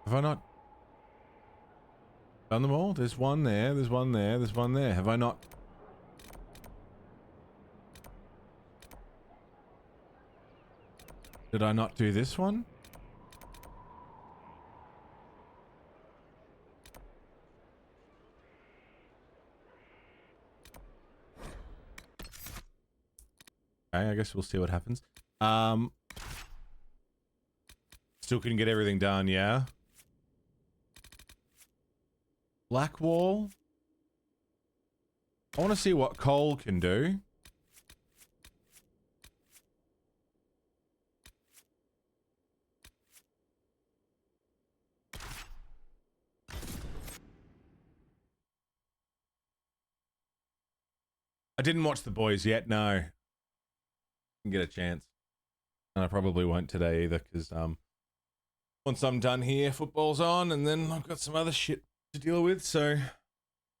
Have I not done them all? There's one there, there's one there, there's one there. Have I not? Did I not do this one? Okay, I guess we'll see what happens. Still couldn't get everything done, yeah. Blackwall. I want to see what Cole can do. I didn't watch The Boys yet, no. Didn't get a chance. And I probably won't today either, because once I'm done here, football's on, and then I've got some other shit to deal with, so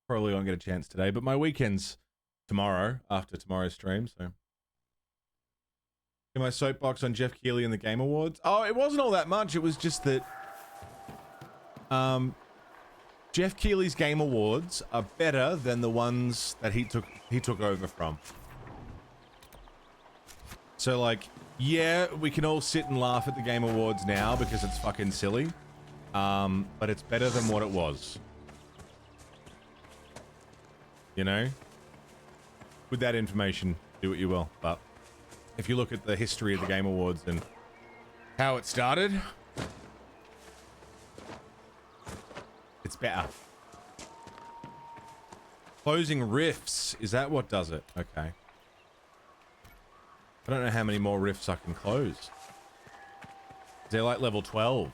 probably won't get a chance today. But my weekend's tomorrow, after tomorrow's stream, so. In my soapbox on Jeff Keighley and the Game Awards. Oh, it wasn't all that much, it was just that Jeff Keighley's Game Awards are better than the ones that he took over from. So, like, yeah, we can all sit and laugh at the Game Awards now because it's fucking silly. But it's better than what it was. You know? With that information, do what you will. But if you look at the history of the Game Awards and how it started, it's better. Closing rifts. Is that what does it? Okay. I don't know how many more rifts I can close. They're like level 12.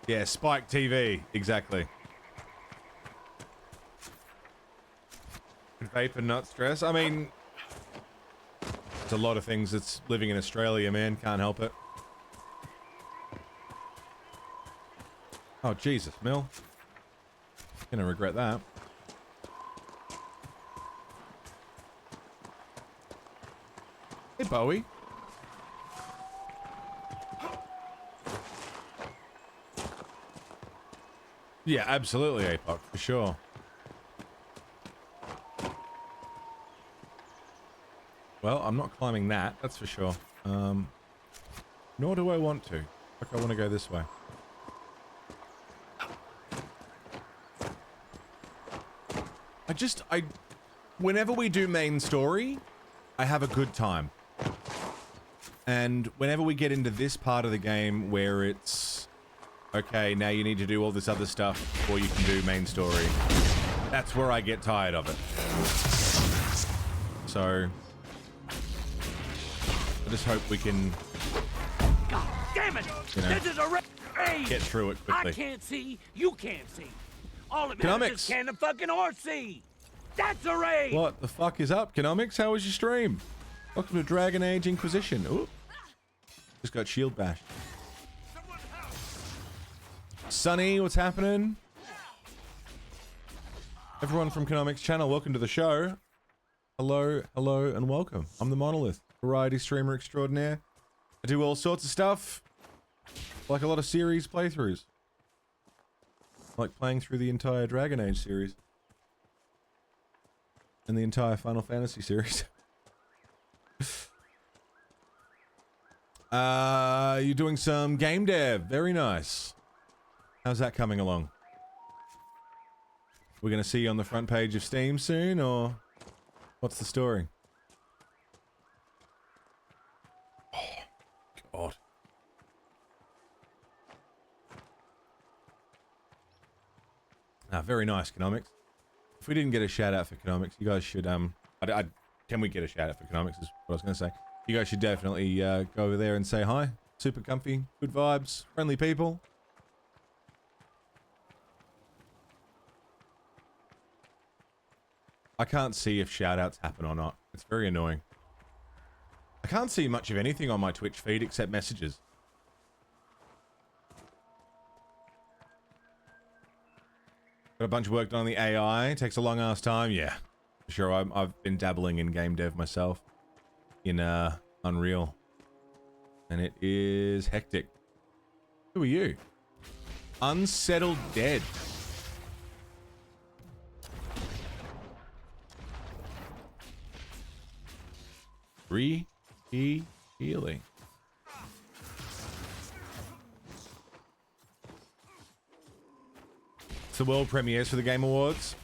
Yeah, Spike TV. Exactly. Vape and not stress. I mean, there's a lot of things that's living in Australia, man. Can't help it. Oh, Jesus, Mill. Gonna regret that. Hey, Bowie. Yeah, absolutely, APOC, for sure. Well, I'm not climbing that, that's for sure. Nor do I want to. Like, I want to go this way. Whenever we do main story, I have a good time. And whenever we get into this part of the game where it's, okay, now you need to do all this other stuff before you can do main story, that's where I get tired of it. So, I just hope we can, God damn it! You know, This is a raid! get through it quickly. I can't see, you can't see. All it Economics. matters is can the fucking horse see? That's a raid! What the fuck is up, Economics? How was your stream? Welcome to Dragon Age Inquisition. Ooh. Just got shield bashed. Sunny, what's happening? Everyone from Economics channel, welcome to the show. Hello, hello, and welcome. I'm the Monolith, variety streamer extraordinaire. I do all sorts of stuff, like a lot of series playthroughs. Like playing through the entire Dragon Age series. And the entire Final Fantasy series. You're doing some game dev. Very nice. How's that coming along? We're going to see you on the front page of Steam soon, or what's the story? Oh, God. Very nice, Economics. If we didn't get a shout out for Economics, you guys should, can we get a shout out for Economics is what I was going to say. You guys should definitely go over there and say hi. Super comfy, good vibes, friendly people. I can't see if shout outs happen or not. It's very annoying. I can't see much of anything on my Twitch feed except messages. Got a bunch of work done on the AI. It takes a long ass time. Yeah, for sure. I've been dabbling in game dev myself in Unreal, and it is hectic. Who are you? Unsettled Dead. Healing. It's the world premieres for the Game Awards.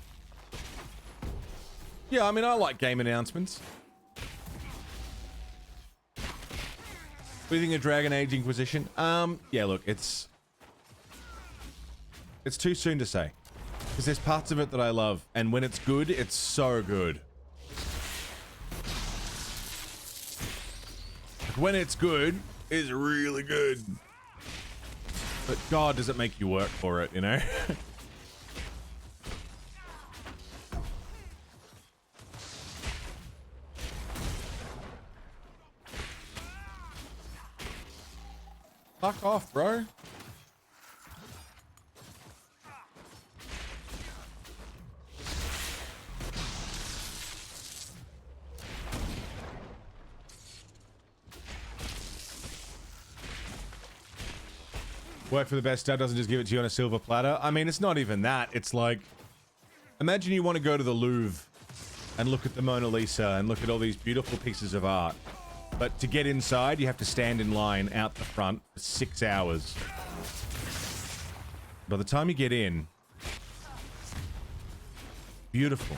Yeah, I mean, I like game announcements. do you think of Dragon Age Inquisition? Yeah, look, it's too soon to say. Because there's parts of it that I love, and when it's good, it's so good. Like, when it's good, it's really good. But God, does it make you work for it, you know? Fuck off, bro. Work for the best stud doesn't just give it to you on a silver platter. I mean, it's not even that. It's like, imagine you want to go to the Louvre and look at the Mona Lisa and look at all these beautiful pieces of art. But to get inside, you have to stand in line out the front for 6 hours. By the time you get in, beautiful.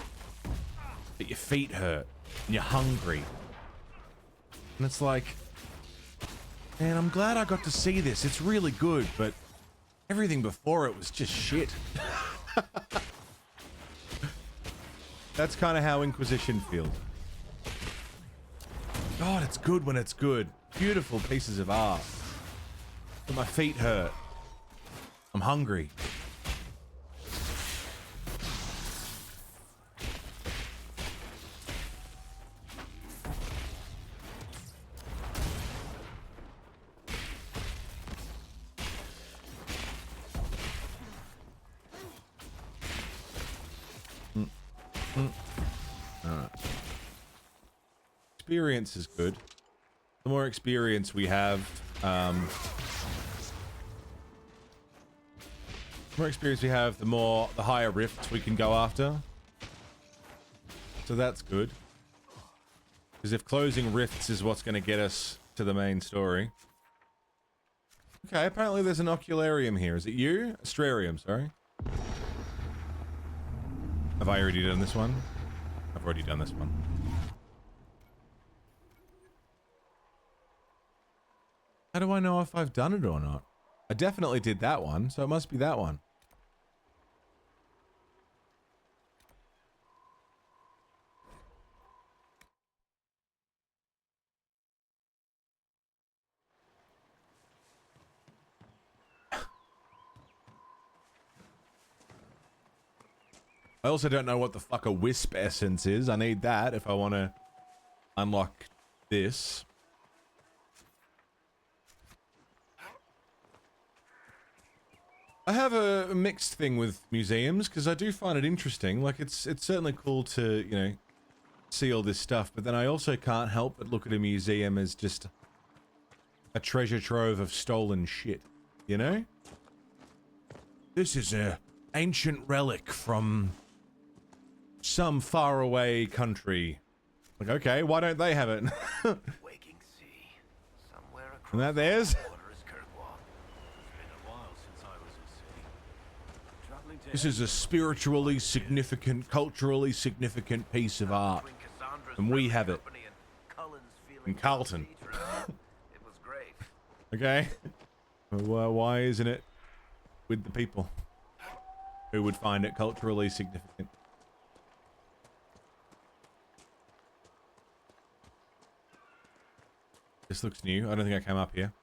But your feet hurt and you're hungry. And it's like, man, I'm glad I got to see this. It's really good, but everything before it was just shit. That's kind of how Inquisition feels. God, it's good when it's good. Beautiful pieces of art. But my feet hurt. I'm hungry. Alright. Experience is good. The more experience we have, the the higher rifts we can go after. So that's good. Because if closing rifts is what's going to get us to the main story. Okay, apparently there's an ocularium here. Is it you? Astrarium, sorry. Have I already done this one? I've already done this one. How do I know if I've done it or not? I definitely did that one, so it must be that one. I also don't know what the fuck a wisp essence is. I need that if I want to unlock this. I have a mixed thing with museums because I do find it interesting. Like it's certainly cool to, you know, see all this stuff, but then I also can't help but look at a museum as just a treasure trove of stolen shit, you know? This is a ancient relic from some faraway country. Like, okay, why don't they have it? Waking sea, somewhere across And that theirs? This is a spiritually significant, culturally significant piece of art. And we have it. In Carlton. It was great. Okay. Well, why isn't it with the people who would find it culturally significant? This looks new. I don't think I came up here.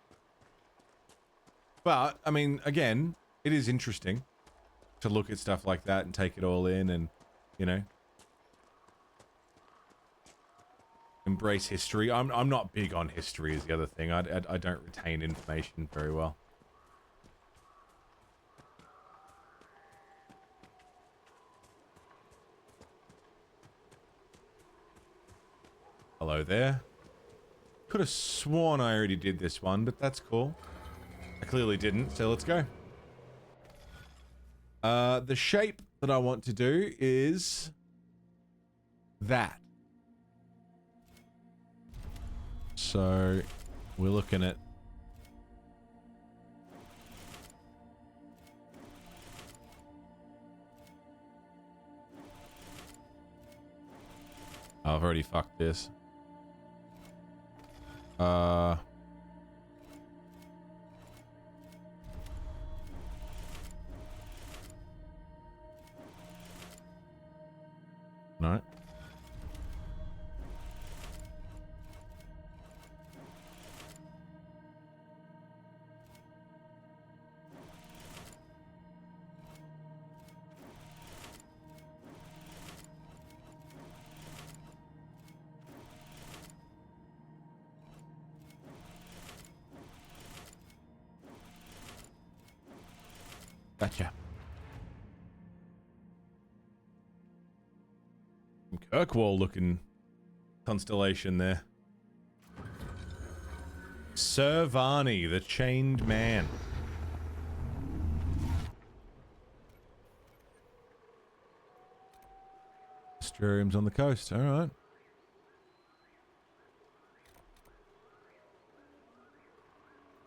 But, I mean, again, it is interesting to look at stuff like that and take it all in and, you know, embrace history. I'm not big on history is the other thing. I don't retain information very well. Hello there. Could have sworn I already did this one, but that's cool. I clearly didn't, so let's go. The shape that I want to do is that. So we're looking at I've already fucked this. No. Gotcha. Kirkwall looking constellation there. Sir Varney, the Chained Man. Astrarium's on the coast, alright.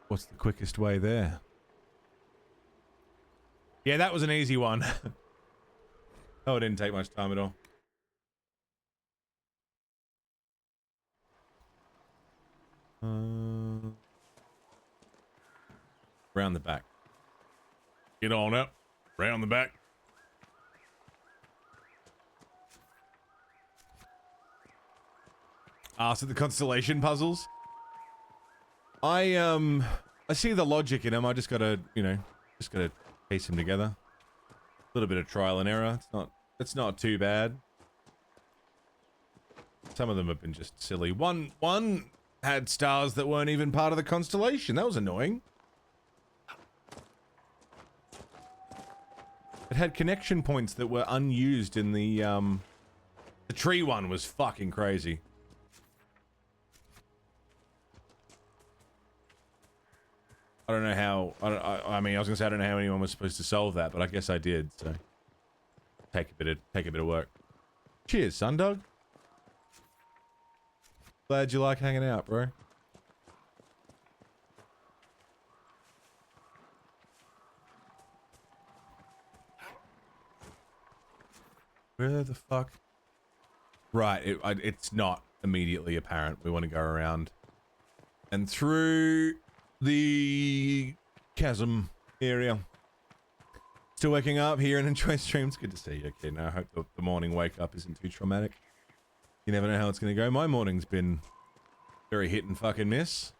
What's the quickest way there? Yeah, that was an easy one. Oh, it didn't take much time at all. Round the back. Get on up. Round the back. So the constellation puzzles. I see the logic in them. I just gotta, you know, piece them together. A little bit of trial and error. It's not too bad. Some of them have been just silly. One had stars that weren't even part of the constellation. That was annoying. It had connection points that were unused in the tree one was fucking crazy. I don't know how. I mean, I was gonna say I don't know how anyone was supposed to solve that, but I guess I did. So take a bit of work. Cheers, Sundog. Glad you like hanging out, bro. Where the fuck? Right, it's not immediately apparent. We want to go around and through the chasm area. Still waking up here and enjoy streams. Good to see you, kid. I hope the morning wake up isn't too traumatic. You never know how it's going to go. My morning's been very hit and fucking miss.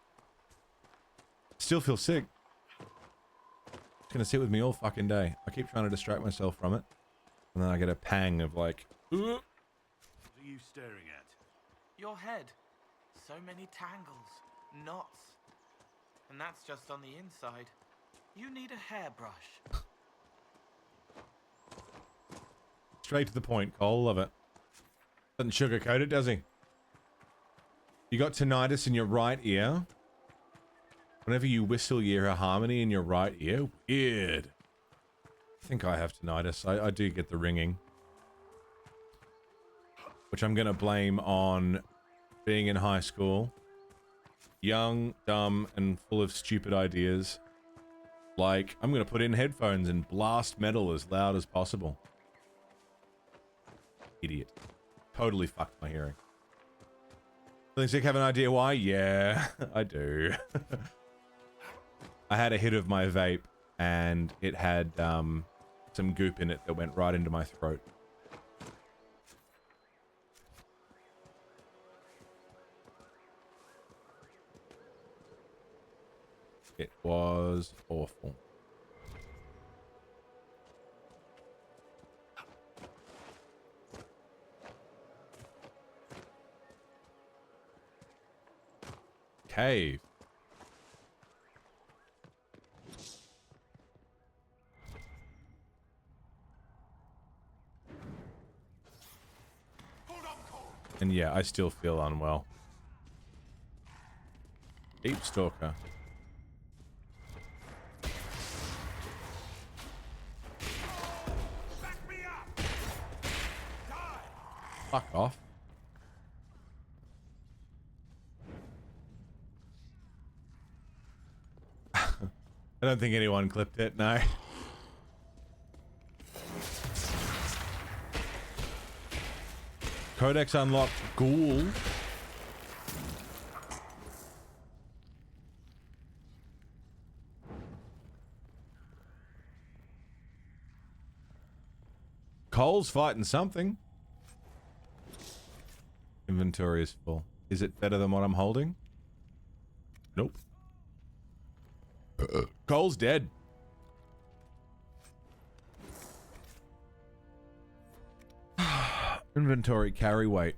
Still feel sick. It's going to sit with me all fucking day. I keep trying to distract myself from it. And then I get a pang of like... What are you staring at? Your head. So many tangles, knots. And that's just on the inside. You need a hairbrush. Straight to the point, Cole. Love it. Doesn't sugarcoat it, does he? You got tinnitus in your right ear. Whenever you whistle, you hear a harmony in your right ear. Weird. I think I have tinnitus. I do get the ringing. Which I'm going to blame on being in high school. Young, dumb, and full of stupid ideas. Like, I'm going to put in headphones and blast metal as loud as possible. Idiot. Totally fucked my hearing. Feeling sick, have an idea why? Yeah, I do. I had a hit of my vape, and it had some goop in it that went right into my throat. It was awful. Cave. And yeah, I still feel unwell. Deep Stalker. Fuck off. I don't think anyone clipped it, no. Codex unlocked. Ghoul. Cole's fighting something. Inventory is full. Is it better than what I'm holding? Nope. Cole's dead. Inventory carry weight.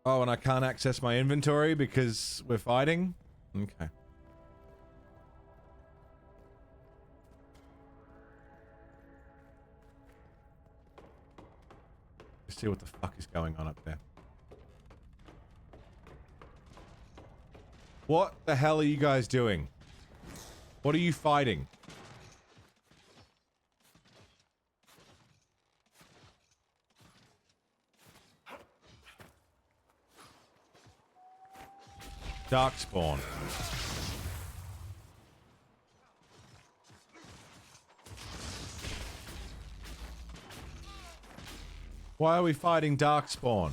Oh, and I can't access my inventory because we're fighting? Okay. Let's see what the fuck is going on up there. What the hell are you guys doing? What are you fighting? Darkspawn. Why are we fighting Darkspawn?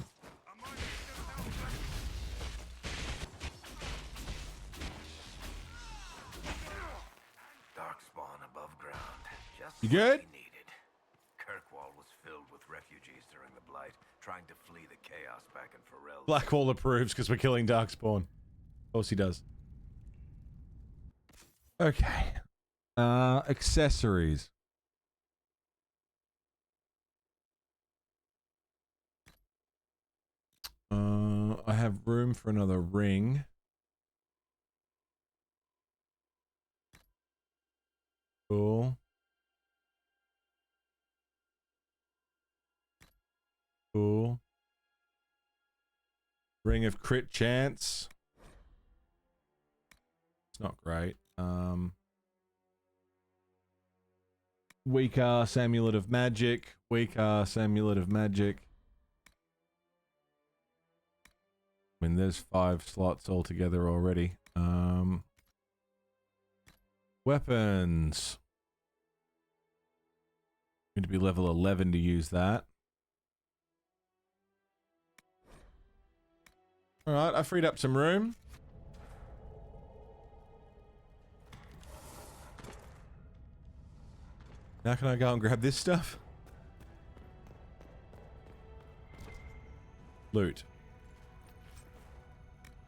Darkspawn above ground. Just You good? what we needed. Kirkwall was filled with refugees during the Blight, trying to flee the chaos back in Pharrell. Blackwall approves because we're killing Darkspawn. Of course he does. Okay. Accessories. I have room for another ring. Cool. Cool. Ring of crit chance. It's not great. Weak ass amulet of magic. Weak ass amulet of magic. I mean, there's 5 slots altogether already. Weapons. Need to be level 11 to use that. Alright, I freed up some room. Now can I go and grab this stuff? Loot.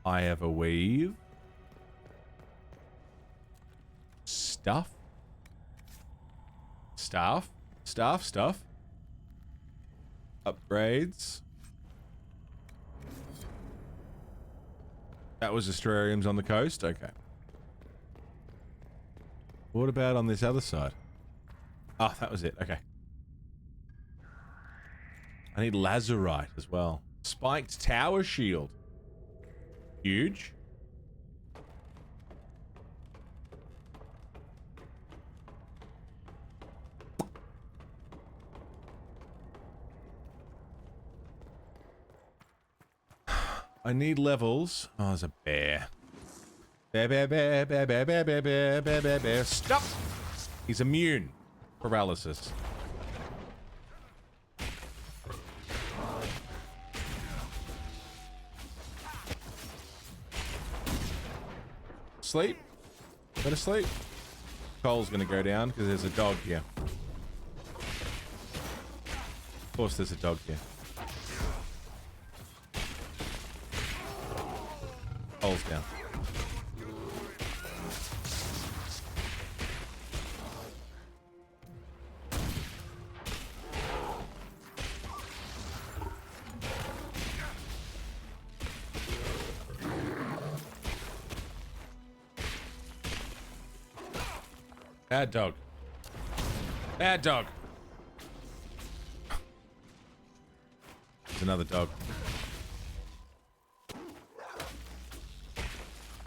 I have a weave. Stuff. Stuff. Stuff. Upgrades. That was Astrariums on the coast? Okay. What about on this other side? Oh, that was it. Okay. I need Lazurite as well. Spiked tower shield. Huge. I need levels. Oh, there's a bear. Bear. Stop! He's immune. Paralysis. Sleep? Go to sleep? Cole's gonna go down because there's a dog here. Of course there's a dog here. Cole's down. Bad dog. Bad dog. There's another dog.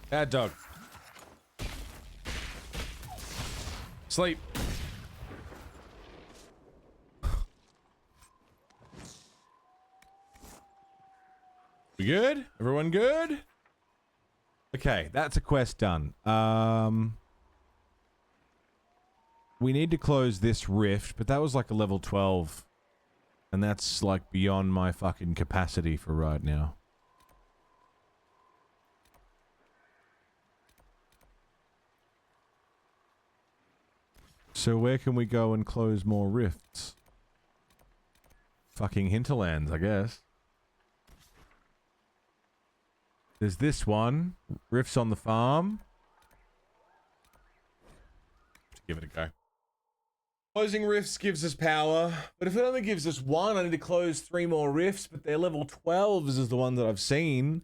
Bad dog. Sleep. We good? Everyone good? Okay, that's a quest done. We need to close this rift, but that was like a level 12. And that's like beyond my fucking capacity for right now. So where can we go and close more rifts? Fucking hinterlands, I guess. There's this one. Rifts on the farm. Let's give it a go. Closing rifts gives us power, but if it only gives us one, I need to close 3 more rifts, but they're level 12s is the one that I've seen.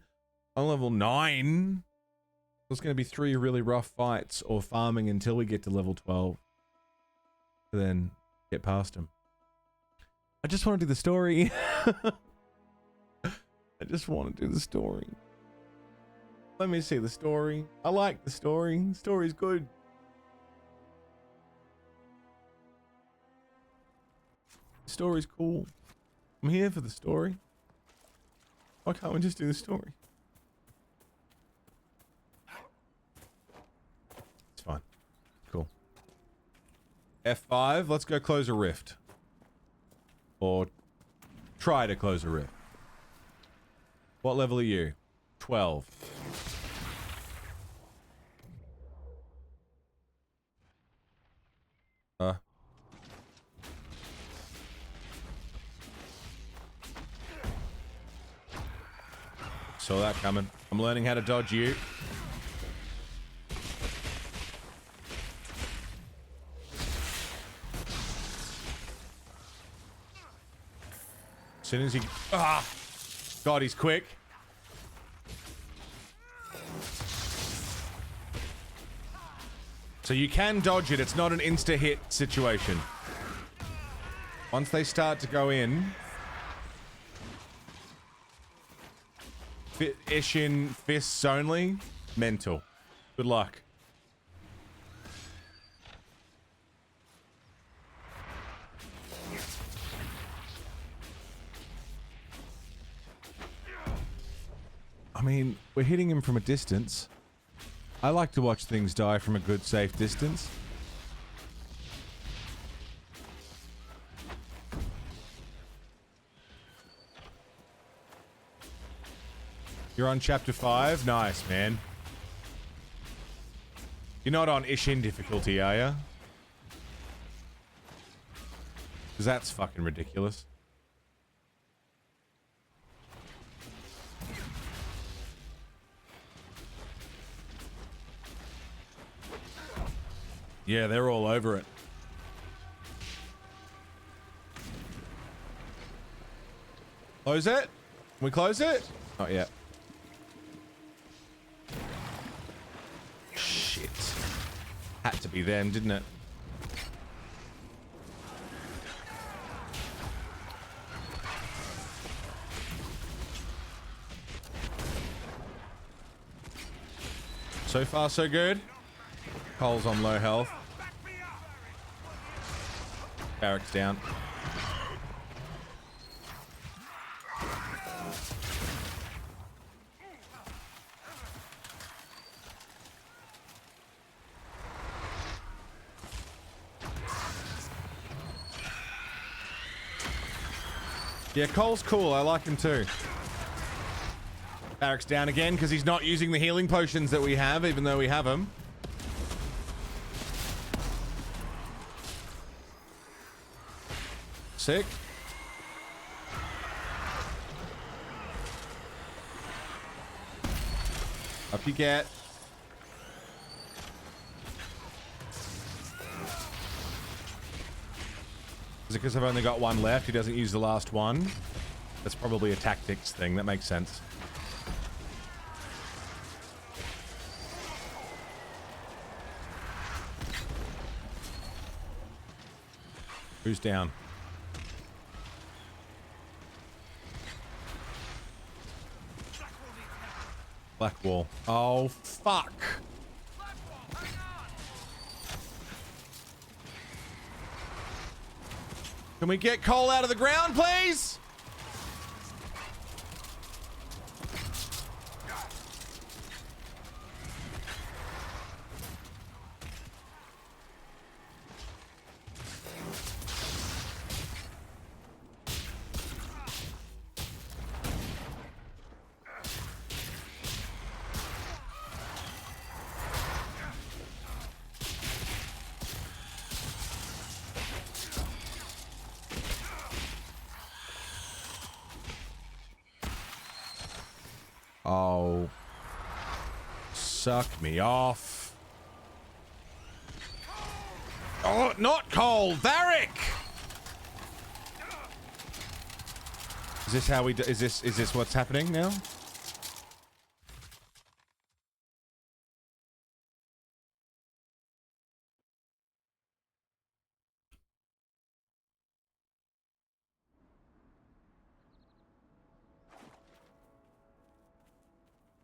I'm level 9. There's going to be 3 really rough fights or farming until we get to level 12. Then get past them. I just want to do the story. I just want to do the story. Let me see the story. I like the story. The story's good. The story's cool. I'm here for the story. Why can't we just do the story? It's fine. Cool. F5, let's go close a rift. Or try to close a rift. What level are you? 12. Saw that coming. I'm learning how to dodge you. As soon as he... Ah! God, he's quick. So you can dodge it. It's not an insta-hit situation. Once they start to go in... Ishin fists only. Mental. Good luck. I mean, we're hitting him from a distance. I like to watch things die from a good, safe distance. You're on chapter 5? Nice, man. You're not on Ishin difficulty, are ya? Because that's fucking ridiculous. Yeah, they're all over it. Close it? Can we close it? Not yet. Shit. Had to be them, didn't it? So far, so good. Cole's on low health. Barracks down. Yeah, Cole's cool. I like him too. Barracks down again because he's not using the healing potions that we have, even though we have them. Sick. Up you get. Is it because I've only got one left? He doesn't use the last one? That's probably a tactics thing. That makes sense. Who's down? Black wall. Oh, fuck. Can we get Cole out of the ground, please? Oh, suck me off. Oh, not Cole, Varric! Is this how we do? Is this what's happening now?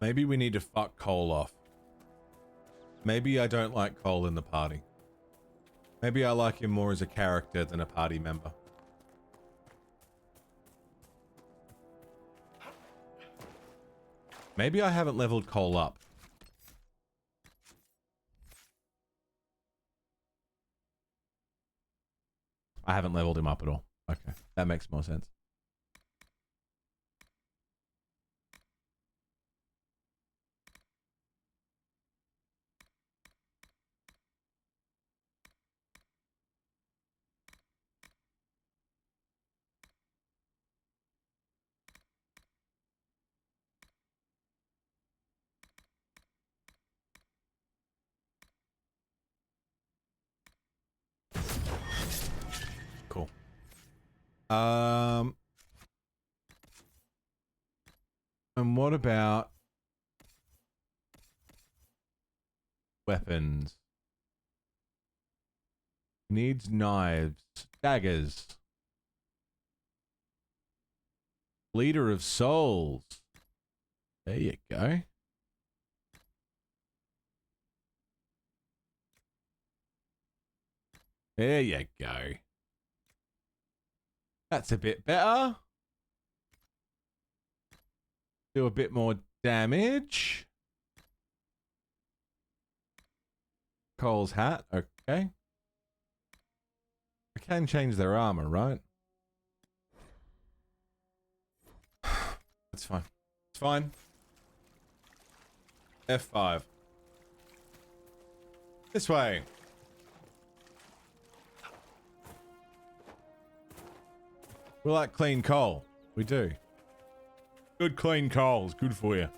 Maybe we need to fuck Cole off. Maybe I don't like Cole in the party. Maybe I like him more as a character than a party member. Maybe I haven't leveled Cole up. I haven't leveled him up at all. Okay, that makes more sense. Cool. And what about weapons? Needs knives, daggers. Leader of souls. There you go. There you go. That's a bit better. Do a bit more damage. Cole's hat. Okay. I can change their armor, right? That's fine. It's fine. F5. This way. We like clean coal. We do. Good clean coal is good for you.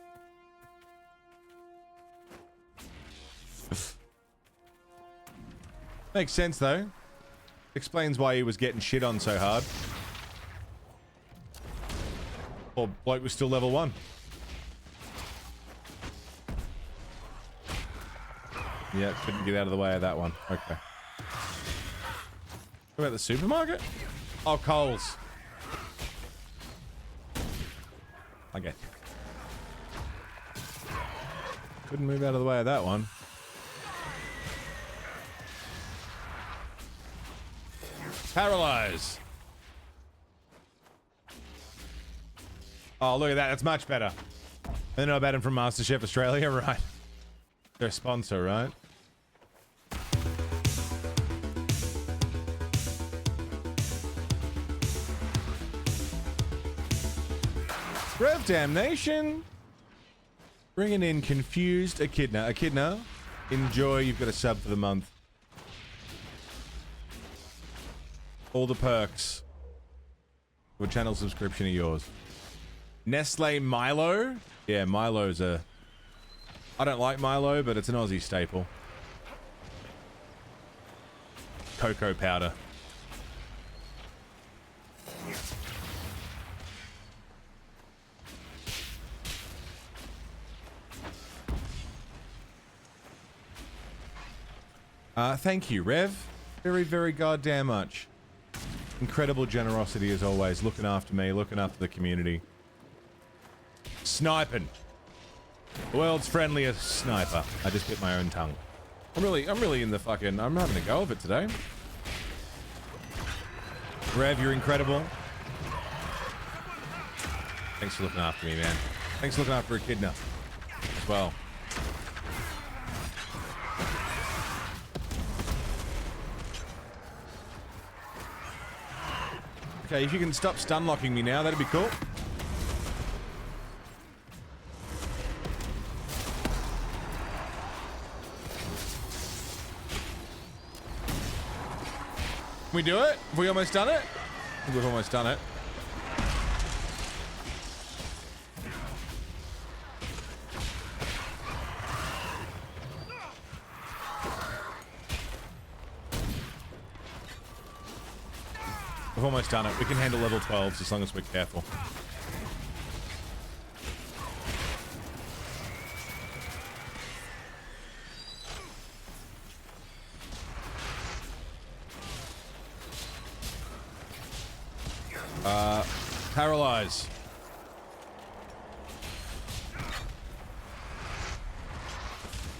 Makes sense though. Explains why he was getting shit on so hard. Poor bloke was still level 1. Yeah, couldn't get out of the way of that one. Okay. What about the supermarket? Oh, Coles. Okay. Couldn't move out of the way of that one. Paralyze. Oh, look at that. That's much better. I know about him from MasterChef Australia, right? Their sponsor, right? Rev Damnation. Bringing in Confused Echidna. Echidna, enjoy. You've got a sub for the month. All the perks of a channel subscription are yours. Nestle Milo. Yeah, Milo's a... I don't like Milo, but it's an Aussie staple. Cocoa powder. Thank you, Rev. Very, very goddamn much. Incredible generosity as always. Looking after me, looking after the community. Sniping. The world's friendliest sniper. I just bit my own tongue. I'm really in the fucking... I'm having a go of it today. Rev, you're incredible. Thanks for looking after me, man. Thanks for looking after Echidna as well. Okay, if you can stop stun locking me now, that'd be cool. Can we do it? Have we almost done it? I think we've almost done it. We've almost done it. We can handle level 12s as long as we're careful. Paralyze.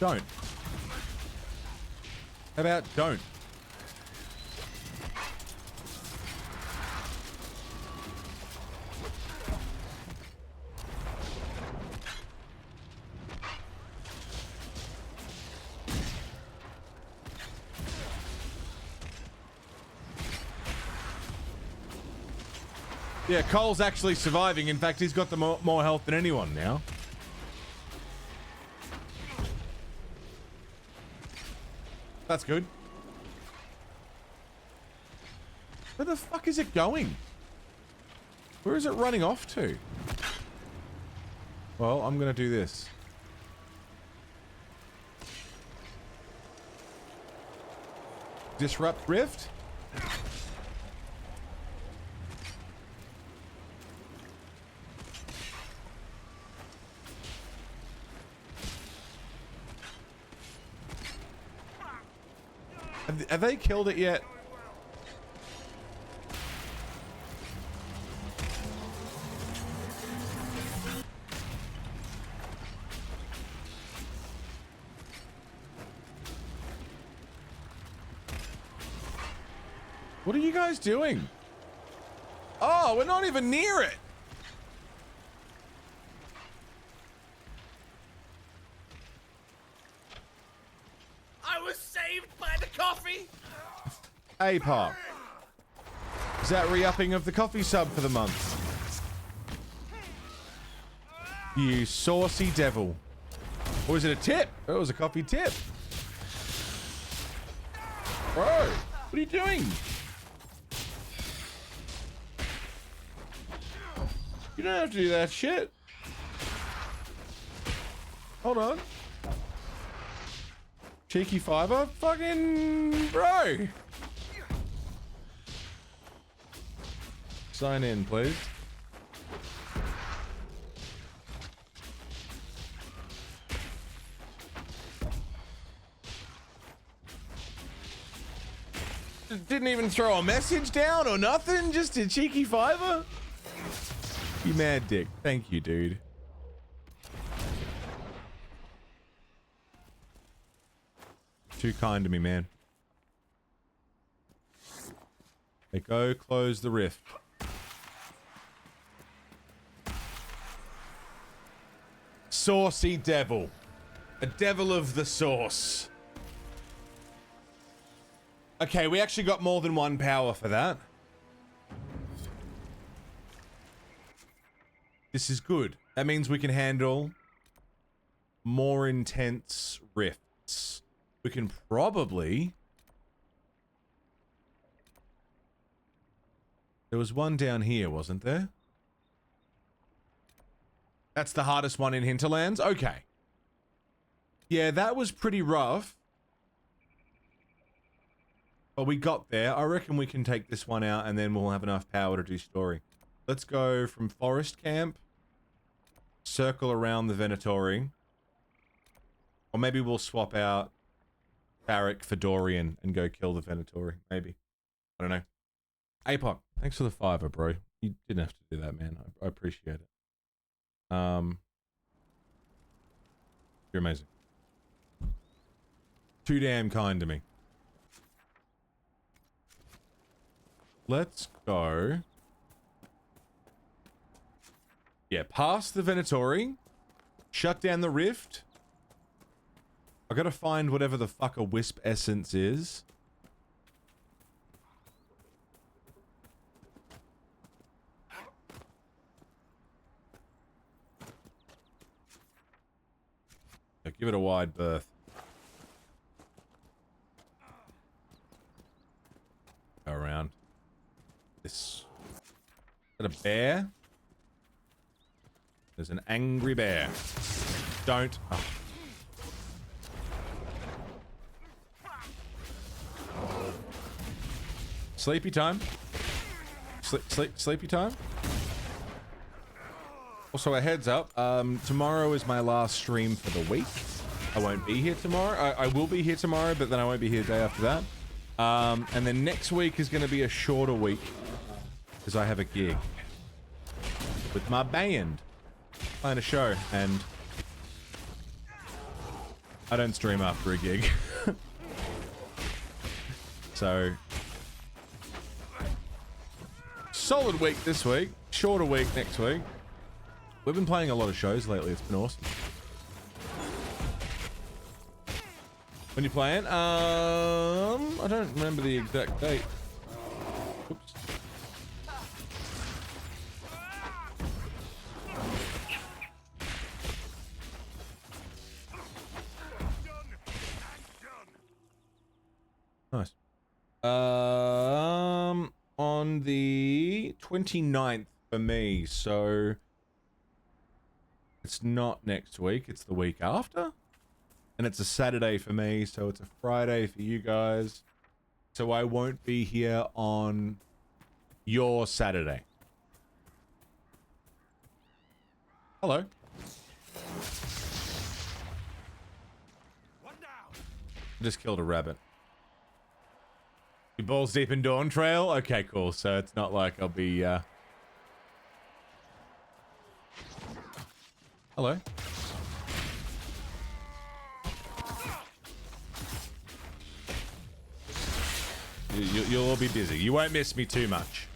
Don't. How about don't? Yeah, Cole's actually surviving. In fact, he's got the more health than anyone now. That's good. Where the fuck is it going? Where is it running off to? Well, I'm gonna do this. Disrupt Rift? Have they killed it yet? What are you guys doing? Oh, we're not even near it. I was saved by the coffee! Hey, Pop. Is that re-upping of the coffee sub for the month? You saucy devil. Or was it a tip? Oh, it was a coffee tip. Bro, what are you doing? You don't have to do that shit. Hold on. Cheeky fiver? Fucking bro. Sign in, please. Didn't even throw a message down or nothing, just a cheeky fiver? You mad dick. Thank you, dude. Too kind to me, man. Hey, go close the rift. Saucy devil. A devil of the sauce. Okay, we actually got more than one power for that. This is good. That means we can handle more intense rifts. We can probably... There was one down here, wasn't there? That's the hardest one in Hinterlands? Okay. Yeah, that was pretty rough. But we got there. I reckon we can take this one out and then we'll have enough power to do story. Let's go from Forest Camp. Circle around the Venatori. Or maybe we'll swap out Barrack for Dorian and go kill the Venatori. Maybe. I don't know. Apoc, thanks for the $5, bro. You didn't have to do that, man. I appreciate it. You're amazing. Too damn kind to me. Let's go. Yeah, past the Venatori. Shut down the rift. I gotta find whatever the fuck a wisp essence is. Yeah, give it a wide berth. Go around. This. Is that a bear? There's an angry bear. Don't. Oh. Sleepy time. Sleepy time. Also, a heads up. Tomorrow is my last stream for the week. I won't be here tomorrow. I will be here tomorrow, but then I won't be here the day after that. And then next week is going to be a shorter week because I have a gig with my band, playing a show, and I don't stream after a gig. So, solid week this week, shorter week next week. We've been playing a lot of shows lately. It's been awesome. When you playing? I don't remember the exact date. Oops. Nice. On the 29th for me, so it's not next week, it's the week after. And it's a Saturday for me, so it's a Friday for you guys. So I won't be here on your Saturday. Hello. Just killed a rabbit. You balls deep in Dawn Trail? Okay, cool. So it's not like I'll be, Hello. You'll all be busy. You won't miss me too much.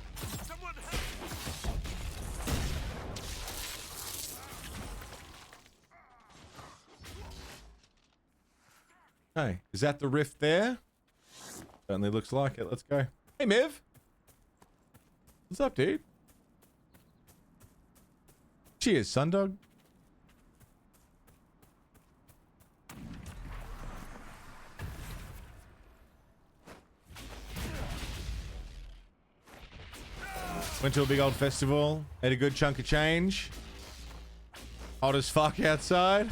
Hey, is that the rift there? Certainly looks like it. Let's go. Hey, Miv. What's up, dude? Cheers, Sundog. Went to a big old festival. Had a good chunk of change. Hot as fuck outside.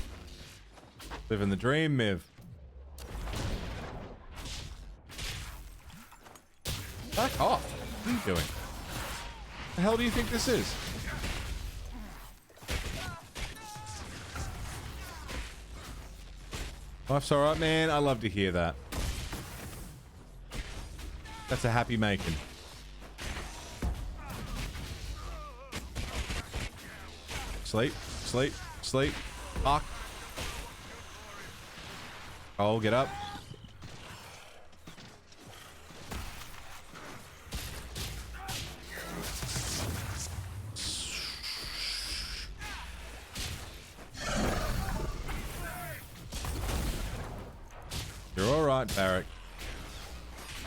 Living the dream, Miv. Back off. What are you doing? The hell do you think this is? Life's alright, man. I love to hear that. That's a happy making. Sleep, sleep, sleep. Fuck. Oh, get up. You're all right, Barrack.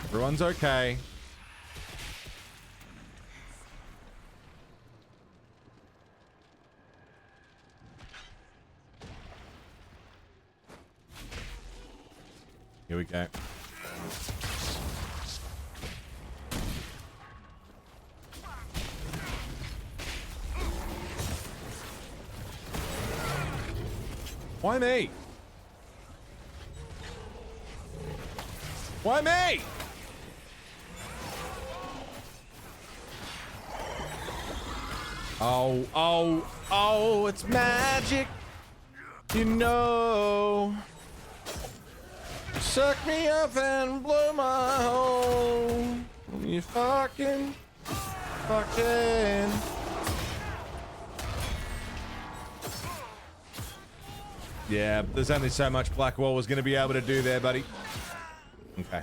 Everyone's okay. Here we go. Why me? Why me? Oh, oh, oh, it's magic. You know. Suck me up and blow my hole. You fucking. Yeah, there's only so much Blackwall was going to be able to do there, buddy. Okay.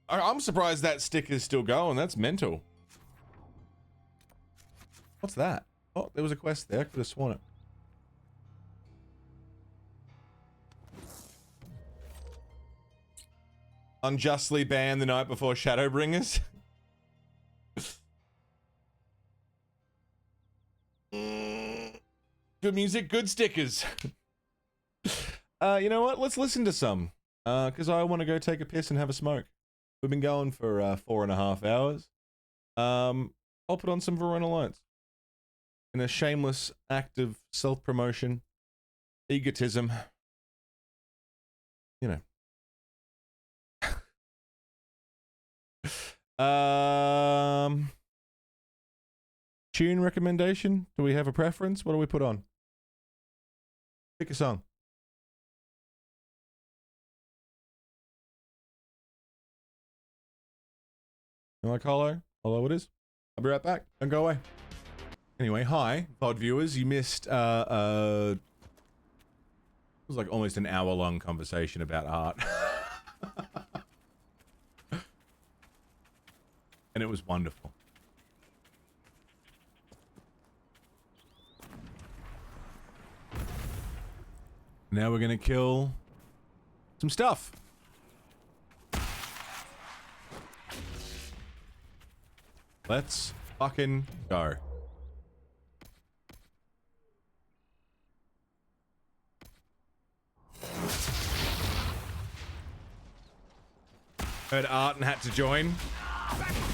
I'm surprised that stick is still going. That's mental. What's that? Oh, there was a quest there. I could have sworn it. Unjustly banned the night before Shadowbringers. Good music, good stickers. You know what? Let's listen to some. Because I want to go take a piss and have a smoke. We've been going for 4.5 hours. I'll put on some Verona Lights. In a shameless act of self-promotion, egotism, you know. Tune recommendation? Do we have a preference? What do we put on? Pick a song. You like Hollow? Hollow it is. I'll be right back. Don't go away. Anyway, hi, VOD viewers. You missed, it was like almost an hour-long conversation about art. And it was wonderful. Now we're gonna kill some stuff. Let's fucking go. Heard art and had to join.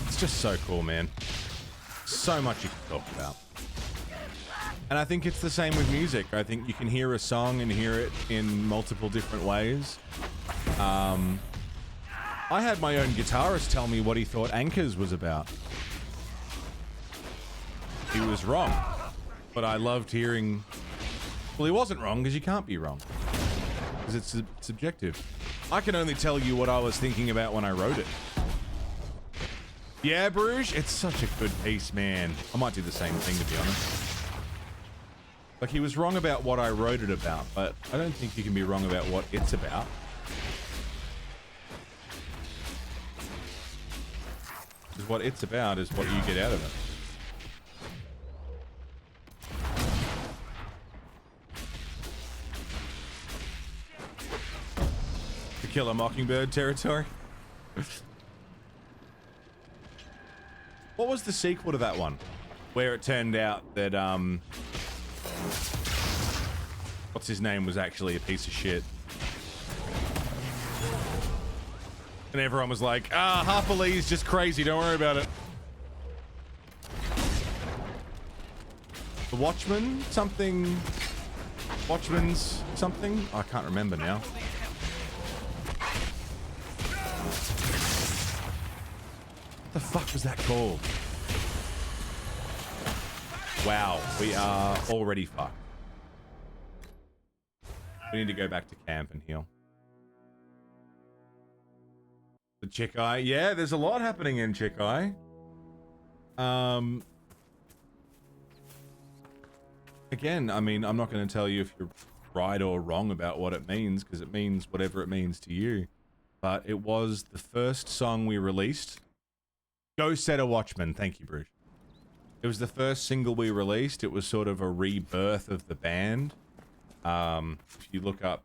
It's just so cool, man. So much you can talk about. And I think it's the same with music. I think you can hear a song and hear it in multiple different ways. I had my own guitarist tell me what he thought Anchors was about. He was wrong. But I loved hearing... Well, he wasn't wrong because you can't be wrong. Because it's subjective. I can only tell you what I was thinking about when I wrote it. Yeah, Bruges? It's such a good piece, man. I might do the same thing, to be honest. Like, he was wrong about what I wrote it about, but I don't think you can be wrong about what it's about. Because what it's about is what you get out of it. To Kill a Mockingbird territory? What was the sequel to that one? Where it turned out that, what's his name was actually a piece of shit. And everyone was like, Harper Lee's just crazy, don't worry about it. The Watchman? Something... Watchman's something? I can't remember now. What the fuck was that called? Wow, we are already fucked. We need to go back to camp and heal. The Chick Eye. Yeah, there's a lot happening in Chick Eye. Again, I mean, I'm not going to tell you if you're right or wrong about what it means, because it means whatever it means to you. But it was the first song we released. Go Set a Watchman. Thank you, Bruce. It was the first single we released. It was sort of a rebirth of the band. If you look up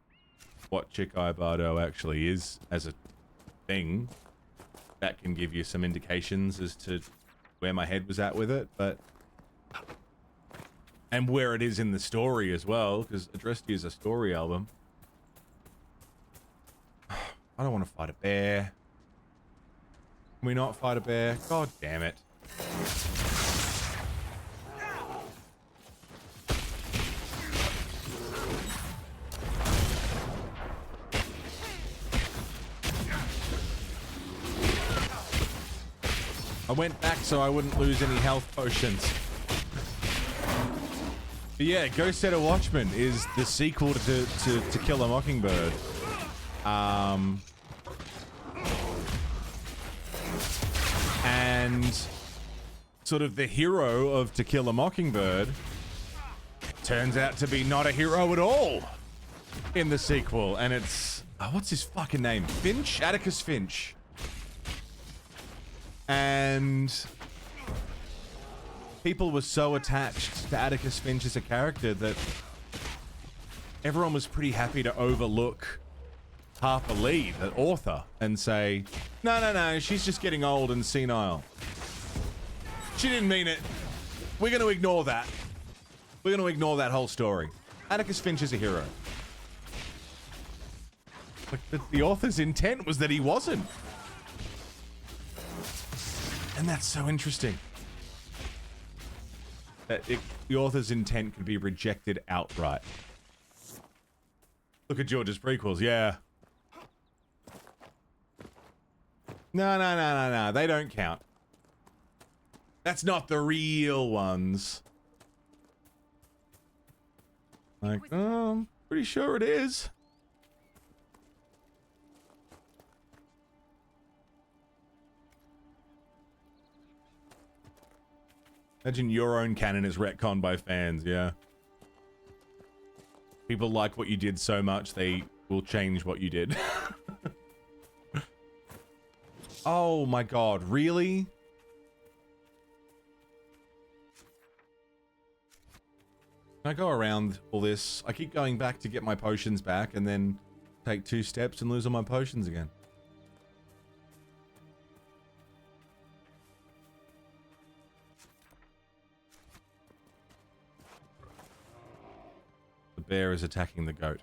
what Chick Eye Bardo actually is as a thing, that can give you some indications as to where my head was at with it, but... And where it is in the story as well, because Addressed to You is a story album. I don't want to fight a bear. Can we not fight a bear? God damn it. I went back so I wouldn't lose any health potions. But yeah, Go Set a Watchman is the sequel to Kill a Mockingbird. And sort of the hero of To Kill a Mockingbird turns out to be not a hero at all in the sequel. And it's... what's his fucking name? Finch? Atticus Finch. And people were so attached to Atticus Finch as a character that everyone was pretty happy to overlook Harper Lee, the author, and say, no, she's just getting old and senile. She didn't mean it. We're going to ignore that. We're going to ignore that whole story. Atticus Finch is a hero. But the author's intent was that he wasn't. And that's so interesting. That the author's intent could be rejected outright. Look at George's prequels, yeah. No. They don't count. That's not the real ones. Like, oh, I'm pretty sure it is. Imagine your own canon is retconned by fans, yeah. People like what you did so much, they will change what you did. Oh my god, really? Can I go around all this? I keep going back to get my potions back and then take 2 steps and lose all my potions again. The bear is attacking the goat.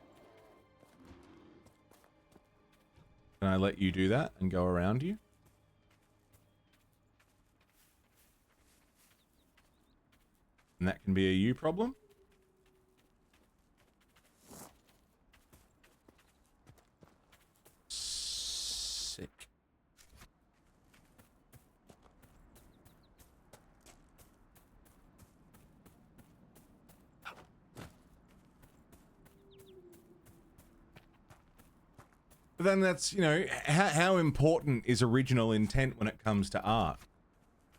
Can I let you do that and go around you? And that can be a you problem? Sick. But then that's, you know, how important is original intent when it comes to art?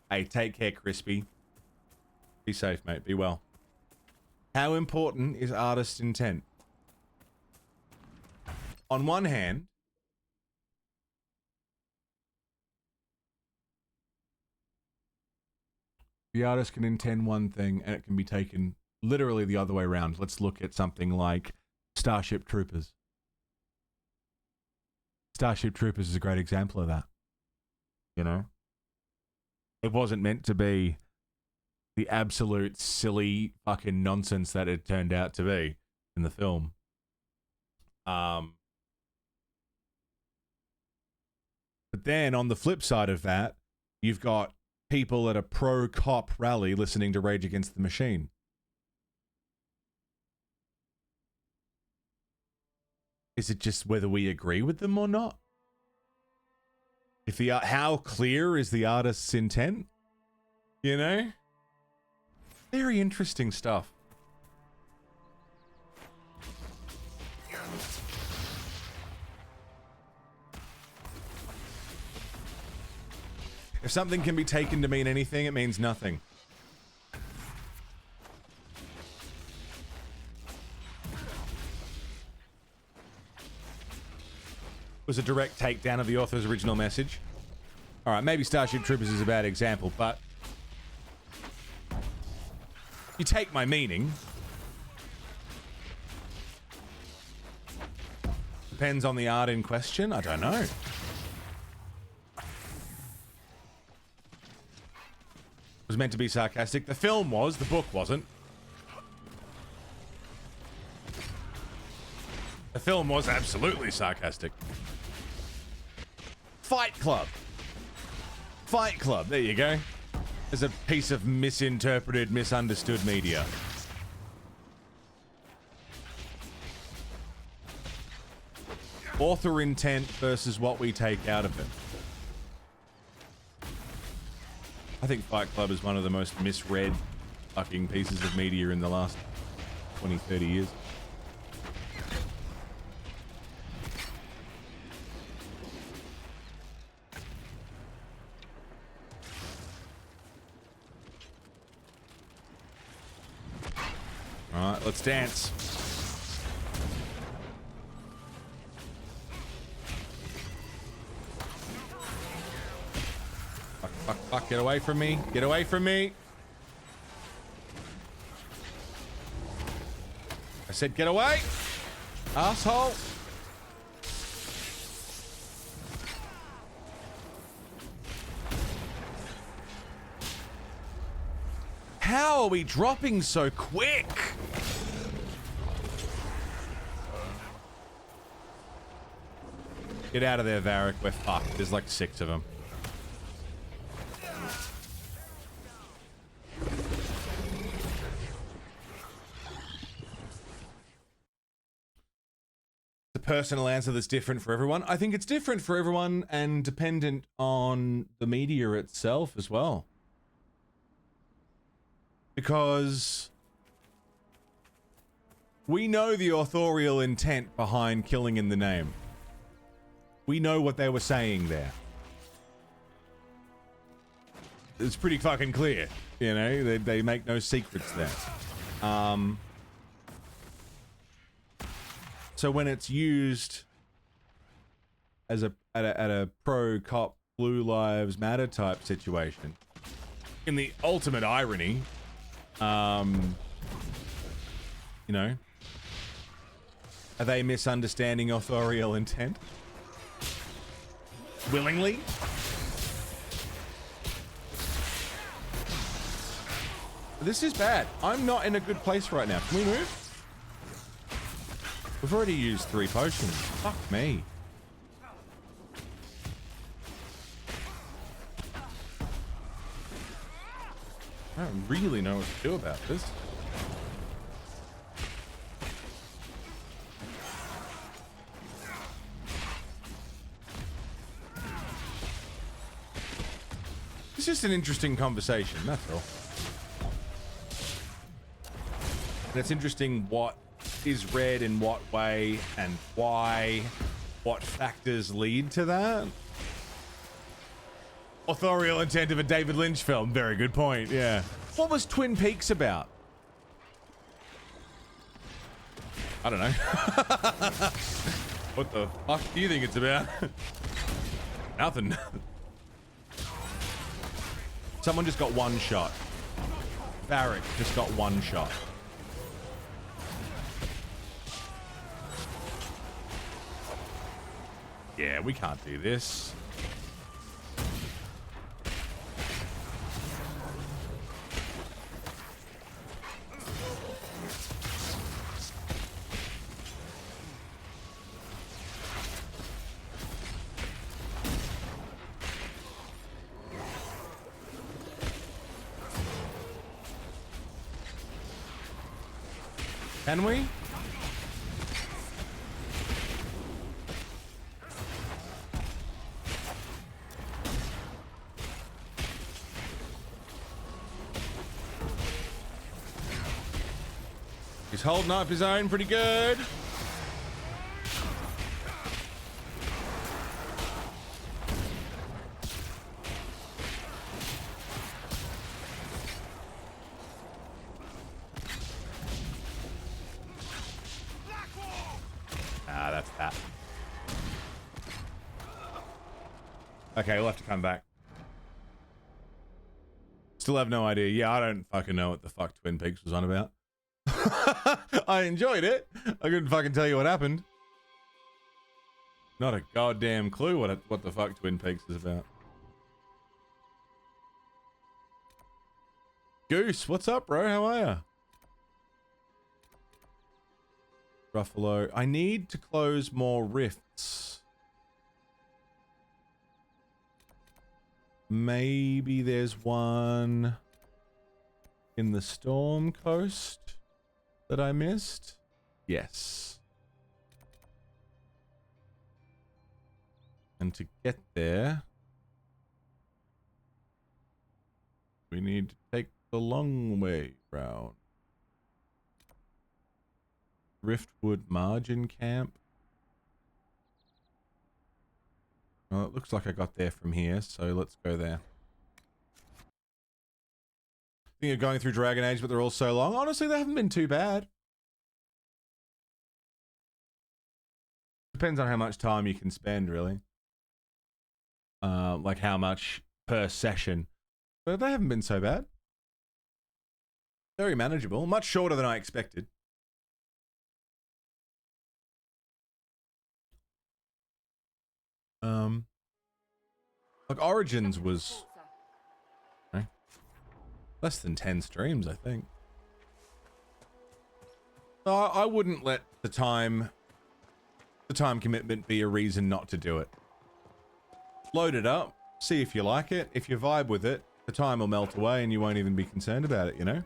Hey, take care, Crispy. Be safe, mate. Be well. How important is artist intent? On one hand, the artist can intend one thing and it can be taken literally the other way around. Let's look at something like Starship Troopers. Starship Troopers is a great example of that. You know? It wasn't meant to be the absolute silly fucking nonsense that it turned out to be in the film. But then on the flip side of that, you've got people at a pro-cop rally listening to Rage Against the Machine. Is it just whether we agree with them or not? If the how clear is the artist's intent? You know? Very interesting stuff. If something can be taken to mean anything, it means nothing. Was a direct takedown of the author's original message. Alright, maybe Starship Troopers is a bad example, but you take my meaning. Depends on the art in question. I don't know. It was meant to be sarcastic. The film was, the book wasn't. The film was absolutely sarcastic. Fight Club. Fight Club, there you go. There's a piece of misinterpreted, misunderstood media. Author intent versus what we take out of it. I think Fight Club is one of the most misread fucking pieces of media in the last 20, 30 years. Alright, let's dance. Fuck, get away from me. Get away from me. I said get away. Asshole. How are we dropping so quick? Get out of there, Varric. We're fucked. There's like 6 of them. personal answer that's different for everyone. I think it's different for everyone and dependent on the media itself as well. Because we know the authorial intent behind killing in the name. We know what they were saying there. It's pretty fucking clear, you know, they make no secrets there. So when it's used as at a pro-cop, blue lives matter type situation, in the ultimate irony, you know, are they misunderstanding authorial intent? Willingly? This is bad. I'm not in a good place right now. Can we move? We've already used 3 potions. Fuck me. I don't really know what to do about this. It's just an interesting conversation, that's all. And it's interesting what is read in what way and why, what factors lead to that. Authorial intent of a David Lynch film. Very good point, yeah. What was Twin Peaks about? I don't know. What the fuck do you think it's about? Nothing. Someone just got 1 shot. Barrick just got 1 shot. Yeah, we can't do this. Can we? He's holding up his own pretty good. Ah, that's that. Okay, we'll have to come back. Still have no idea. Yeah, I don't fucking know what the fuck Twin Peaks was on about. I enjoyed it. I couldn't fucking tell you what happened. Not a goddamn clue what the fuck Twin Peaks is about. Goose, what's up, bro? How are ya? Ruffalo. I need to close more rifts. Maybe there's one in the Storm Coast that I missed? Yes. And to get there, we need to take the long way round. Riftwood Margin Camp. Well, it looks like I got there from here, so let's go there. I think you're going through Dragon Age, but they're all so long. Honestly, they haven't been too bad. Depends on how much time you can spend, really. Like how much per session. But they haven't been so bad. Very manageable. Much shorter than I expected. Like Origins was less than 10 streams, I think. I wouldn't let the time commitment be a reason not to do it. Load it up, see if you like it. If you vibe with it, the time will melt away and you won't even be concerned about it, you know?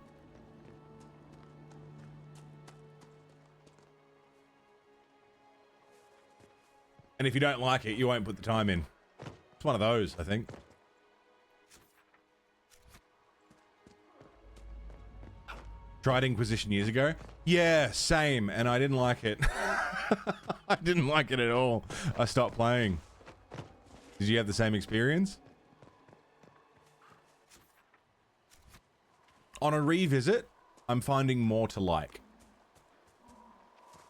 And if you don't like it, you won't put the time in. It's one of those, I think. Tried Inquisition years ago. Yeah, same. And I didn't like it. I didn't like it at all. I stopped playing. Did you have the same experience? On a revisit, I'm finding more to like.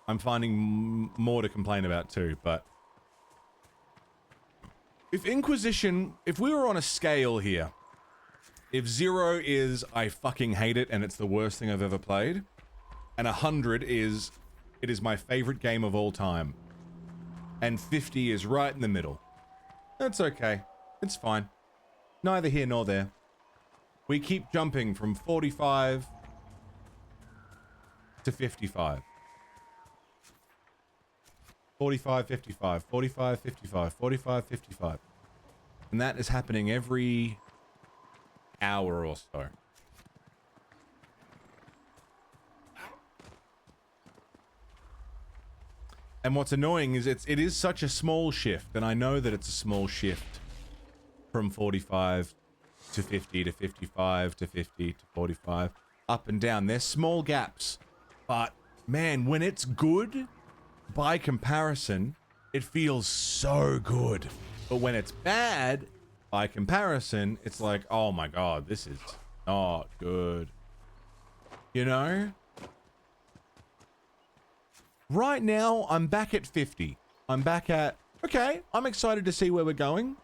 I'm finding more to complain about too, but... If Inquisition... If we were on a scale here... If 0 is I fucking hate it and it's the worst thing I've ever played, and 100 is it is my favorite game of all time, and 50 is right in the middle, that's okay. It's fine. Neither here nor there. We keep jumping from 45 to 55. 45, 55, 45, 55, 45, 55. And that is happening every hour or so. And what's annoying is it is such a small shift, and I know that it's a small shift from 45 to 50 to 55 to 50 to 45, up and down. There's small gaps, but man, when it's good, by comparison, it feels so good. But when it's bad, by comparison, it's like, oh my god, this is not good. You know? Right now, I'm back at 50. I'm back at, okay, I'm excited to see where we're going.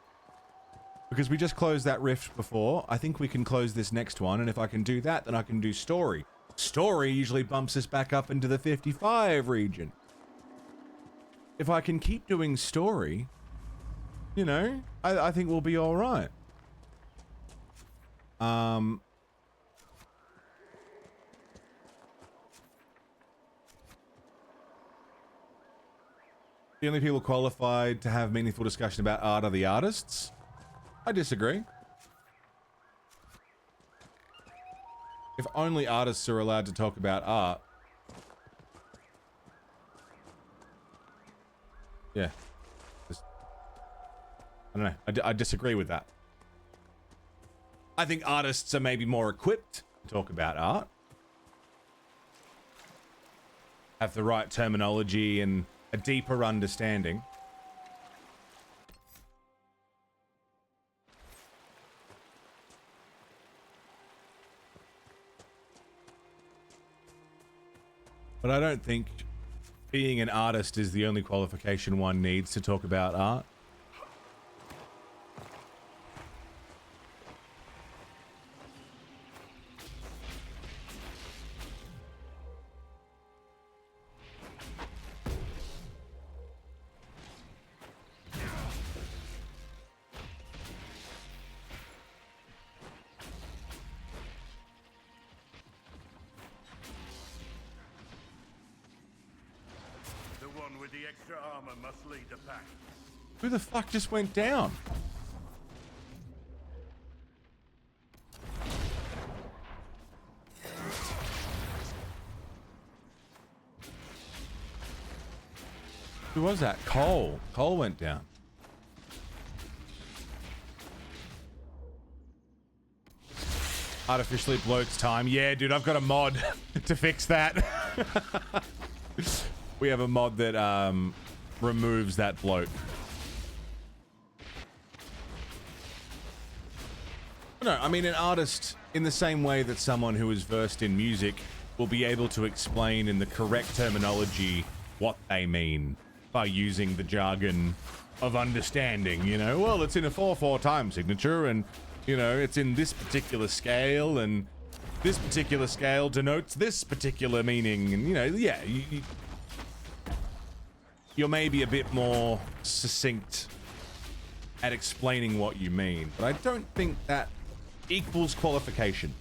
Because we just closed that rift before. I think we can close this next one, and if I can do that, then I can do story. Story usually bumps us back up into the 55 region. If I can keep doing story, you know, I think we'll be alright. The only people qualified to have meaningful discussion about art are the artists. I disagree. If only artists are allowed to talk about art. Yeah. I don't know. I disagree with that. I think artists are maybe more equipped to talk about art. Have the right terminology and a deeper understanding. But I don't think being an artist is the only qualification one needs to talk about art. Who the fuck just went down? Who was that? Cole. Cole went down. Artificially bloats time. Yeah, dude, I've got a mod to fix that. We have a mod that removes that bloat. No, I mean an artist, in the same way that someone who is versed in music will be able to explain in the correct terminology what they mean by using the jargon of understanding, you know? Well, it's in a 4/4 time signature and, you know, it's in this particular scale and this particular scale denotes this particular meaning and, you know, yeah, you're maybe a bit more succinct at explaining what you mean, but I don't think that equals qualification.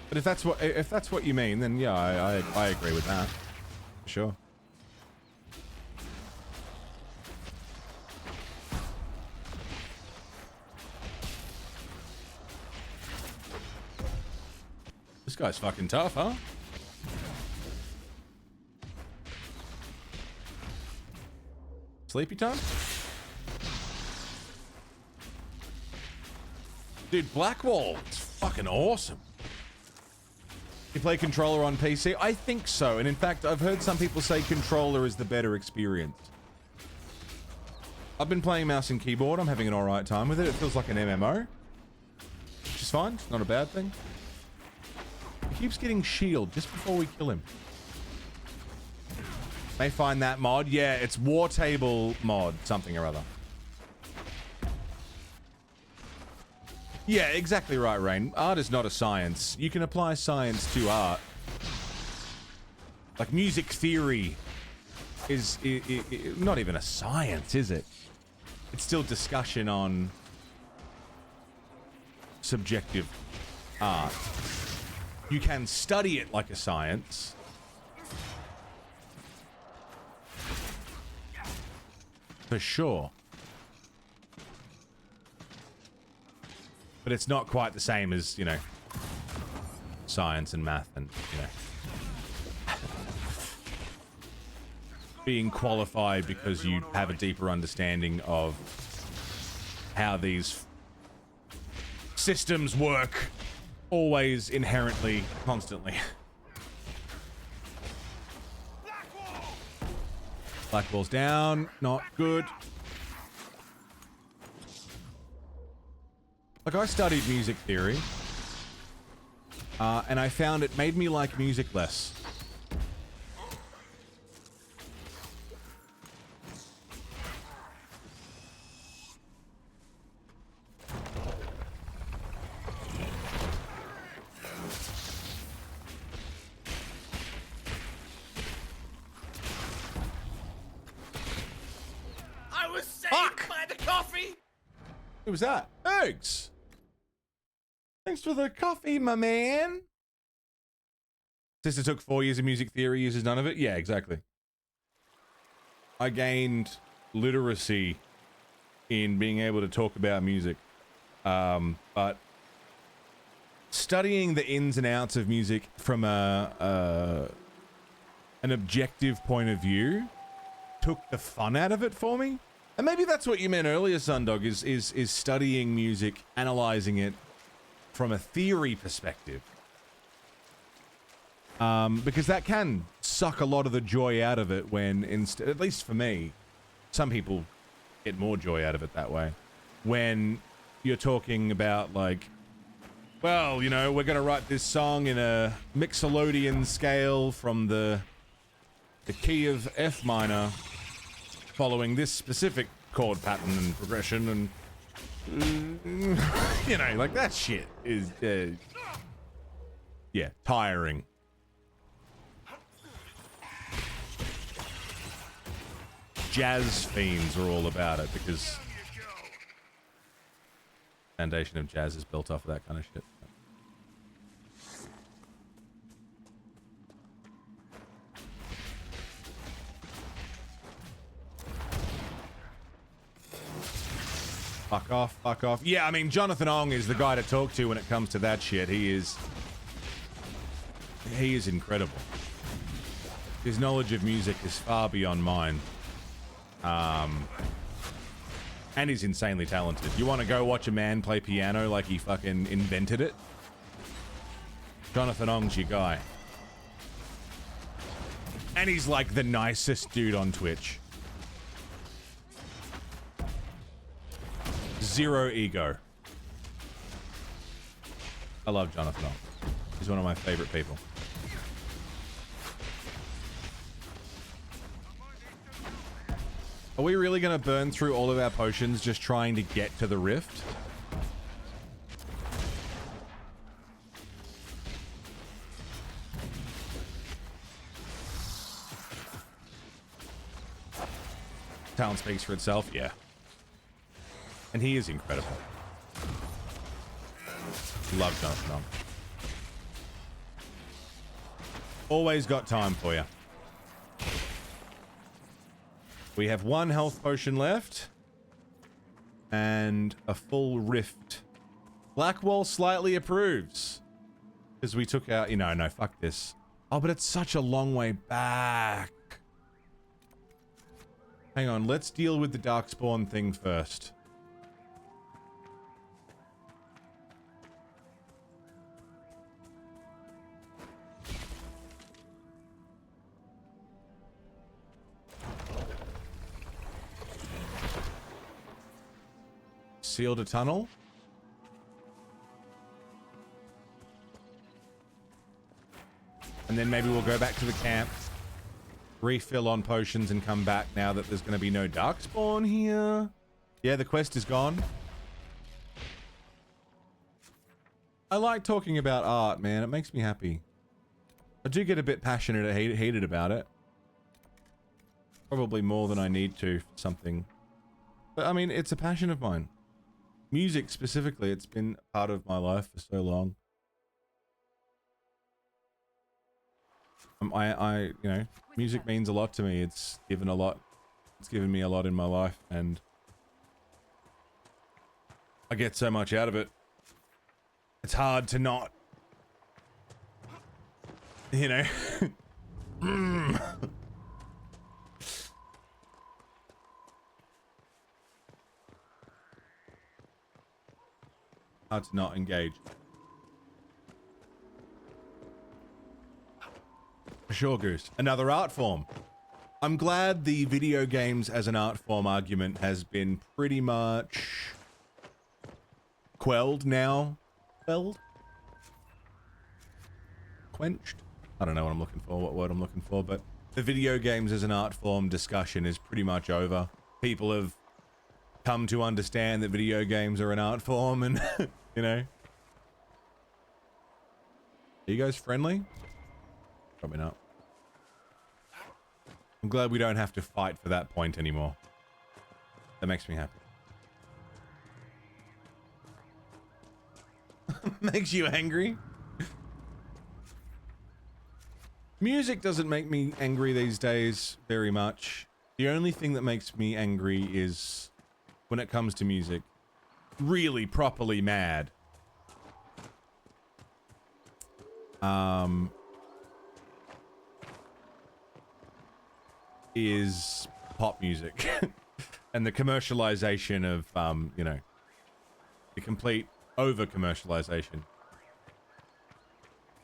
But if that's what you mean, then yeah, I agree with that. Sure. This Guy's fucking tough, huh? Sleepy time? Dude, Blackwall, it's fucking awesome. You play controller on PC? I think so. And in fact, I've heard some people say controller is the better experience. I've been playing mouse and keyboard. I'm having an alright time with it. It feels like an MMO. Which is fine. It's not a bad thing. He keeps getting shield just before we kill him. May find that mod. Yeah, it's War Table mod. Something or other. Yeah, exactly right, Rain. Art is not a science. You can apply science to art. Like music theory is not even a science, is it? It's still discussion on subjective art. You can study it like a science. For sure. But it's not quite the same as, you know, science and math and, you know, being qualified because you have a deeper understanding of how these systems work always, inherently, constantly. Blackwall's down. Not good. Like, I studied music theory, and I found it made me like music less. I was saved by the coffee! Who was that? Eggs! Thanks for the coffee, my man. Sister took 4 years of music theory, uses none of it? Yeah, exactly. I gained literacy in being able to talk about music. But studying the ins and outs of music from an objective point of view took the fun out of it for me. And maybe that's what you meant earlier, Sundog, is studying music, analyzing it from a theory perspective. Because that can suck a lot of the joy out of it when, at least for me, some people get more joy out of it that way. When you're talking about, like, well, you know, we're going to write this song in a Mixolydian scale from the key of F minor, following this specific chord pattern and progression, and you know, like, that shit is yeah, tiring. Jazz fiends are all about it because foundation of jazz is built off of that kind of shit. Fuck off, fuck off. Yeah, I mean, Jonathan Ong is the guy to talk to when it comes to that shit. He is incredible. His knowledge of music is far beyond mine. And he's insanely talented. You want to go watch a man play piano like he fucking invented it? Jonathan Ong's your guy. And he's like the nicest dude on Twitch. Zero ego. I love Jonathan Ong. He's one of my favorite people. Are we really going to burn through all of our potions just trying to get to the rift? Talent speaks for itself, yeah. And he is incredible. Love Jonathan Ong. Always got time for you. We have 1 health potion left. And a full rift. Blackwall slightly approves. Because we took out, no, fuck this. Oh, but it's such a long way back. Hang on, let's deal with the Darkspawn thing first. Sealed a tunnel. And then maybe we'll go back to the camp, refill on potions, and come back now that there's going to be no Darkspawn here. Yeah, the quest is gone. I like talking about art, man. It makes me happy. I do get a bit passionate and heated about it. Probably more than I need to for something. But I mean, it's a passion of mine. Music specifically, it's been part of my life for so long. Music means a lot to me. It's given a lot. It's given me a lot in my life, and I get so much out of it. It's hard to not, hard to not engage. Sure, Goose. Another art form. I'm glad the video games as an art form argument has been pretty much quelled now. Quelled? Quenched? I don't know what I'm looking for, what word I'm looking for, but the video games as an art form discussion is pretty much over. People have come to understand that video games are an art form, and, Are you guys friendly? Probably not. I'm glad we don't have to fight for that point anymore. That makes me happy. Makes you angry? Music doesn't make me angry these days very much. The only thing that makes me angry is when it comes to music. Really properly mad. Is pop music and the commercialization of the complete over commercialization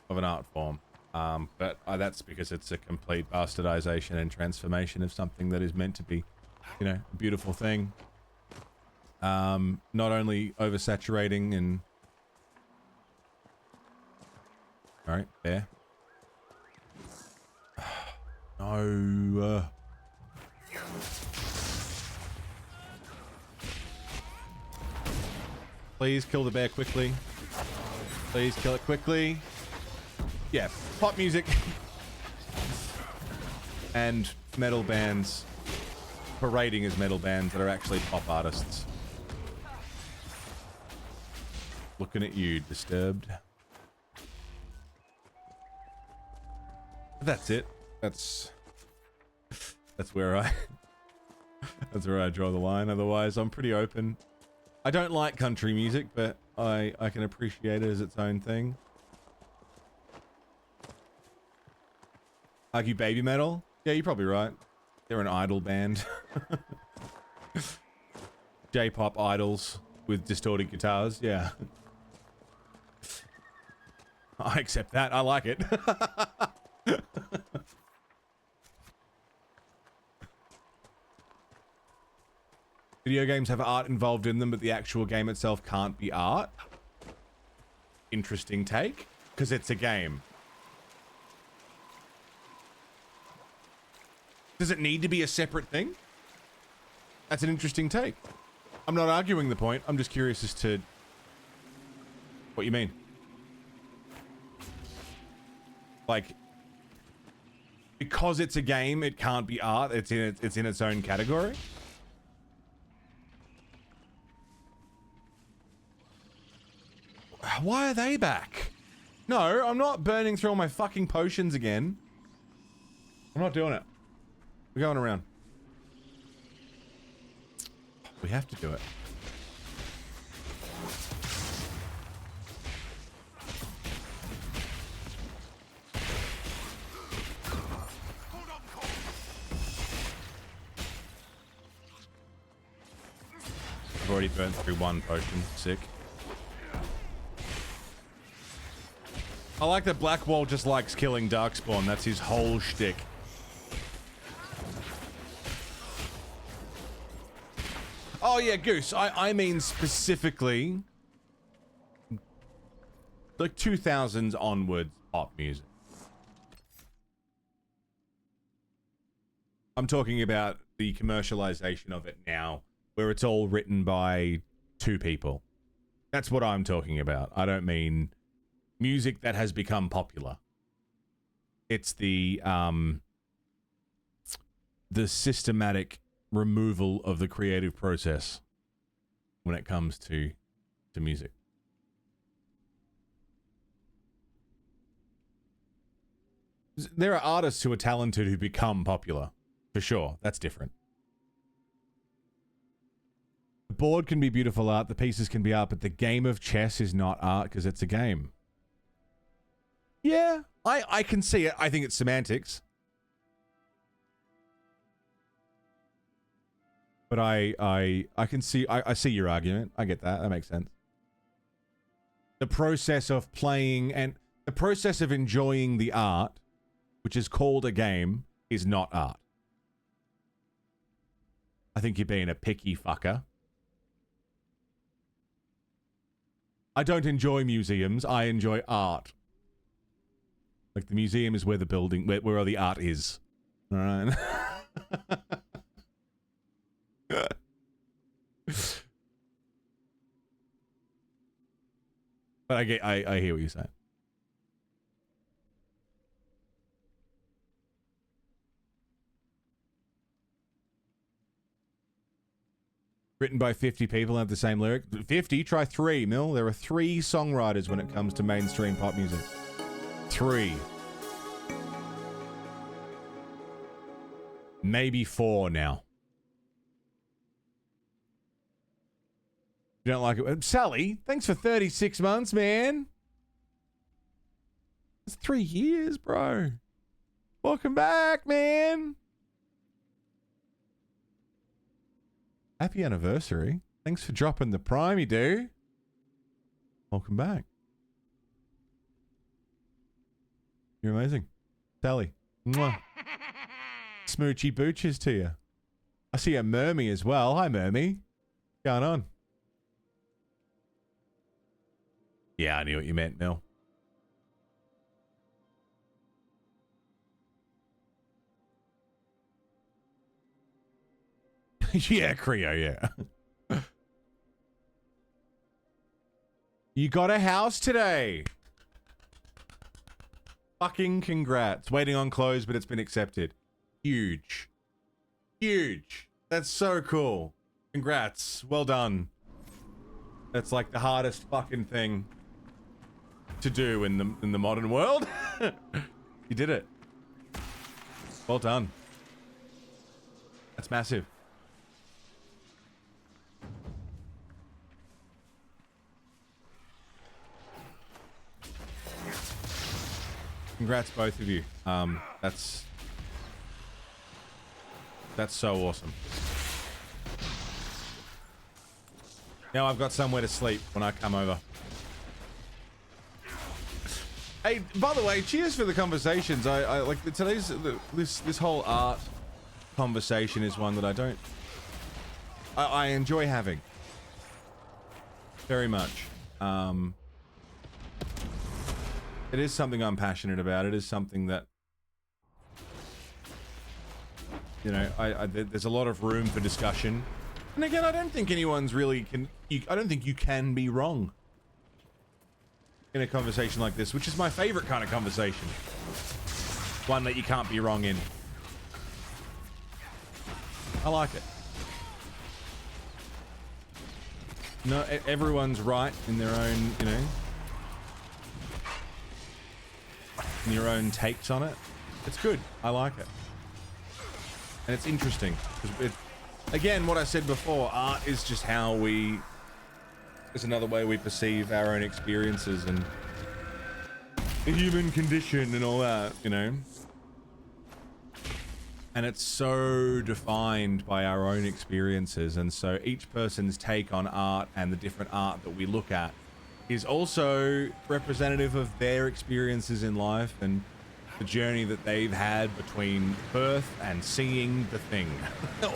of an art form, but that's because it's a complete bastardization and transformation of something that is meant to be a beautiful thing. Not only oversaturating and all right, there. No. Please kill the bear quickly. Please kill it quickly. Yeah, pop music and metal bands parading as metal bands that are actually pop artists. Looking at you, Disturbed. That's it. That's where I draw the line. Otherwise, I'm pretty open. I don't like country music, but I can appreciate it as its own thing. Argue baby metal? Yeah, you're probably right. They're an idol band. J-pop idols with distorted guitars. Yeah. I accept that. I like it. Video games have art involved in them, but the actual game itself can't be art. Interesting take, because it's a game. Does it need to be a separate thing? That's an interesting take. I'm not arguing the point. I'm just curious as to what you mean. Like, because it's a game, it can't be art. It's in its own category. Why are they back? No, I'm not burning through all my fucking potions again. I'm not doing it. We're going around. We have to do it. already burnt through one potion. Sick. I like that Blackwall just likes killing Darkspawn. That's his whole shtick. Oh yeah, Goose. I mean specifically like 2000s onwards pop music. I'm talking about the commercialization of it now, where it's all written by two people. That's what I'm talking about. I don't mean music that has become popular. It's the systematic removal of the creative process when it comes to music. There are artists who are talented who become popular. For sure, that's different. The board can be beautiful art, the pieces can be art, but the game of chess is not art because it's a game. Yeah, I can see it. I think it's semantics. But I can see, I see your argument. I get that. That makes sense. The process of playing and the process of enjoying the art, which is called a game, is not art. I think you're being a picky fucker. I don't enjoy museums. I enjoy art. Like the museum is where the building, where all the art is. All right. But I hear what you're saying. Written by 50 people have the same lyric. 50? Try 3, Mill. There are 3 songwriters when it comes to mainstream pop music. 3. Maybe 4 now. You don't like it? Sally, thanks for 36 months, man. It's 3 years, bro. Welcome back, man. Happy anniversary. Thanks for dropping the prime, you do. Welcome back. You're amazing. Sally. Mwah. Smoochy booches to you. I see a Mermy as well. Hi, Mermy. What's going on? Yeah, I knew what you meant, Mel. Yeah, Creo, yeah. You got a house today. Fucking congrats. Waiting on close, but it's been accepted. Huge. Huge. That's so cool. Congrats. Well done. That's like the hardest fucking thing to do in the modern world. You did it. Well done. That's massive. Congrats, both of you. That's so awesome. Now I've got somewhere to sleep when I come over. Hey, by the way, cheers for the conversations. I like today's this whole art conversation is one that I enjoy having very much. It is something I'm passionate about. It is something that, you know, there's a lot of room for discussion. And again, I don't think anyone's really I don't think you can be wrong in a conversation like this, which is my favorite kind of conversation. One that you can't be wrong in. I like it. No, everyone's right in their own, you know, in your own takes on it. It's good. I like it. And it's interesting. Again, what I said before, art is just how it's another way we perceive our own experiences and the human condition and all that, you know. And it's so defined by our own experiences. And so each person's take on art and the different art that we look at is also representative of their experiences in life and the journey that they've had between birth and seeing the thing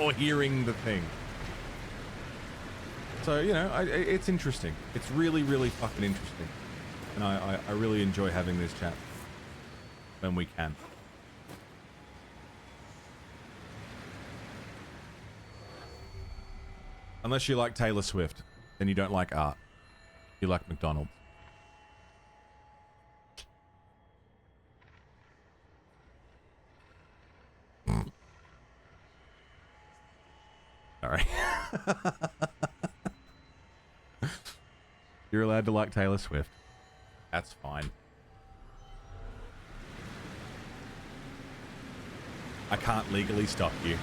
or hearing the thing. So, you know, it's interesting. It's really, really fucking interesting. And I really enjoy having this chat when we can. Unless you like Taylor Swift, then you don't like art. You like McDonald's. Sorry. You're allowed to like Taylor Swift. That's fine. I can't legally stop you.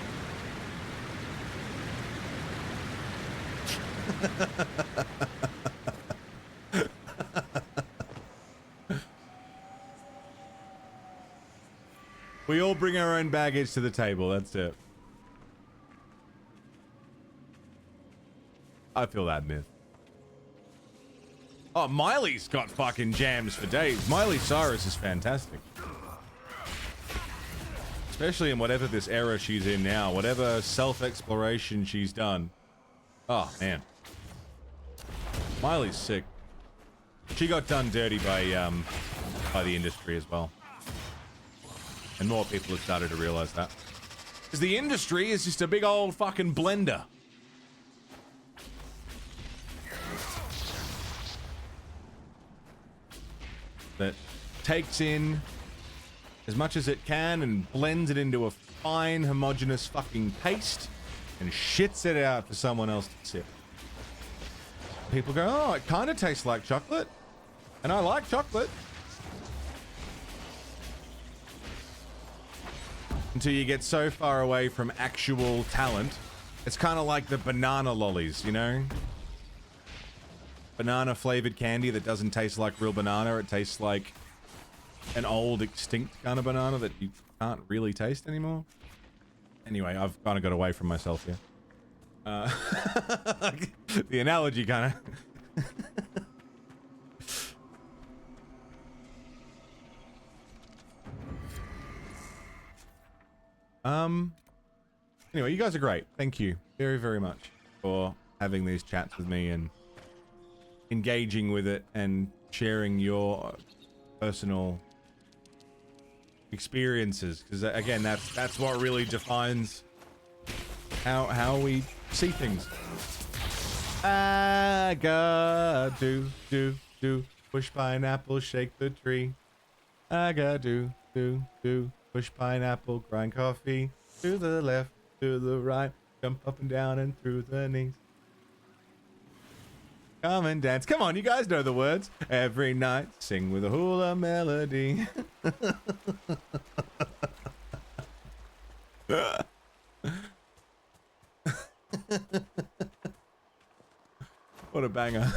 We all bring our own baggage to the table, that's it. I feel that myth. Oh, Miley's got fucking jams for days. Miley Cyrus is fantastic. Especially in whatever this era she's in now, whatever self-exploration she's done. Oh, man. Miley's sick. She got done dirty by the industry as well. And more people have started to realize that. Because the industry is just a big old fucking blender. That takes in as much as it can and blends it into a fine, homogeneous fucking paste and shits it out for someone else to sip. People go, oh, it kind of tastes like chocolate. And I like chocolate. Until you get so far away from actual talent. It's kind of like the banana lollies, you know? Banana flavored candy that doesn't taste like real banana. It tastes like an old extinct kind of banana that you can't really taste anymore. Anyway, I've kind of got away from myself here. The analogy kind of. Anyway, you guys are great. Thank you very, very much for having these chats with me and engaging with it and sharing your personal experiences. Because again, that's what really defines how we see things. I got do push pineapple, shake the tree. I got do push pineapple, grind coffee. To the left, to the right, jump up and down and through the knees. Come and dance. Come on, you guys know the words. Every night, sing with a hula melody. What a banger.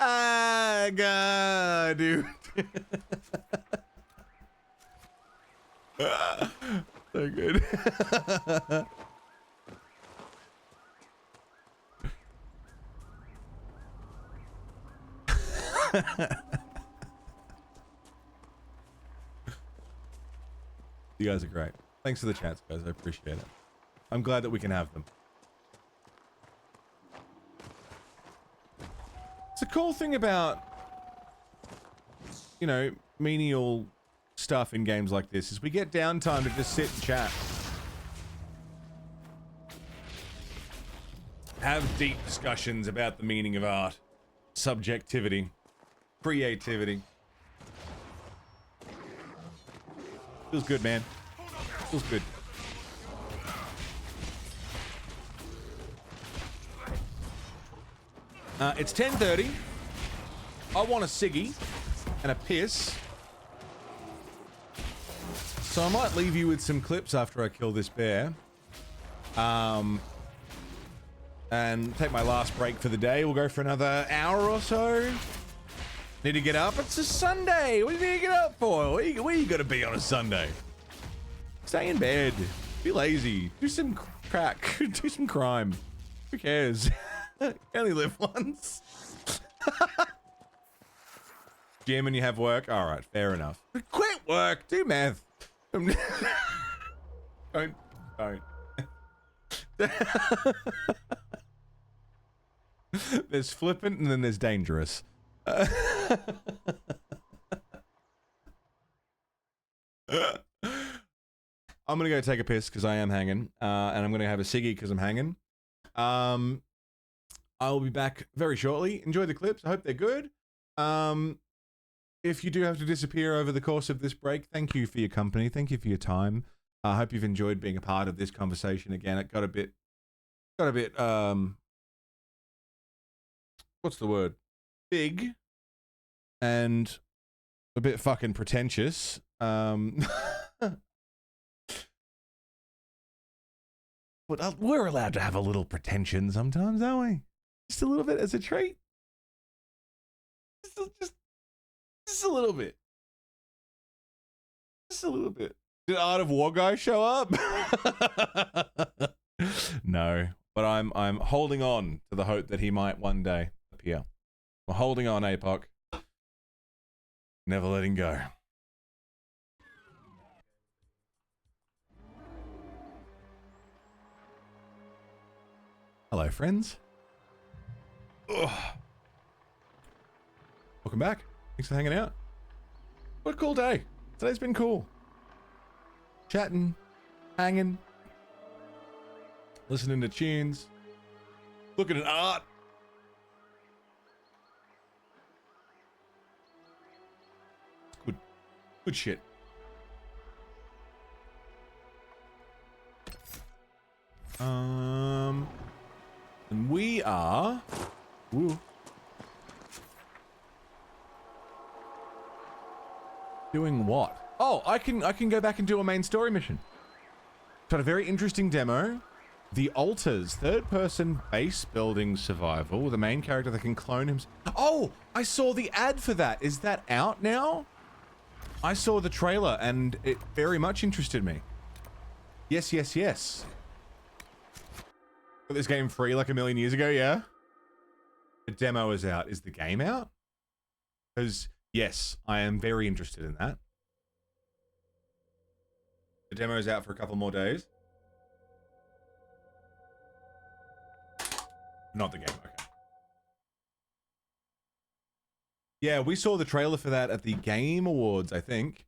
I got you. So good. You guys are great. Thanks for the chats, guys. I appreciate it. I'm glad that we can have them. It's a cool thing about, you know, menial stuff in games like this is we get downtime to just sit and chat. Have deep discussions about the meaning of art, subjectivity, creativity. Feels good, man. Feels good. It's 10:30. I want a ciggy and a piss. So I might leave you with some clips after I kill this bear. And take my last break for the day. We'll go for another hour or so. Need to get up. It's a Sunday. What do you need to get up for? Where you got to be on a Sunday? Stay in bed. Be lazy. Do some crack. Do some crime. Who cares? You only live once. Gym and you have work? Alright, fair enough. Quit work. Do meth. Don't. There's flippant and then there's dangerous. I'm gonna go take a piss because I am hanging, and I'm gonna have a ciggy because I'm hanging. I will be back very shortly. Enjoy the clips. I hope they're good. If you do have to disappear over the course of this break, thank you for your company. Thank you for your time. I hope you've enjoyed being a part of this conversation again. It got a bit, what's the word? Big and a bit fucking pretentious. But we're allowed to have a little pretension sometimes, aren't we? Just a little bit as a treat. Just a little bit. Just a little bit. Did Art of War guy show up? No, but I'm holding on to the hope that he might one day appear. I'm holding on, APOC. Never letting go. Hello, friends. Ugh. Welcome back. Thanks for hanging out. What a cool day. Today's been cool. Chatting, hanging, listening to tunes, looking at art. Good shit. And we are... Woo. Doing what? Oh, I can go back and do a main story mission. Got a very interesting demo. The Altars, third-person base building survival with a main character that can clone himself. Oh, I saw the ad for that. Is that out now? I saw the trailer and it very much interested me. Yes, yes, yes. Got this game free like a million years ago, yeah? The demo is out. Is the game out? Because, yes, I am very interested in that. The demo is out for a couple more days. Not the game, okay. Yeah, we saw the trailer for that at the Game Awards, I think.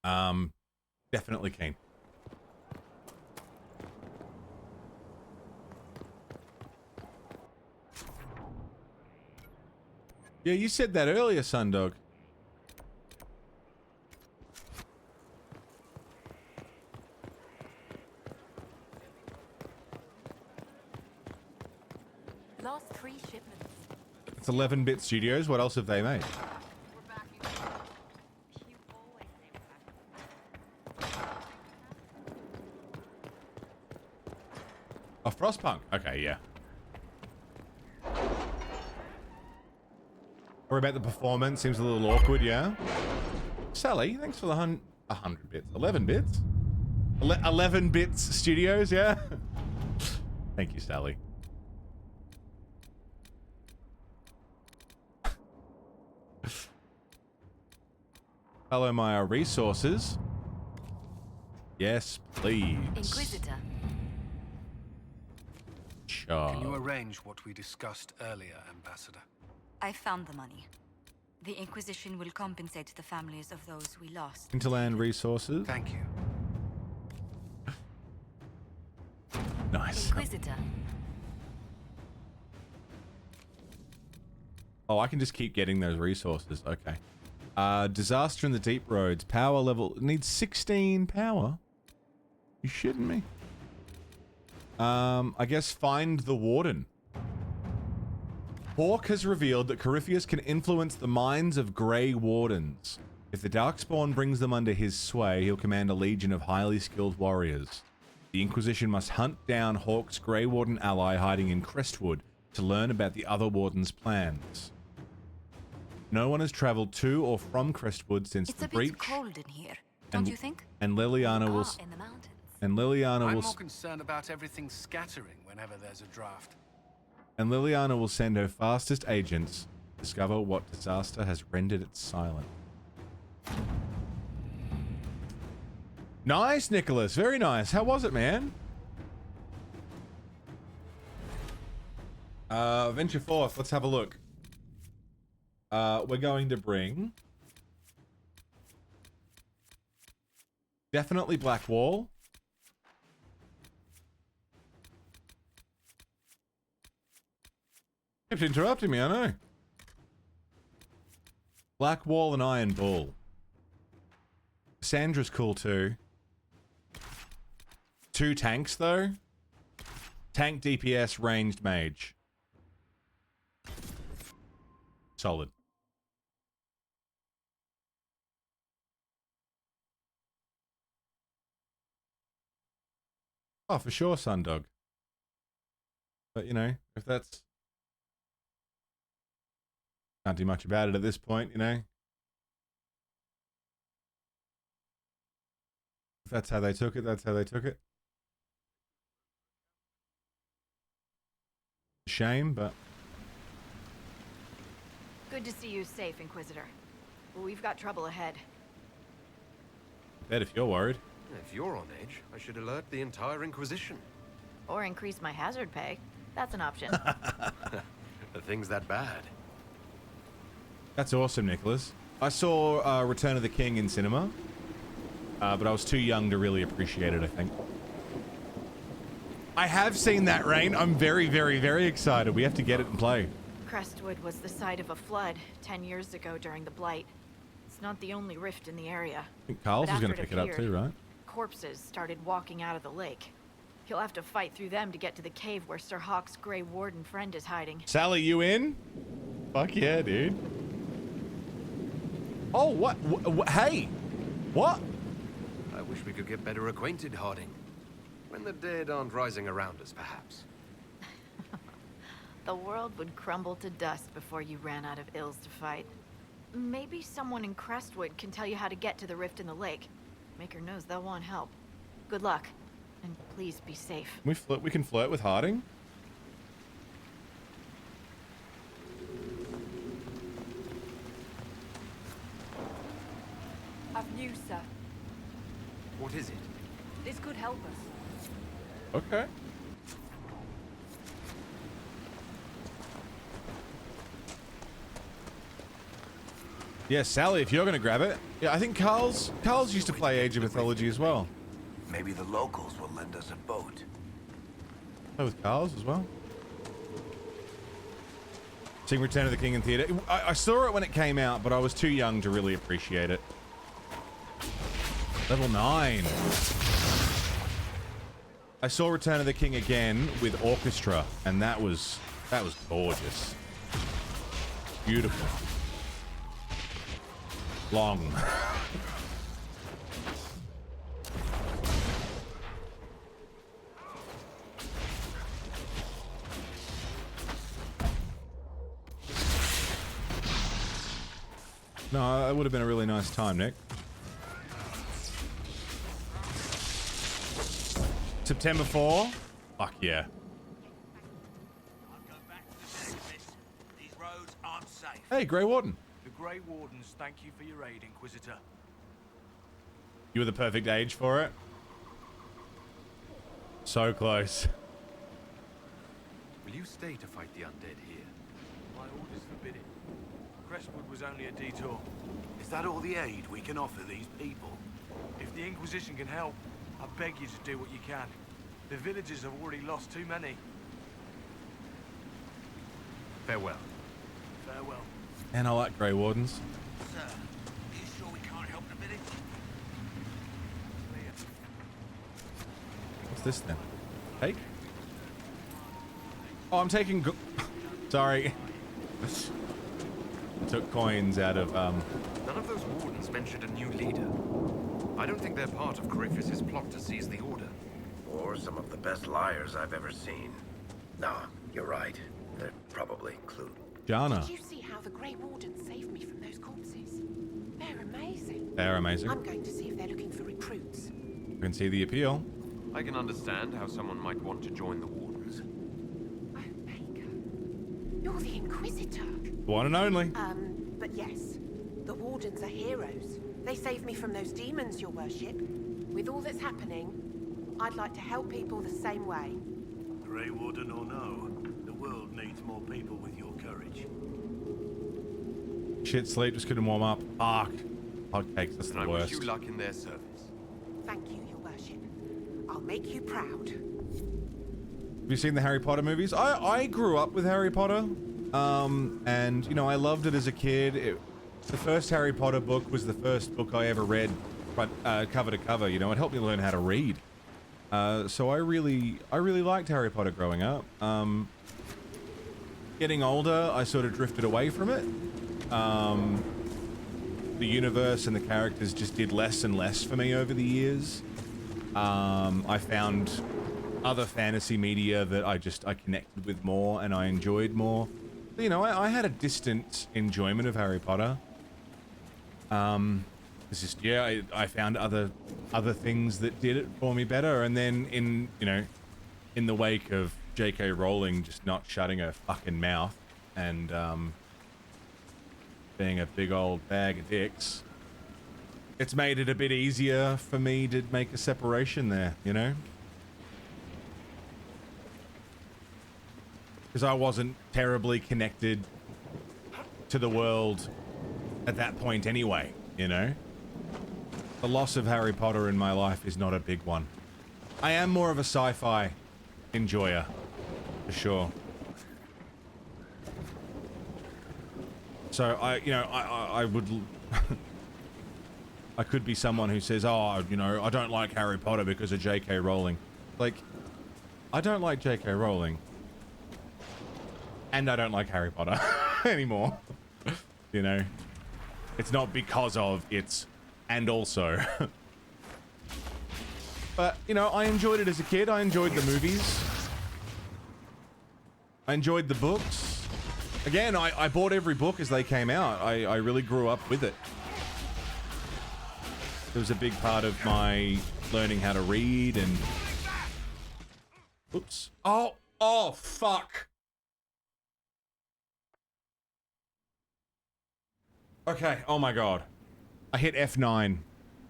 Definitely keen. Yeah, you said that earlier, Sundog. Last 3 shipments. It's 11-bit studios. What else have they made? Oh, Frostpunk. Okay, yeah. Worry about the performance. Seems a little awkward, yeah? Sally, thanks for the 100 bits. 11 bits? 11 bits studios, yeah? Thank you, Sally. Hello, my resources. Yes, please. Inquisitor. Sure. Can you arrange what we discussed earlier, Ambassador? I found the money. The Inquisition will compensate the families of those we lost. Hinterland resources. Thank you. Nice. Inquisitor. Oh, I can just keep getting those resources. Okay. Disaster in the Deep Roads. Power level. It needs 16 power. You shitting me? I guess find the Warden. Hawk has revealed that Corypheus can influence the minds of Grey Wardens. If the Darkspawn brings them under his sway, he'll command a legion of highly skilled warriors. The Inquisition must hunt down Hawk's Grey Warden ally hiding in Crestwood to learn about the other Warden's plans. No one has traveled to or from Crestwood since the breach. It's a bit cold in here. Don't you think? And Liliana will. In the mountains. And Liliana I'm will. more concerned about everything scattering whenever there's a draft. And Liliana will send her fastest agents to discover what disaster has rendered it silent. Nice, Nicholas. Very nice. How was it, man? Venture forth. Let's have a look. We're going to bring definitely Black Wall. Kept interrupting me, I know. Black Wall and Iron Bull. Sandra's cool too. 2 tanks though. Tank DPS ranged mage. Solid. Oh, for sure, Sundog. But you know, if that's... Can't do much about it at this point, you know. If that's how they took it, that's how they took it. Shame, but... Good to see you safe, Inquisitor. We've got trouble ahead. Bet if you're worried. If you're on edge, I should alert the entire Inquisition. Or increase my hazard pay. That's an option. Are things that bad? That's awesome, Nicholas. I saw Return of the King in cinema, but I was too young to really appreciate it, I think. I have seen that, Rain. I'm very, very, very excited. We have to get it and play. Crestwood was the site of a flood 10 years ago during the Blight. It's not the only rift in the area. I think Carl's is going to pick it up too, right? Corpses started walking out of the lake. He'll have to fight through them to get to the cave where Sir Hawk's Grey Warden friend is hiding. Sally, you in? Fuck yeah, dude. Oh, what? Hey! What? I wish we could get better acquainted, Harding. When the dead aren't rising around us, perhaps. The world would crumble to dust before you ran out of ills to fight. Maybe someone in Crestwood can tell you how to get to the rift in the lake. Maker knows they'll want help. Good luck, and please be safe. We can flirt with Harding? I've news, sir. What is it? This could help us. Okay. Yeah, Sally, if you're going to grab it. Yeah, I think Carl's used to play Age of Mythology as well. Maybe the locals will lend us a boat. Play with Carl's as well. Seeing Return of the King in theater. I saw it when it came out, but I was too young to really appreciate it. Level 9. I saw Return of the King again with orchestra, and that was gorgeous. Beautiful. Long. No, that would have been a really nice time, Nick. September 4? Fuck yeah. These roads aren't safe. Hey, Grey Warden. The Grey Wardens thank you for your aid, Inquisitor. You were the perfect age for it. So close. Will you stay to fight the undead here? My orders forbid it. Crestwood was only a detour. Is that all the aid we can offer these people? If the Inquisition can help, I beg you to do what you can. The villagers have already lost too many. Farewell. Farewell. And I like Grey Wardens. Sir, are you sure we can't help the village? What's this then? Take? Oh, I'm taking... Sorry. Took coins out of, None of those wardens mentioned a new leader. I don't think they're part of Corypheus' plot to seize the Order. Or some of the best liars I've ever seen. No, you're right. They're probably clued. Jana. Did you see how the Grey Wardens saved me from those corpses? They're amazing. They're amazing. I'm going to see if they're looking I can see the appeal. I can understand how someone might want to join the Wardens. You're the Inquisitor. One and only. But yes, the Wardens are heroes. They saved me from those demons, your worship. With all that's happening, I'd like to help people the same way. Grey Warden or no, the world needs more people with your courage. Shit, sleep, just couldn't warm up. Fuck. Hotcakes, that's the I worst. wish you luck in their service. Thank you, your worship. I'll make you proud. Have you seen the Harry Potter movies? I grew up with Harry Potter. And, you know, I loved it as a kid. The first Harry Potter book was the first book I ever read, cover to cover. You know, it helped me learn how to read. So I really liked Harry Potter growing up. Getting older, I sort of drifted away from it. The universe and the characters just did less and less for me over the years. I found other fantasy media that I connected with more and I enjoyed more. But, you know, I had a distant enjoyment of Harry Potter. It's just, yeah, I found other things that did it for me better. And then in the wake of J.K. Rowling just not shutting her fucking mouth and being a big old bag of dicks, it's made it a bit easier for me to make a separation there, you know? Because I wasn't terribly connected to the world at that point anyway, you know? The loss of Harry Potter in my life is not a big one. I am more of a sci-fi enjoyer, for sure. So I would... I could be someone who says, oh, you know, I don't like Harry Potter because of J.K. Rowling. Like, I don't like J.K. Rowling. And I don't like Harry Potter anymore. You know? It's not because of, it's and also. But, you know, I enjoyed it as a kid. I enjoyed the movies. I enjoyed the books. Again, I bought every book as they came out. I really grew up with it. It was a big part of my learning how to read and... Oops. Oh, fuck. Okay, oh my god. I hit F9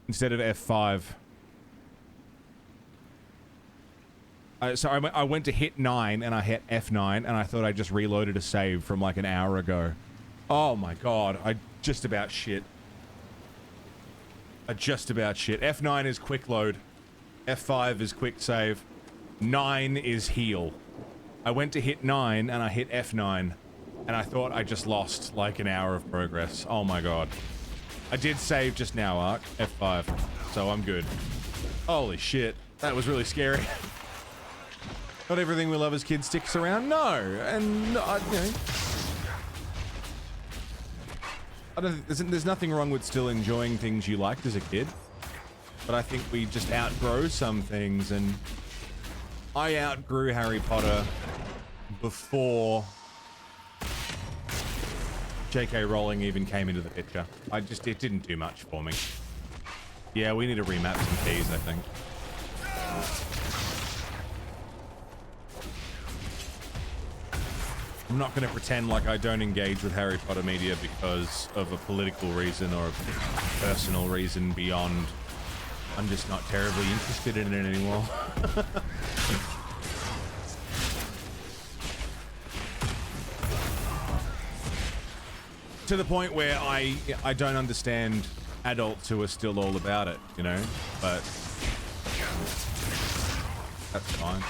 instead of F5. So I went to hit 9 and I hit F9 and I thought I just reloaded a save from like an hour ago. Oh my god, I just about shit. F9 is quick load. F5 is quick save. 9 is heal. I went to hit 9 and I hit F9 and I thought I just lost like an hour of progress. Oh my god. I did save just now, Ark. F5. So I'm good. Holy shit. That was really scary. Not everything we love as kids sticks around. No. And, you know... there's nothing wrong with still enjoying things you liked as a kid. But I think we just outgrow some things, and I outgrew Harry Potter before J.K. Rowling even came into the picture. It didn't do much for me. Yeah, we need to remap some keys, I think. I'm not going to pretend like I don't engage with Harry Potter media because of a political reason or a personal reason beyond I'm just not terribly interested in it anymore. To the point where I don't understand adults who are still all about it, you know? But that's fine.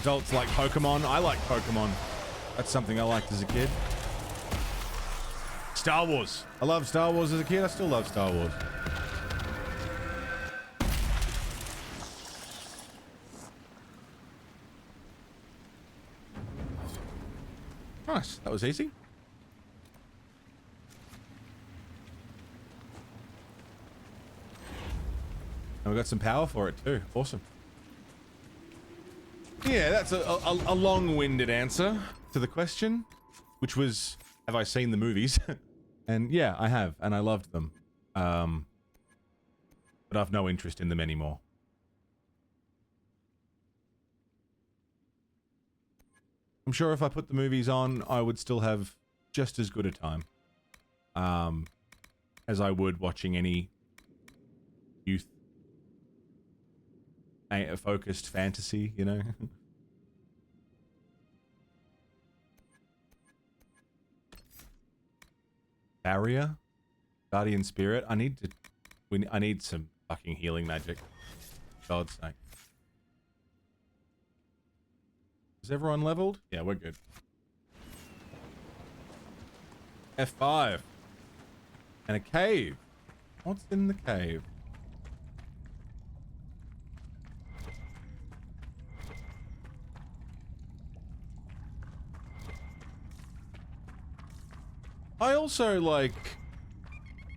Adults like Pokemon. I like Pokemon. That's something I liked as a kid. Star Wars. I loved Star Wars as a kid. I still love Star Wars. Nice. That was easy. And we got some power for it too. Awesome. Yeah, that's a long-winded answer to the question, which was, have I seen the movies? And yeah, I have, and I loved them. But I've no interest in them anymore. I'm sure if I put the movies on, I would still have just as good a time. As I would watching any youth focused fantasy, you know? Barrier? Guardian Spirit? I need some fucking healing magic. God's sake. Is everyone leveled? Yeah, we're good. F5. And a cave. What's in the cave? I also, like,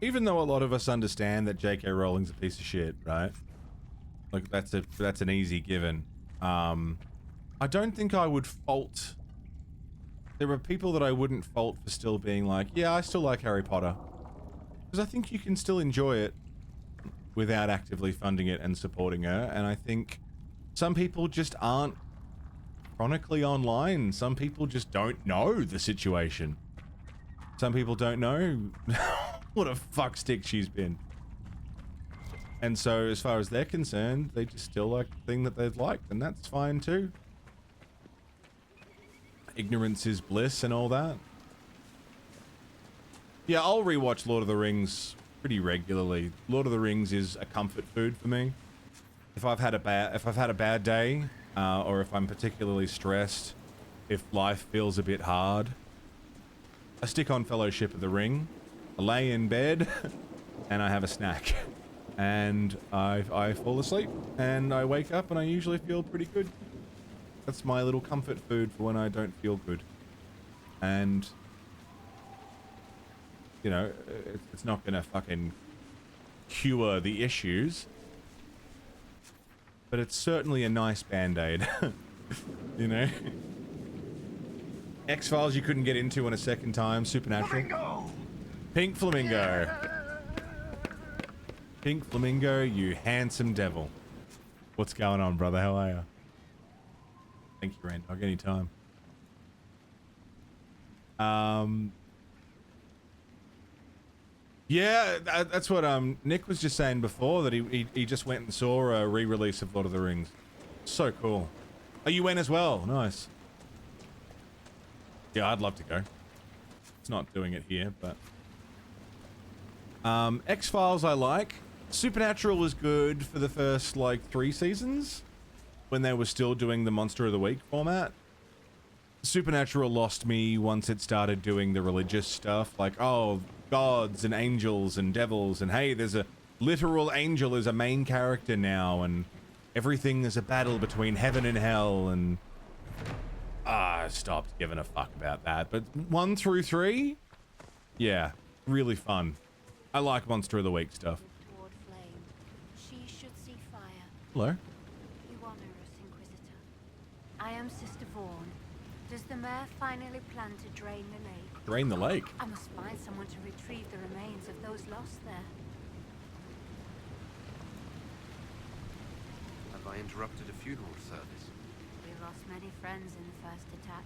even though a lot of us understand that J.K. Rowling's a piece of shit, right? Like, that's an easy given. I don't think I would fault... There are people that I wouldn't fault for still being like, yeah, I still like Harry Potter. Because I think you can still enjoy it without actively funding it and supporting her, and I think some people just aren't chronically online. Some people just don't know the situation. Some people don't know what a fuckstick she's been. And so, as far as they're concerned, they just still like the thing that they've liked, and that's fine too. Ignorance is bliss and all that. Yeah, I'll rewatch Lord of the Rings pretty regularly. Lord of the Rings is a comfort food for me. If I've had a bad day, or if I'm particularly stressed, if life feels a bit hard, I stick on Fellowship of the Ring, I lay in bed, and I have a snack. And I fall asleep, and I wake up, and I usually feel pretty good. That's my little comfort food for when I don't feel good. And, you know, it's not gonna fucking cure the issues, but it's certainly a nice band-aid, you know? X-Files you couldn't get into on a second time, Supernatural. Flamingo! Pink Flamingo. Pink Flamingo, you handsome devil. What's going on, brother? How are you? Thank you, Randog. Anytime. Yeah, that's what Nick was just saying before, that he just went and saw a re-release of Lord of the Rings. So cool. Oh, you went as well. Nice. Yeah, I'd love to go. It's not doing it here, but X-Files I like. Supernatural was good for the first like 3 seasons when they were still doing the Monster of the Week format. Supernatural lost me once it started doing the religious stuff, like, oh, gods and angels and devils, and hey, there's a literal angel as a main character now, and everything is a battle between heaven and hell, and I stopped giving a fuck about that. But 1 through 3, yeah, really fun. I like Monster of the Week stuff. She should see fire. Hello. You honor us, Inquisitor. I am Sister Vaughn. Does the mayor finally plan to drain the lake? Drain the lake? I must find someone to retrieve the remains of those lost there. Have I interrupted a funeral service? We lost many friends in the first attack.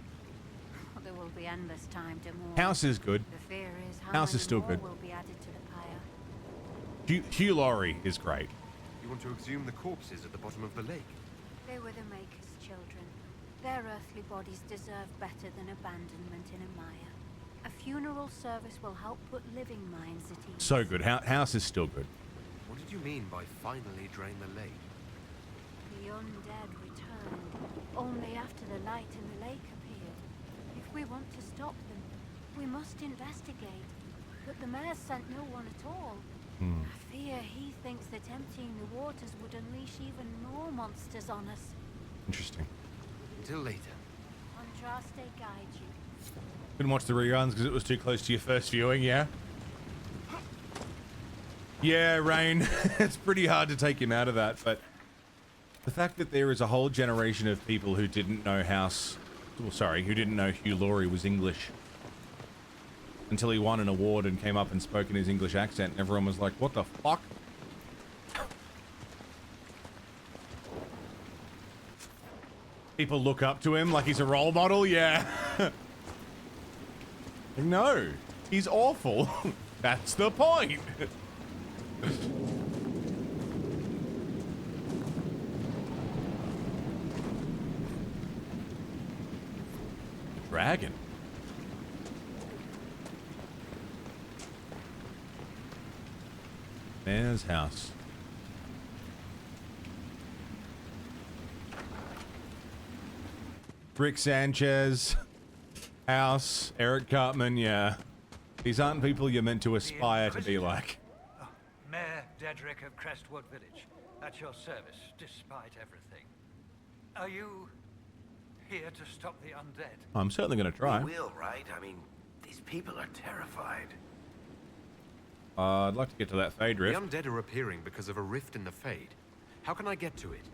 There will be endless time to mourn. House is good. The fear is how House many is still more good. will be added to the pyre. Hugh Laurie is great. You want to exhume the corpses at the bottom of the lake? They were the Maker's children. Their earthly bodies deserve better than abandonment in a mire. A funeral service will help put living minds at ease. So good. House is still good. What did you mean by finally drain the lake? The undead returned, only after the light in the lake appeared. If we want to stop them, we must investigate. But the mayor sent no one at all. I fear he thinks that emptying the waters would unleash even more monsters on us. Interesting. Until later. Andraste guide you. Couldn't watch the reruns because it was too close to your first viewing, yeah? Yeah, Rain. It's pretty hard to take him out of that, but the fact that there is a whole generation of people who didn't know who didn't know Hugh Laurie was English. until he won an award and came up and spoke in his English accent, and everyone was like, what the fuck? People look up to him like he's a role model, yeah. No, he's awful. That's the point. Dragon. Mayor's house. Rick Sanchez house, Eric Cartman, yeah. These aren't people you're meant to aspire to be like. Mayor Dedrick of Crestwood Village, at your service, despite everything. Are you here to stop the undead? I'm certainly going to try. We will, right? I mean, these people are terrified. I'd like to get to that Fade rift. The undead are appearing because of a rift in the Fade. How can I get to it?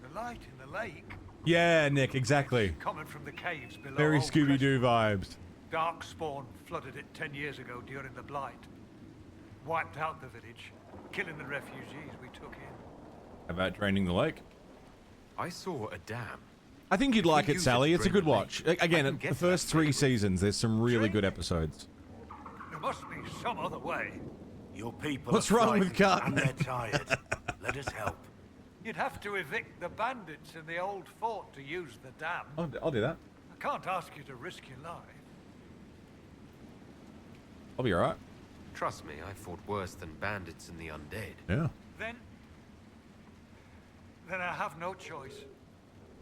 The light in the lake. Yeah, Nick, exactly. Coming from the caves below. Very Scooby-Doo vibes. Darkspawn flooded it 10 years ago during the Blight. Wiped out the village, killing the refugees we took in. How about draining the lake? I saw a dam. I think you'd like it, Sally. It's a good watch. Again, the first 3 seasons, there's some really good episodes. There must be some other way. Your people What's are wrong with frightened Cartman? and they're tired. Let us help. You'd have to evict the bandits in the old fort to use the dam. I'll do that. I can't ask you to risk your life. I'll be alright. Trust me, I fought worse than bandits and the undead. Yeah. Then I have no choice.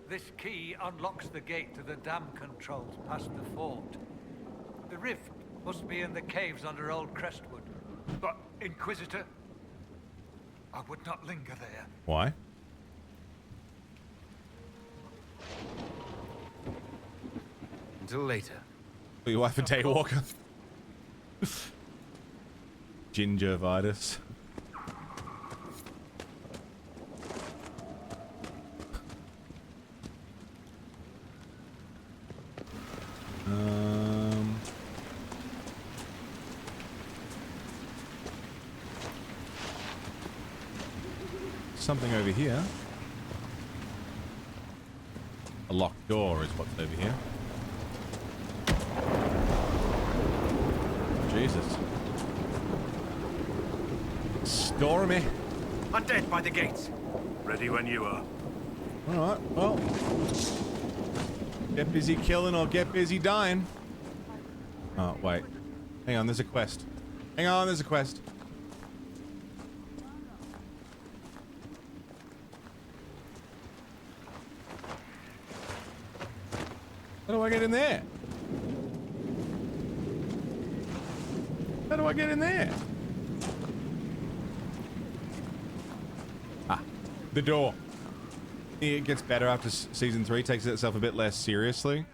This key unlocks the gate to the dam controls past the fort. The rift must be in the caves under Old Crestwood. But, Inquisitor, I would not linger there. Why? Until later. For your wife a daywalker. Gingivitis. Something over here. A locked door is what's over here. Jesus. Stormy. Undead by the gates. Ready when you are. Alright, well. Get busy killing or get busy dying. Oh, wait. Hang on, there's a quest. Hang on, there's a quest. How do I get in there? How do I get in there? Ah, the door. It gets better after season 3, takes itself a bit less seriously.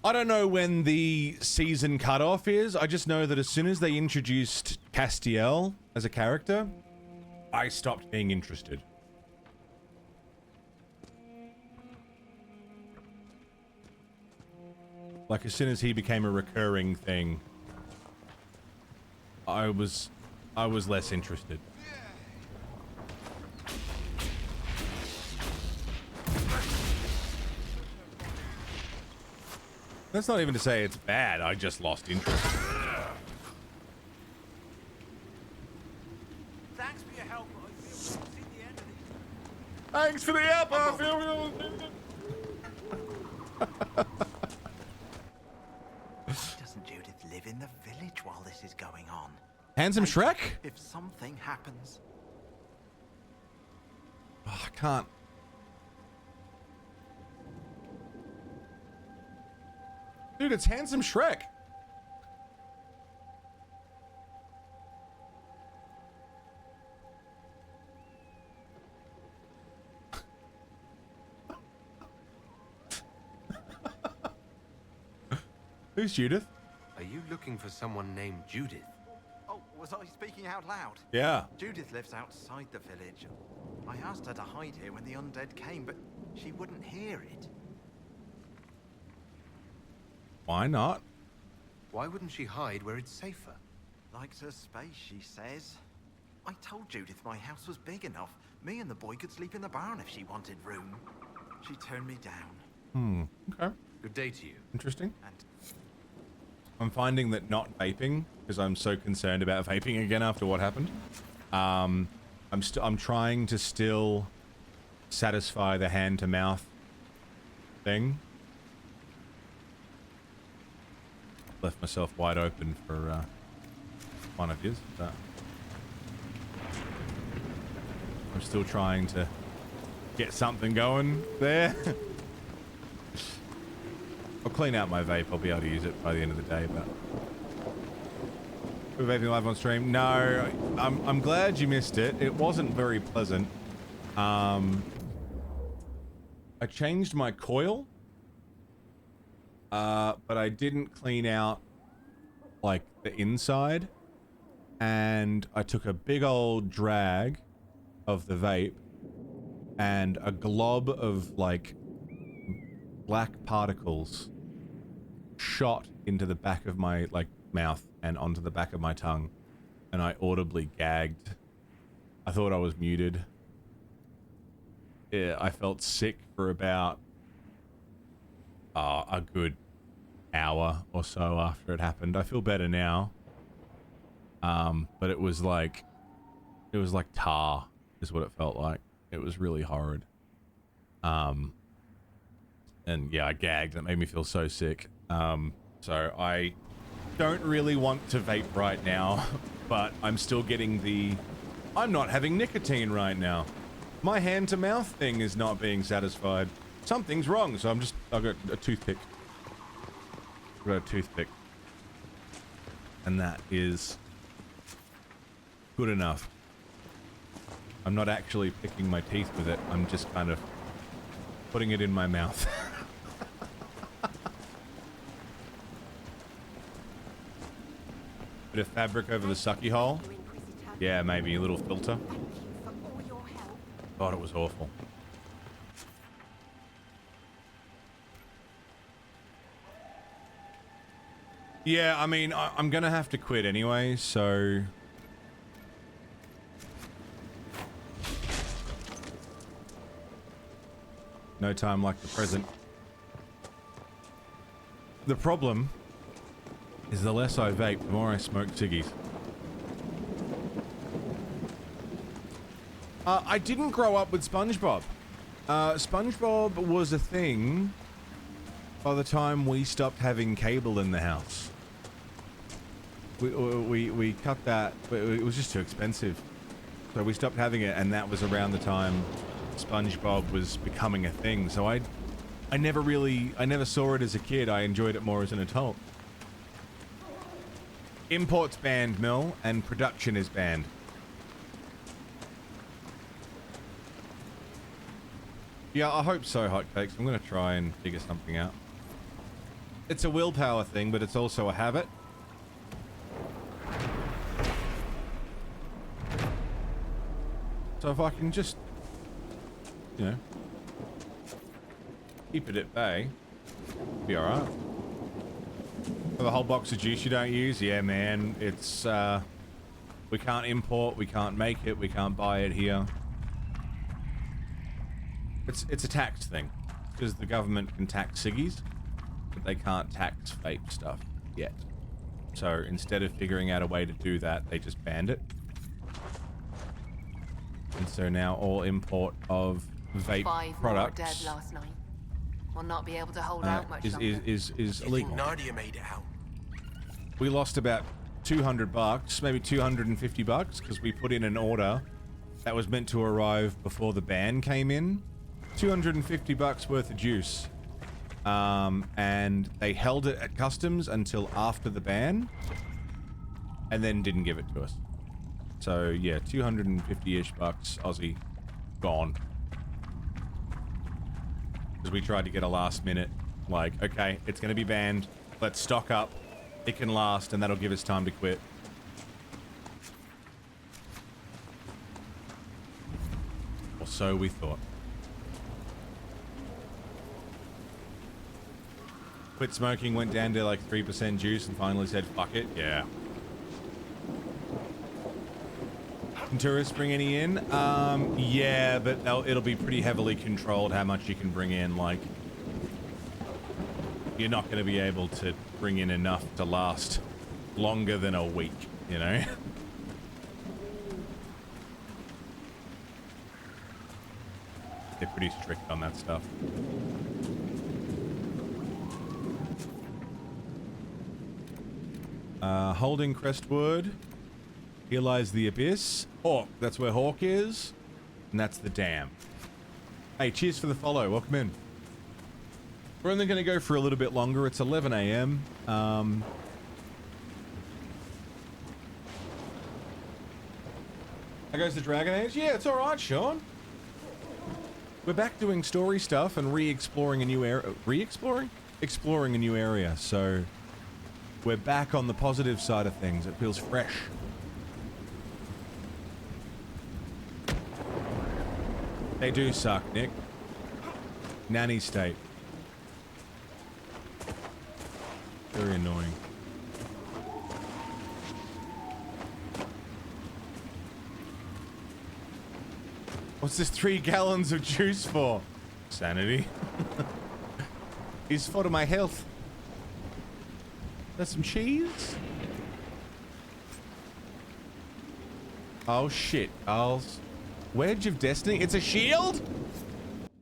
I don't know when the season cutoff is. I just know that as soon as they introduced Castiel as a character, I stopped being interested. Like, as soon as he became a recurring thing, I was less interested. That's not even to say it's bad, I just lost interest. Thanks for your help. I feel we've seen the end of it. Thanks for the help, I feel Doesn't Judith live in the village while this is going on? Handsome Shrek? If something happens. Oh, I can't. Dude, it's Handsome Shrek. Who's Judith? Are you looking for someone named Judith? Oh, was I speaking out loud? Yeah. Judith lives outside the village. I asked her to hide here when the undead came, but she wouldn't hear it. Why not? Why wouldn't she hide where it's safer? Likes her space, she says. I told Judith my house was big enough. Me and the boy could sleep in the barn if she wanted room. She turned me down. Okay. Good day to you. Interesting. I'm finding that not vaping, because I'm so concerned about vaping again after what happened. I'm trying to still satisfy the hand-to-mouth thing. Left myself wide open for one of his. But I'm still trying to get something going there. I'll clean out my vape. I'll be able to use it by the end of the day, but... We're vaping live on stream? No, I'm glad you missed it. It wasn't very pleasant. I changed my coil. But I didn't clean out, like, the inside. And I took a big old drag of the vape. And a glob of, like, black particles shot into the back of my, like, mouth and onto the back of my tongue. And I audibly gagged. I thought I was muted. Yeah, I felt sick for about a good hour or so after it happened. I feel better now. But it was like tar is what it felt like. It was really horrid. And yeah, I gagged. It made me feel so sick. So I don't really want to vape right now, but I'm still getting I'm not having nicotine right now. My hand-to-mouth thing is not being satisfied. Something's wrong, so I've got a toothpick. I've got a toothpick. And that is good enough. I'm not actually picking my teeth with it. I'm just kind of putting it in my mouth. Bit of fabric over the sucky hole. Yeah, maybe a little filter. God, it was awful. Yeah, I mean, I'm gonna have to quit anyway, so... No time like the present. The problem is the less I vape, the more I smoke ciggies. I didn't grow up with SpongeBob. SpongeBob was a thing by the time we stopped having cable in the house. We cut that. It was just too expensive. So we stopped having it, and that was around the time SpongeBob was becoming a thing. So I never saw it as a kid. I enjoyed it more as an adult. Imports banned, Mill, and production is banned. Yeah, I hope so, Hotcakes. I'm gonna try and figure something out. It's a willpower thing, but it's also a habit. So if I can just, you know, keep it at bay, be alright. For the whole box of juice you don't use? Yeah, man, it's, we can't import, we can't make it, we can't buy it here. It's a tax thing, because the government can tax ciggies, but they can't tax vape stuff yet. So instead of figuring out a way to do that, they just banned it. And so now all import of vape 5 products more dead last night. We'll not be able to hold out much longer. is You illegal. think Nadia made it out? We lost about $200, maybe $250, because we put in an order that was meant to arrive before the ban came in. $250 worth of juice. And they held it at customs until after the ban, and then didn't give it to us. So yeah, 250-ish bucks Aussie gone. Because we tried to get a last minute, like, okay, it's going to be banned. Let's stock up. It can last, and that'll give us time to quit. Or so we thought. Quit smoking, went down to like 3% juice, and finally said, fuck it. Yeah. Can tourists bring any in? Yeah, but it'll be pretty heavily controlled how much you can bring in. Like, you're not going to be able to bring in enough to last longer than a week, you know? They're pretty strict on that stuff. Holding Crestwood. Here lies the abyss. Hawk, that's where Hawk is. And that's the dam. Hey, cheers for the follow. Welcome in. We're only going to go for a little bit longer. It's 11 a.m. How goes the Dragon Age? Yeah, it's alright, Sean. We're back doing story stuff and re-exploring a new area. Re-exploring? Exploring a new area, so we're back on the positive side of things. It feels fresh. They do suck, Nick. Nanny state. Very annoying. What's this 3 gallons of juice for? Sanity. It's for my health. There's some cheese? Oh shit, Carl's. Wedge of Destiny? It's a shield?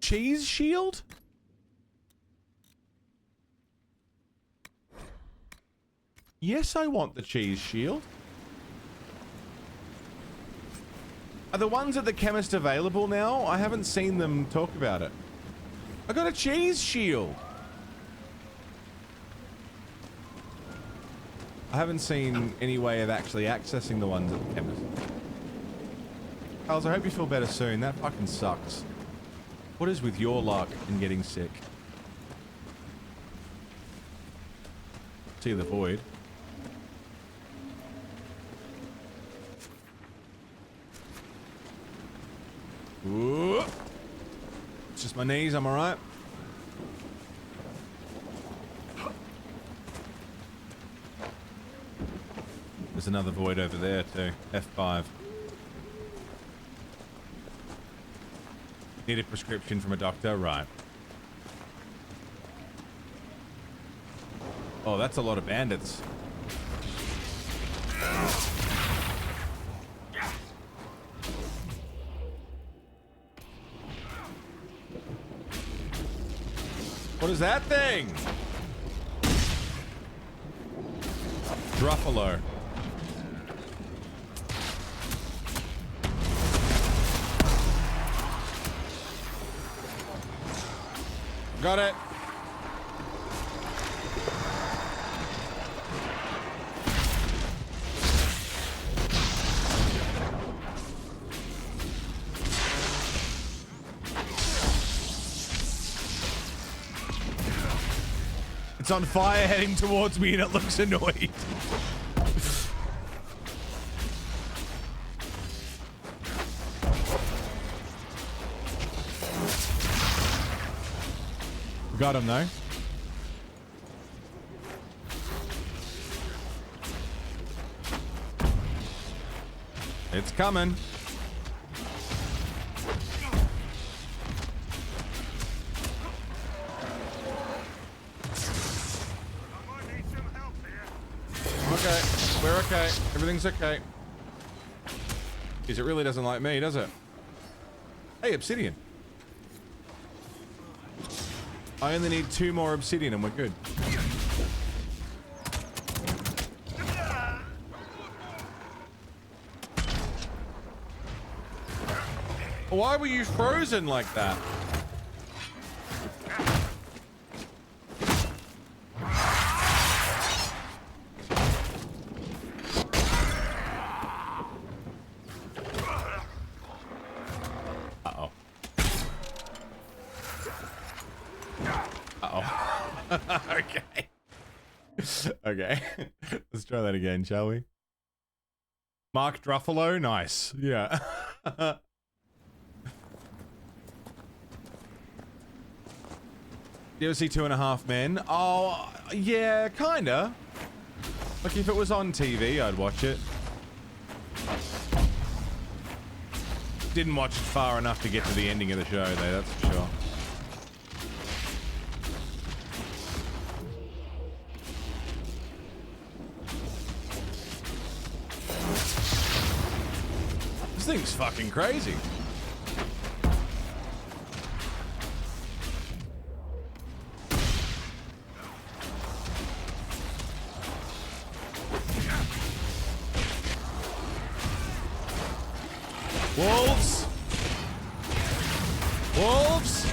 Cheese shield? Yes, I want the cheese shield. Are the ones at the chemist available now? I haven't seen them talk about it. I got a cheese shield. I haven't seen any way of actually accessing the ones at the chemist. Carls, I hope you feel better soon. That fucking sucks. What is with your luck in getting sick? See the void. Ooh. It's just my knees, I'm alright. There's another void over there too. F5. Need a prescription from a doctor? Right. Oh, that's a lot of bandits. What is that thing? Druffalo. Got it. It's on fire heading towards me and it looks annoyed. Got him though. It's coming. Okay, we're okay. Everything's okay. Because it really doesn't like me, does it? Hey, obsidian. I only need 2 more obsidian and we're good. Why were you frozen like that? Uh-oh. Uh-oh. Okay. Okay. Let's try that again, shall we? Mark Druffalo? Nice. Yeah. You ever see 2.5 Men? Oh, yeah, kinda. Like, if it was on TV, I'd watch it. Didn't watch it far enough to get to the ending of the show, though, that's for sure. This thing's fucking crazy. Wolves! Wolves!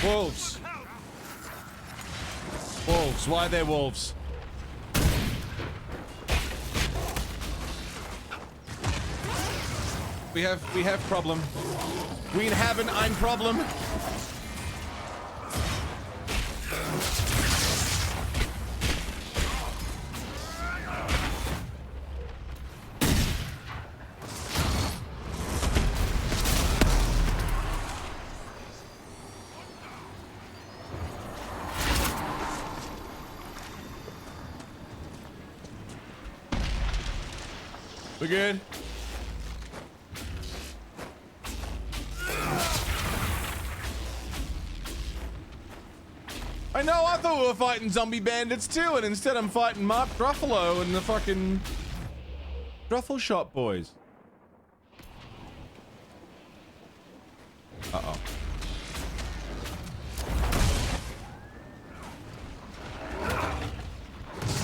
Wolves! Wolves, why are there wolves? We have problem. We haben ein Problem. We good? I know, I thought we were fighting zombie bandits too, and instead I'm fighting Mark Ruffalo and the fucking Truffle Shop boys. Uh-oh.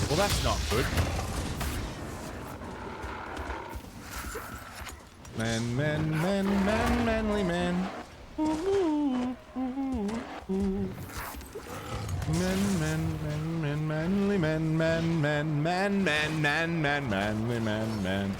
Well, that's not good. Man, manly man. Ooh, ooh, ooh. Manly man, manly man.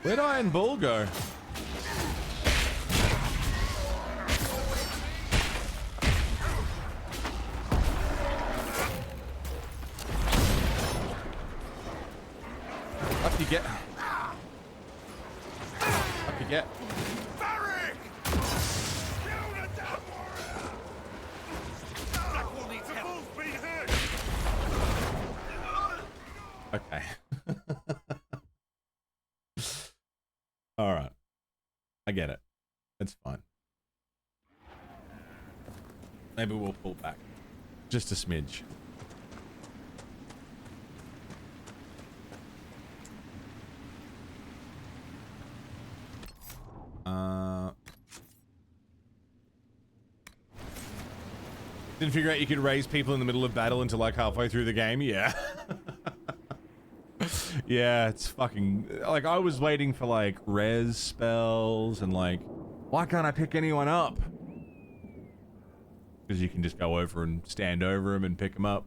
Where'd Iron Bull go? Up you get. Up you get. Okay. All right. I get it. It's fine. Maybe we'll pull back. Just a smidge. Didn't figure out you could raise people in the middle of battle until like halfway through the game? Yeah. Yeah, it's fucking... Like, I was waiting for, like, res spells and, like... Why can't I pick anyone up? Because you can just go over and stand over them and pick them up.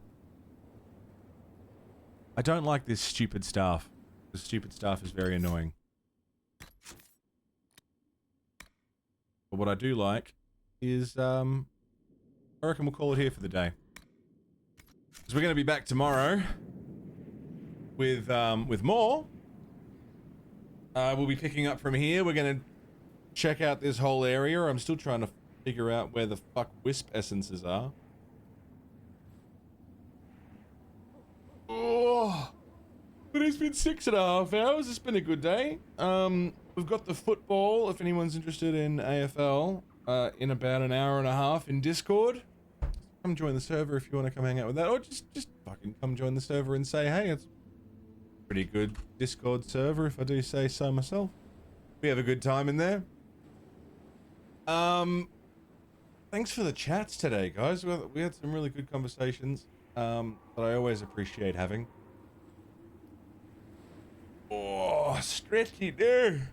I don't like this stupid stuff. This stupid stuff is very annoying. But what I do like is, I reckon we'll call it here for the day. Because we're going to be back tomorrow with more. We'll be picking up from here. We're going to check out this whole area. I'm still trying to figure out where the fuck wisp essences are. Oh, but it's been 6.5 hours. It's been a good day. We've got the football, if anyone's interested in AFL, in about an hour and a half in Discord. Come join the server if you want to come hang out with that, or just fucking come join the server and say, hey, it's a pretty good Discord server, if I do say so myself. We have a good time in there. Thanks for the chats today, guys. We had some really good conversations that I always appreciate having. Oh, stretchy there.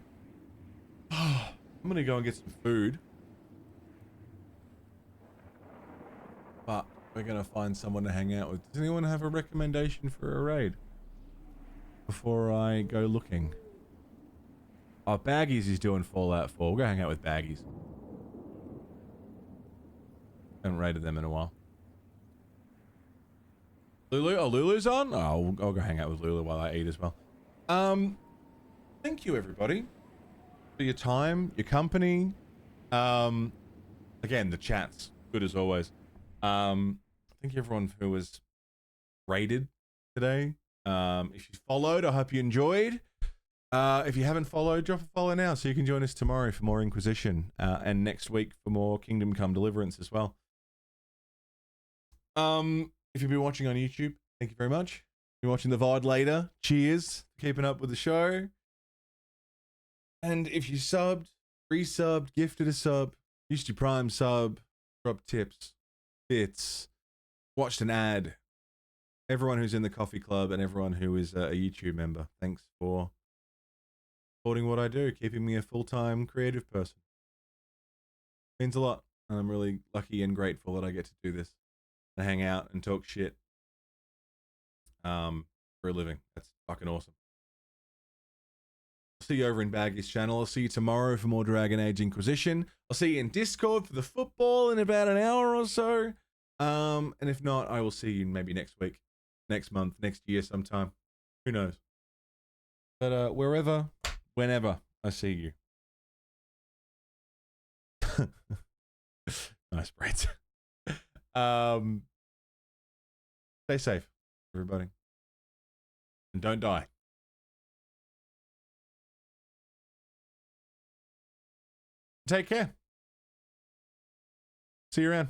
I'm gonna go and get some food. But we're gonna find someone to hang out with. Does anyone have a recommendation for a raid before I go looking? Oh, Baggies is doing Fallout 4. We'll go hang out with Baggies. Haven't raided them in a while. Lulu? Oh, Lulu's on? Oh, I'll go hang out with Lulu while I eat as well. Thank you, everybody, for your time, your company. Again, the chat's good as always. Thank you, everyone who was raided today. If you followed, I hope you enjoyed. If you haven't followed, drop a follow now so you can join us tomorrow for more Inquisition, and next week for more Kingdom Come Deliverance as well. If you've been watching on YouTube, thank you very much. If you're watching the VOD later, cheers, keeping up with the show. And if you subbed, resubbed, gifted a sub, used your Prime sub, dropped tips, bits, watched an ad, everyone who's in the coffee club and everyone who is a YouTube member, thanks for supporting what I do, keeping me a full-time creative person. It means a lot, and I'm really lucky and grateful that I get to do this and hang out and talk shit for a living. That's fucking awesome. I'll see you over in Baggy's channel. I'll see you tomorrow for more Dragon Age Inquisition. I'll see you in Discord for the football in about an hour or so. And if not, I will see you maybe next week, next month, next year sometime. Who knows? But wherever, whenever I see you. Nice, Brett. Stay safe, everybody. And don't die. Take care. See you around.